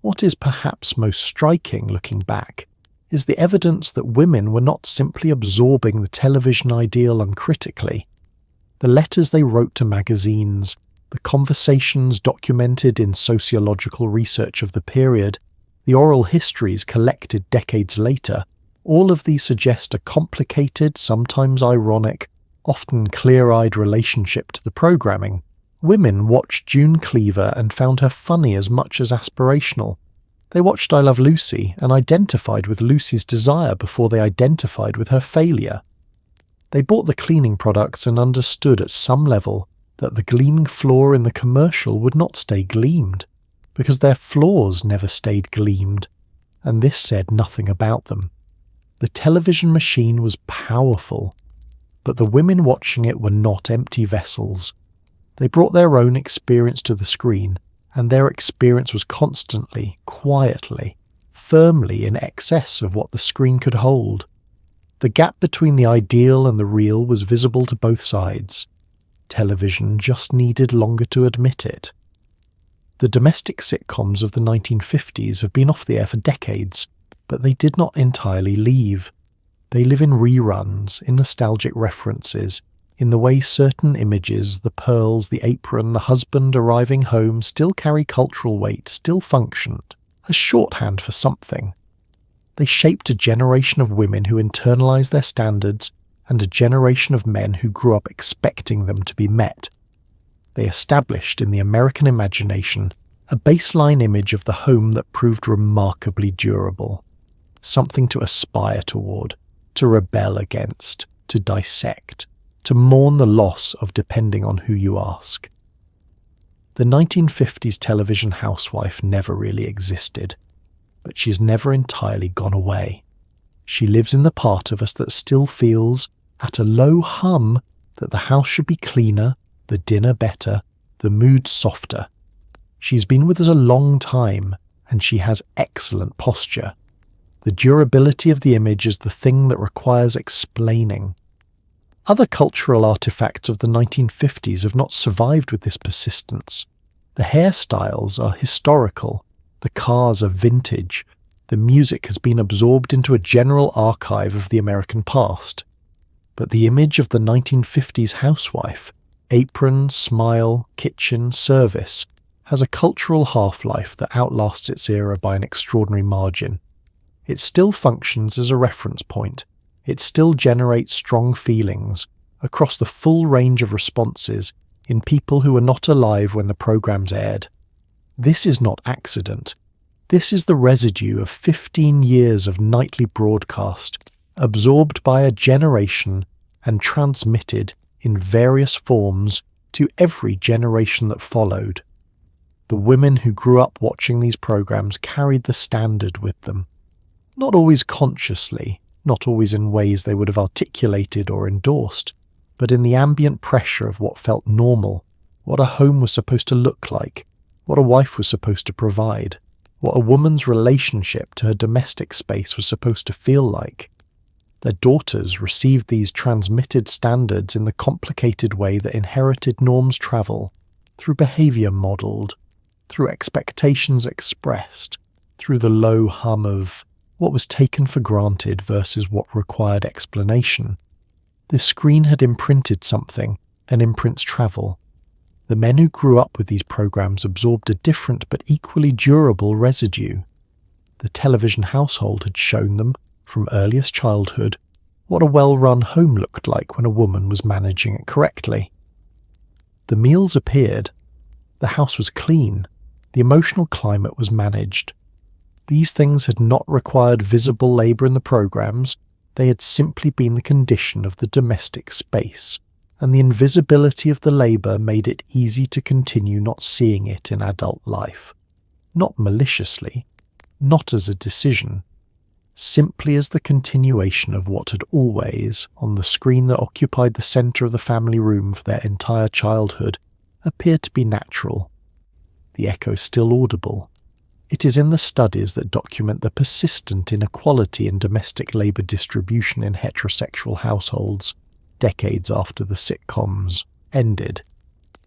What is perhaps most striking looking back is the evidence that women were not simply absorbing the television ideal uncritically. The letters they wrote to magazines, the conversations documented in sociological research of the period, the oral histories collected decades later, all of these suggest a complicated, sometimes ironic, often clear-eyed relationship to the programming. Women watched June Cleaver and found her funny as much as aspirational. They watched I Love Lucy and identified with Lucy's desire before they identified with her failure. They bought the cleaning products and understood at some level that the gleaming floor in the commercial would not stay gleamed, because their floors never stayed gleamed, and this said nothing about them. The television machine was powerful, but the women watching it were not empty vessels. They brought their own experience to the screen, and their experience was constantly, quietly, firmly in excess of what the screen could hold. The gap between the ideal and the real was visible to both sides. Television just needed longer to admit it. The domestic sitcoms of the 1950s have been off the air for decades, but they did not entirely leave. They live in reruns, in nostalgic references, in the way certain images, the pearls, the apron, the husband arriving home, still carry cultural weight, still functioned as shorthand for something. They shaped a generation of women who internalized their standards and a generation of men who grew up expecting them to be met. They established in the American imagination a baseline image of the home that proved remarkably durable, something to aspire toward, to rebel against, to dissect, to mourn the loss of depending on who you ask. The 1950s television housewife never really existed, but she's never entirely gone away. She lives in the part of us that still feels, at a low hum, that the house should be cleaner, the dinner better, the mood softer. She's been with us a long time, and she has excellent posture. The durability of the image is the thing that requires explaining. Other cultural artifacts of the 1950s have not survived with this persistence. The hairstyles are historical, the cars are vintage, the music has been absorbed into a general archive of the American past. But the image of the 1950s housewife, apron, smile, kitchen, service, has a cultural half-life that outlasts its era by an extraordinary margin. It still functions as a reference point. It still generates strong feelings across the full range of responses in people who were not alive when the programs aired. This is not accident. This is the residue of 15 years of nightly broadcast, absorbed by a generation and transmitted in various forms to every generation that followed. The women who grew up watching these programs carried the standard with them. Not always consciously, not always in ways they would have articulated or endorsed, but in the ambient pressure of what felt normal, what a home was supposed to look like, what a wife was supposed to provide, what a woman's relationship to her domestic space was supposed to feel like. Their daughters received these transmitted standards in the complicated way that inherited norms travel, through behavior modeled, through expectations expressed, through the low hum of what was taken for granted versus what required explanation. The screen had imprinted something, and imprints travel. The men who grew up with these programs absorbed a different but equally durable residue. The television household had shown them, from earliest childhood, what a well-run home looked like when a woman was managing it correctly. The meals appeared. The house was clean. The emotional climate was managed. These things had not required visible labour in the programs. They had simply been the condition of the domestic space, and the invisibility of the labour made it easy to continue not seeing it in adult life. Not maliciously, not as a decision, simply as the continuation of what had always, on the screen that occupied the centre of the family room for their entire childhood, appeared to be natural. The echo still audible. It is in the studies that document the persistent inequality in domestic labour distribution in heterosexual households, decades after the sitcoms ended.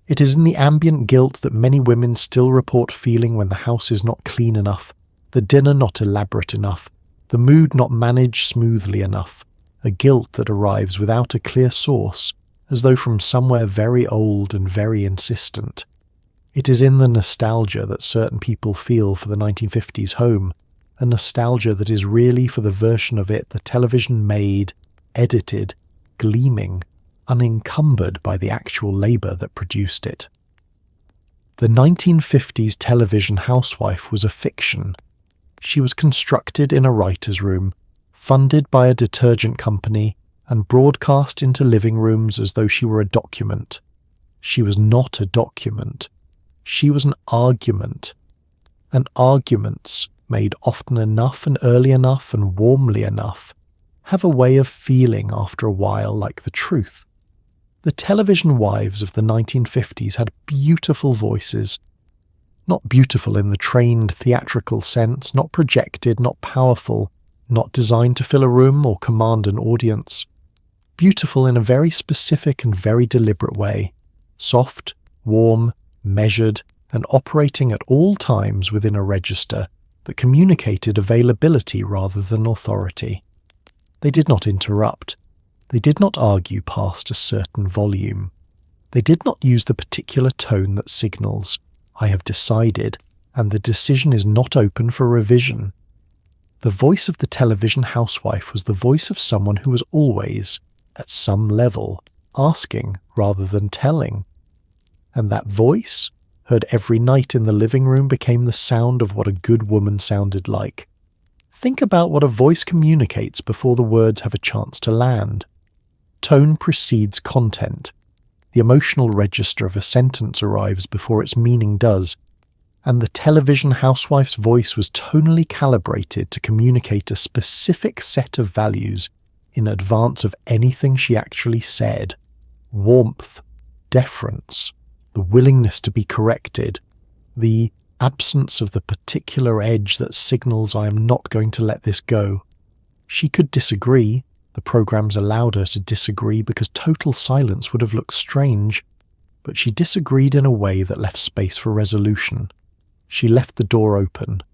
It is in the ambient guilt that many women still report feeling when the house is not clean enough, the dinner not elaborate enough, the mood not managed smoothly enough, a guilt that arrives without a clear source, as though from somewhere very old and very insistent. It is in the nostalgia that certain people feel for the 1950s home, a nostalgia that is really for the version of it the television made, edited, gleaming, unencumbered by the actual labour that produced it. The 1950s television housewife was a fiction. She was constructed in a writer's room, funded by a detergent company, and broadcast into living rooms as though she were a document. She was not a document. She was an argument. And arguments, made often enough and early enough and warmly enough, have a way of feeling after a while like the truth. The television wives of the 1950s had beautiful voices. Not beautiful in the trained theatrical sense, not projected, not powerful, not designed to fill a room or command an audience. Beautiful in a very specific and very deliberate way. Soft, warm, measured, and operating at all times within a register that communicated availability rather than authority. They did not interrupt. They did not argue past a certain volume. They did not use the particular tone that signals, "I have decided, and the decision is not open for revision." The voice of the television housewife was the voice of someone who was always, at some level, asking rather than telling. And that voice, heard every night in the living room, became the sound of what a good woman sounded like. Think about what a voice communicates before the words have a chance to land. Tone precedes content. The emotional register of a sentence arrives before its meaning does, and the television housewife's voice was tonally calibrated to communicate a specific set of values in advance of anything she actually said. Warmth, deference, the willingness to be corrected, the absence of the particular edge that signals "I am not going to let this go." She could disagree. The programs allowed her to disagree because total silence would have looked strange, but she disagreed in a way that left space for resolution. She left the door open.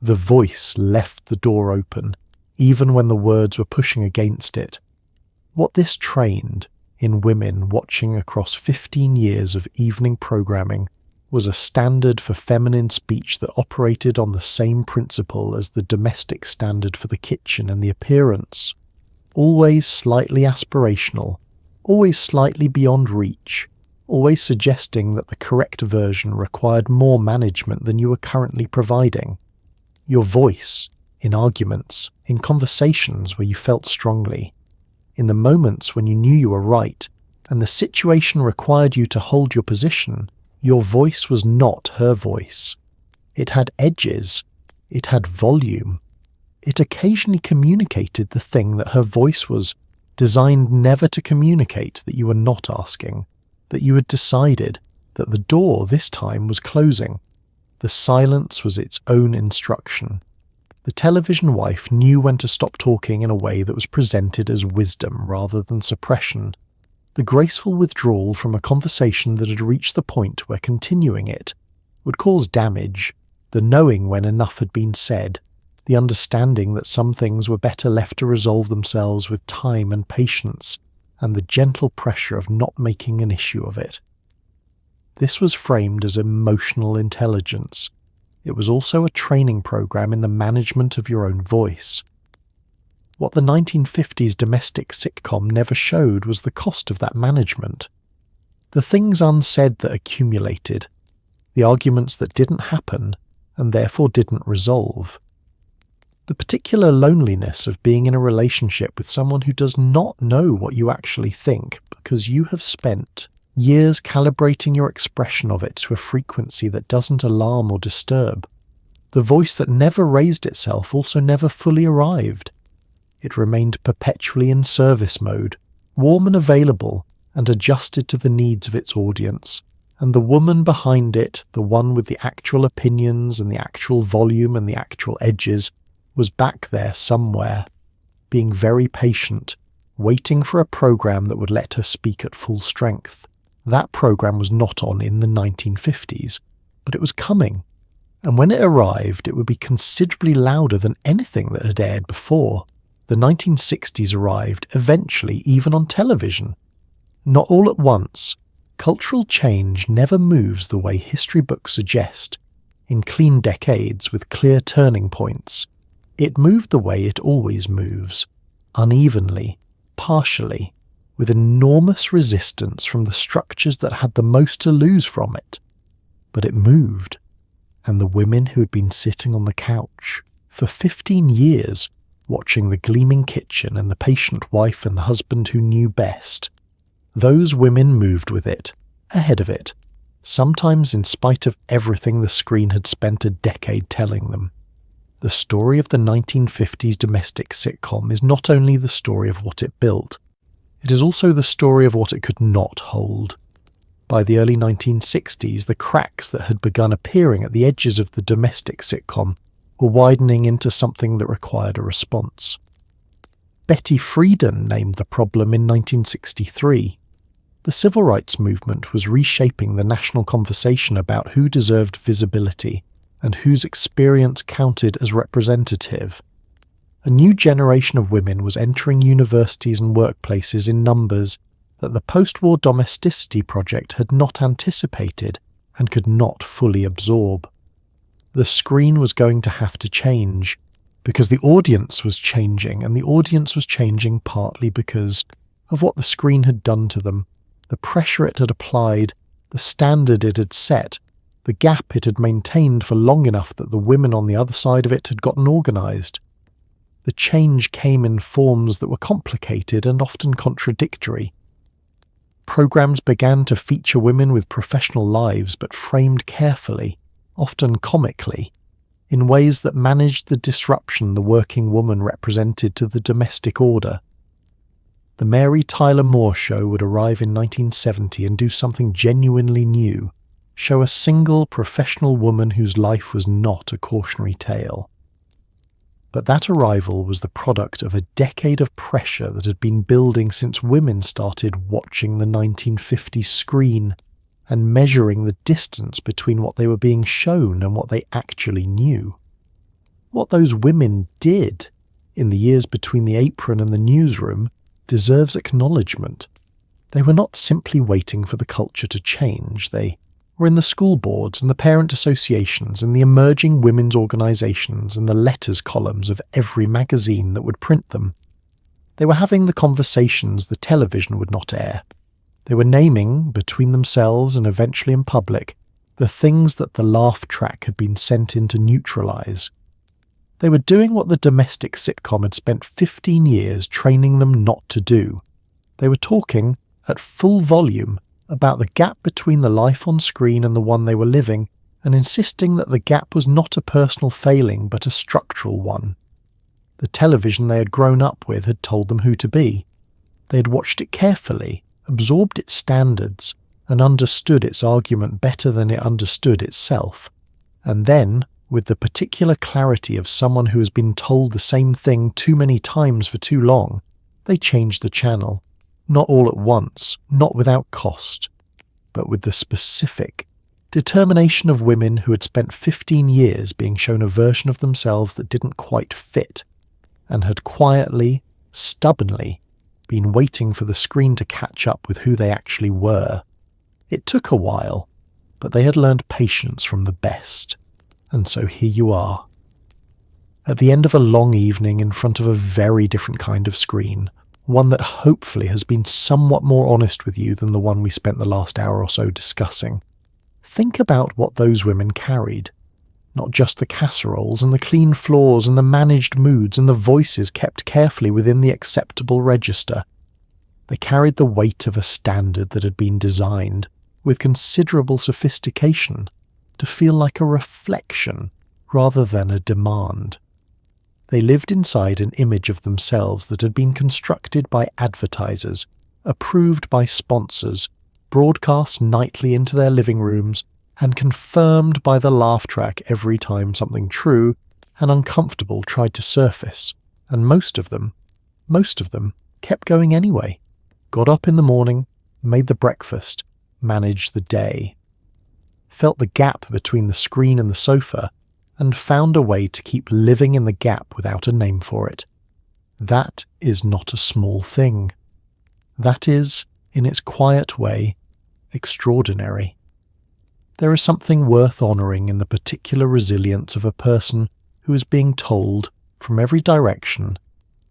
The voice left the door open, even when the words were pushing against it. What this trained in women watching across 15 years of evening programming was a standard for feminine speech that operated on the same principle as the domestic standard for the kitchen and the appearance. Always slightly aspirational, always slightly beyond reach, always suggesting that the correct version required more management than you were currently providing. Your voice, in arguments, in conversations where you felt strongly, in the moments when you knew you were right, and the situation required you to hold your position, your voice was not her voice. It had edges. It had volume. It occasionally communicated the thing that her voice was designed never to communicate, that you were not asking, that you had decided, that the door this time was closing. The silence was its own instruction. The television wife knew when to stop talking in a way that was presented as wisdom rather than suppression. The graceful withdrawal from a conversation that had reached the point where continuing it would cause damage, the knowing when enough had been said, the understanding that some things were better left to resolve themselves with time and patience, and the gentle pressure of not making an issue of it. This was framed as emotional intelligence. It was also a training program in the management of your own voice. What the 1950s domestic sitcom never showed was the cost of that management. The things unsaid that accumulated, the arguments that didn't happen and therefore didn't resolve. The particular loneliness of being in a relationship with someone who does not know what you actually think because you have spent years calibrating your expression of it to a frequency that doesn't alarm or disturb. The voice that never raised itself also never fully arrived. It remained perpetually in service mode, warm and available, and adjusted to the needs of its audience. And the woman behind it, the one with the actual opinions and the actual volume and the actual edges, was back there somewhere, being very patient, waiting for a program that would let her speak at full strength. That program was not on in the 1950s, but it was coming, and when it arrived it would be considerably louder than anything that had aired before. The 1960s arrived, eventually even on television. Not all at once. Cultural change never moves the way history books suggest, in clean decades with clear turning points. It moved the way it always moves, unevenly, partially, with enormous resistance from the structures that had the most to lose from it. But it moved, and the women who had been sitting on the couch for 15 years, watching the gleaming kitchen and the patient wife and the husband who knew best, those women moved with it, ahead of it, sometimes in spite of everything the screen had spent a decade telling them. The story of the 1950s domestic sitcom is not only the story of what it built, It is also the story of what it could not hold. By the early 1960s, the cracks that had begun appearing at the edges of the domestic sitcom were widening into something that required a response. Betty Friedan named the problem in 1963. The civil rights movement was reshaping the national conversation about who deserved visibility and whose experience counted as representative. A new generation of women was entering universities and workplaces in numbers that the post-war domesticity project had not anticipated and could not fully absorb. The screen was going to have to change, because the audience was changing, and the audience was changing partly because of what the screen had done to them, the pressure it had applied, the standard it had set, the gap it had maintained for long enough that the women on the other side of it had gotten organised. The change came in forms that were complicated and often contradictory. Programs began to feature women with professional lives but framed carefully, often comically, in ways that managed the disruption the working woman represented to the domestic order. The Mary Tyler Moore Show would arrive in 1970 and do something genuinely new, show a single professional woman whose life was not a cautionary tale. But that arrival was the product of a decade of pressure that had been building since women started watching the 1950s screen and measuring the distance between what they were being shown and what they actually knew. What those women did in the years between the apron and the newsroom deserves acknowledgement. They were not simply waiting for the culture to change. They were in the school boards and the parent associations and the emerging women's organisations and the letters columns of every magazine that would print them. They were having the conversations the television would not air. They were naming, between themselves and eventually in public, the things that the laugh track had been sent in to neutralise. They were doing what the domestic sitcom had spent 15 years training them not to do. They were talking, at full volume, about the gap between the life on screen and the one they were living, and insisting that the gap was not a personal failing but a structural one. The television they had grown up with had told them who to be. They had watched it carefully, absorbed its standards, and understood its argument better than it understood itself. And then, with the particular clarity of someone who has been told the same thing too many times for too long, they changed the channel. Not all at once, not without cost, but with the specific determination of women who had spent 15 years being shown a version of themselves that didn't quite fit, and had quietly, stubbornly, been waiting for the screen to catch up with who they actually were. It took a while, but they had learned patience from the best, and so here you are. At the end of a long evening in front of a very different kind of screen, one that hopefully has been somewhat more honest with you than the one we spent the last hour or so discussing. Think about what those women carried. Not just the casseroles and the clean floors and the managed moods and the voices kept carefully within the acceptable register. They carried the weight of a standard that had been designed, with considerable sophistication, to feel like a reflection rather than a demand. They lived inside an image of themselves that had been constructed by advertisers, approved by sponsors, broadcast nightly into their living rooms, and confirmed by the laugh track every time something true and uncomfortable tried to surface. And most of them, kept going anyway. Got up in the morning, made the breakfast, managed the day. Felt the gap between the screen and the sofa, and found a way to keep living in the gap without a name for it. That is not a small thing. That is, in its quiet way, extraordinary. There is something worth honouring in the particular resilience of a person who is being told, from every direction,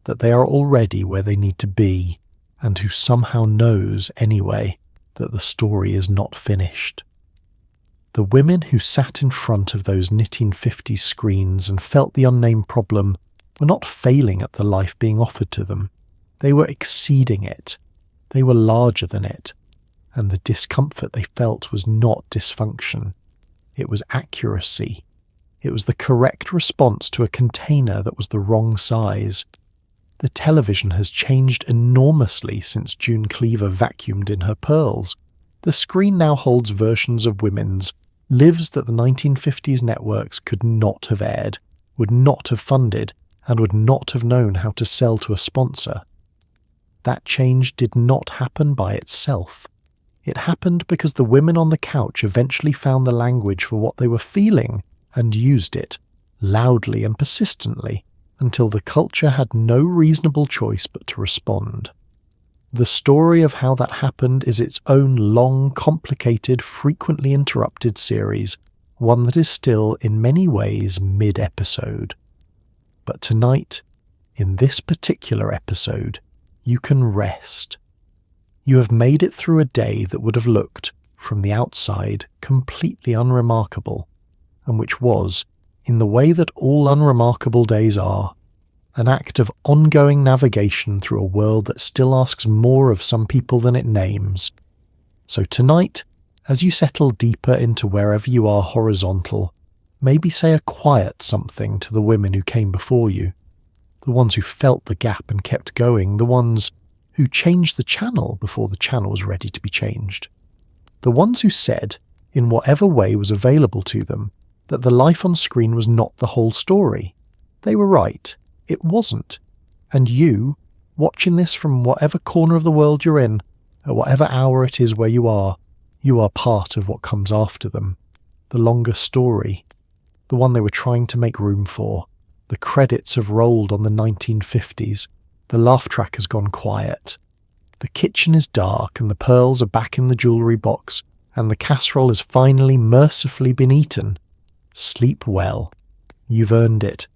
that they are already where they need to be, and who somehow knows, anyway, that the story is not finished. The women who sat in front of those 1950s screens and felt the unnamed problem were not failing at the life being offered to them. They were exceeding it. They were larger than it. And the discomfort they felt was not dysfunction. It was accuracy. It was the correct response to a container that was the wrong size. The television has changed enormously since June Cleaver vacuumed in her pearls. The screen now holds versions of women's lives that the 1950s networks could not have aired, would not have funded, and would not have known how to sell to a sponsor. That change did not happen by itself. It happened because the women on the couch eventually found the language for what they were feeling and used it, loudly and persistently, until the culture had no reasonable choice but to respond. The story of how that happened is its own long, complicated, frequently interrupted series, one that is still, in many ways, mid-episode. But tonight, in this particular episode, you can rest. You have made it through a day that would have looked, from the outside, completely unremarkable, and which was, in the way that all unremarkable days are, an act of ongoing navigation through a world that still asks more of some people than it names. So tonight, as you settle deeper into wherever you are horizontal, maybe say a quiet something to the women who came before you, the ones who felt the gap and kept going, the ones who changed the channel before the channel was ready to be changed, the ones who said, in whatever way was available to them, that the life on screen was not the whole story. They were right. It wasn't. And you, watching this from whatever corner of the world you're in, at whatever hour it is where you are part of what comes after them. The longer story. The one they were trying to make room for. The credits have rolled on the 1950s. The laugh track has gone quiet. The kitchen is dark and the pearls are back in the jewellery box, and the casserole has finally mercifully been eaten. Sleep well. You've earned it.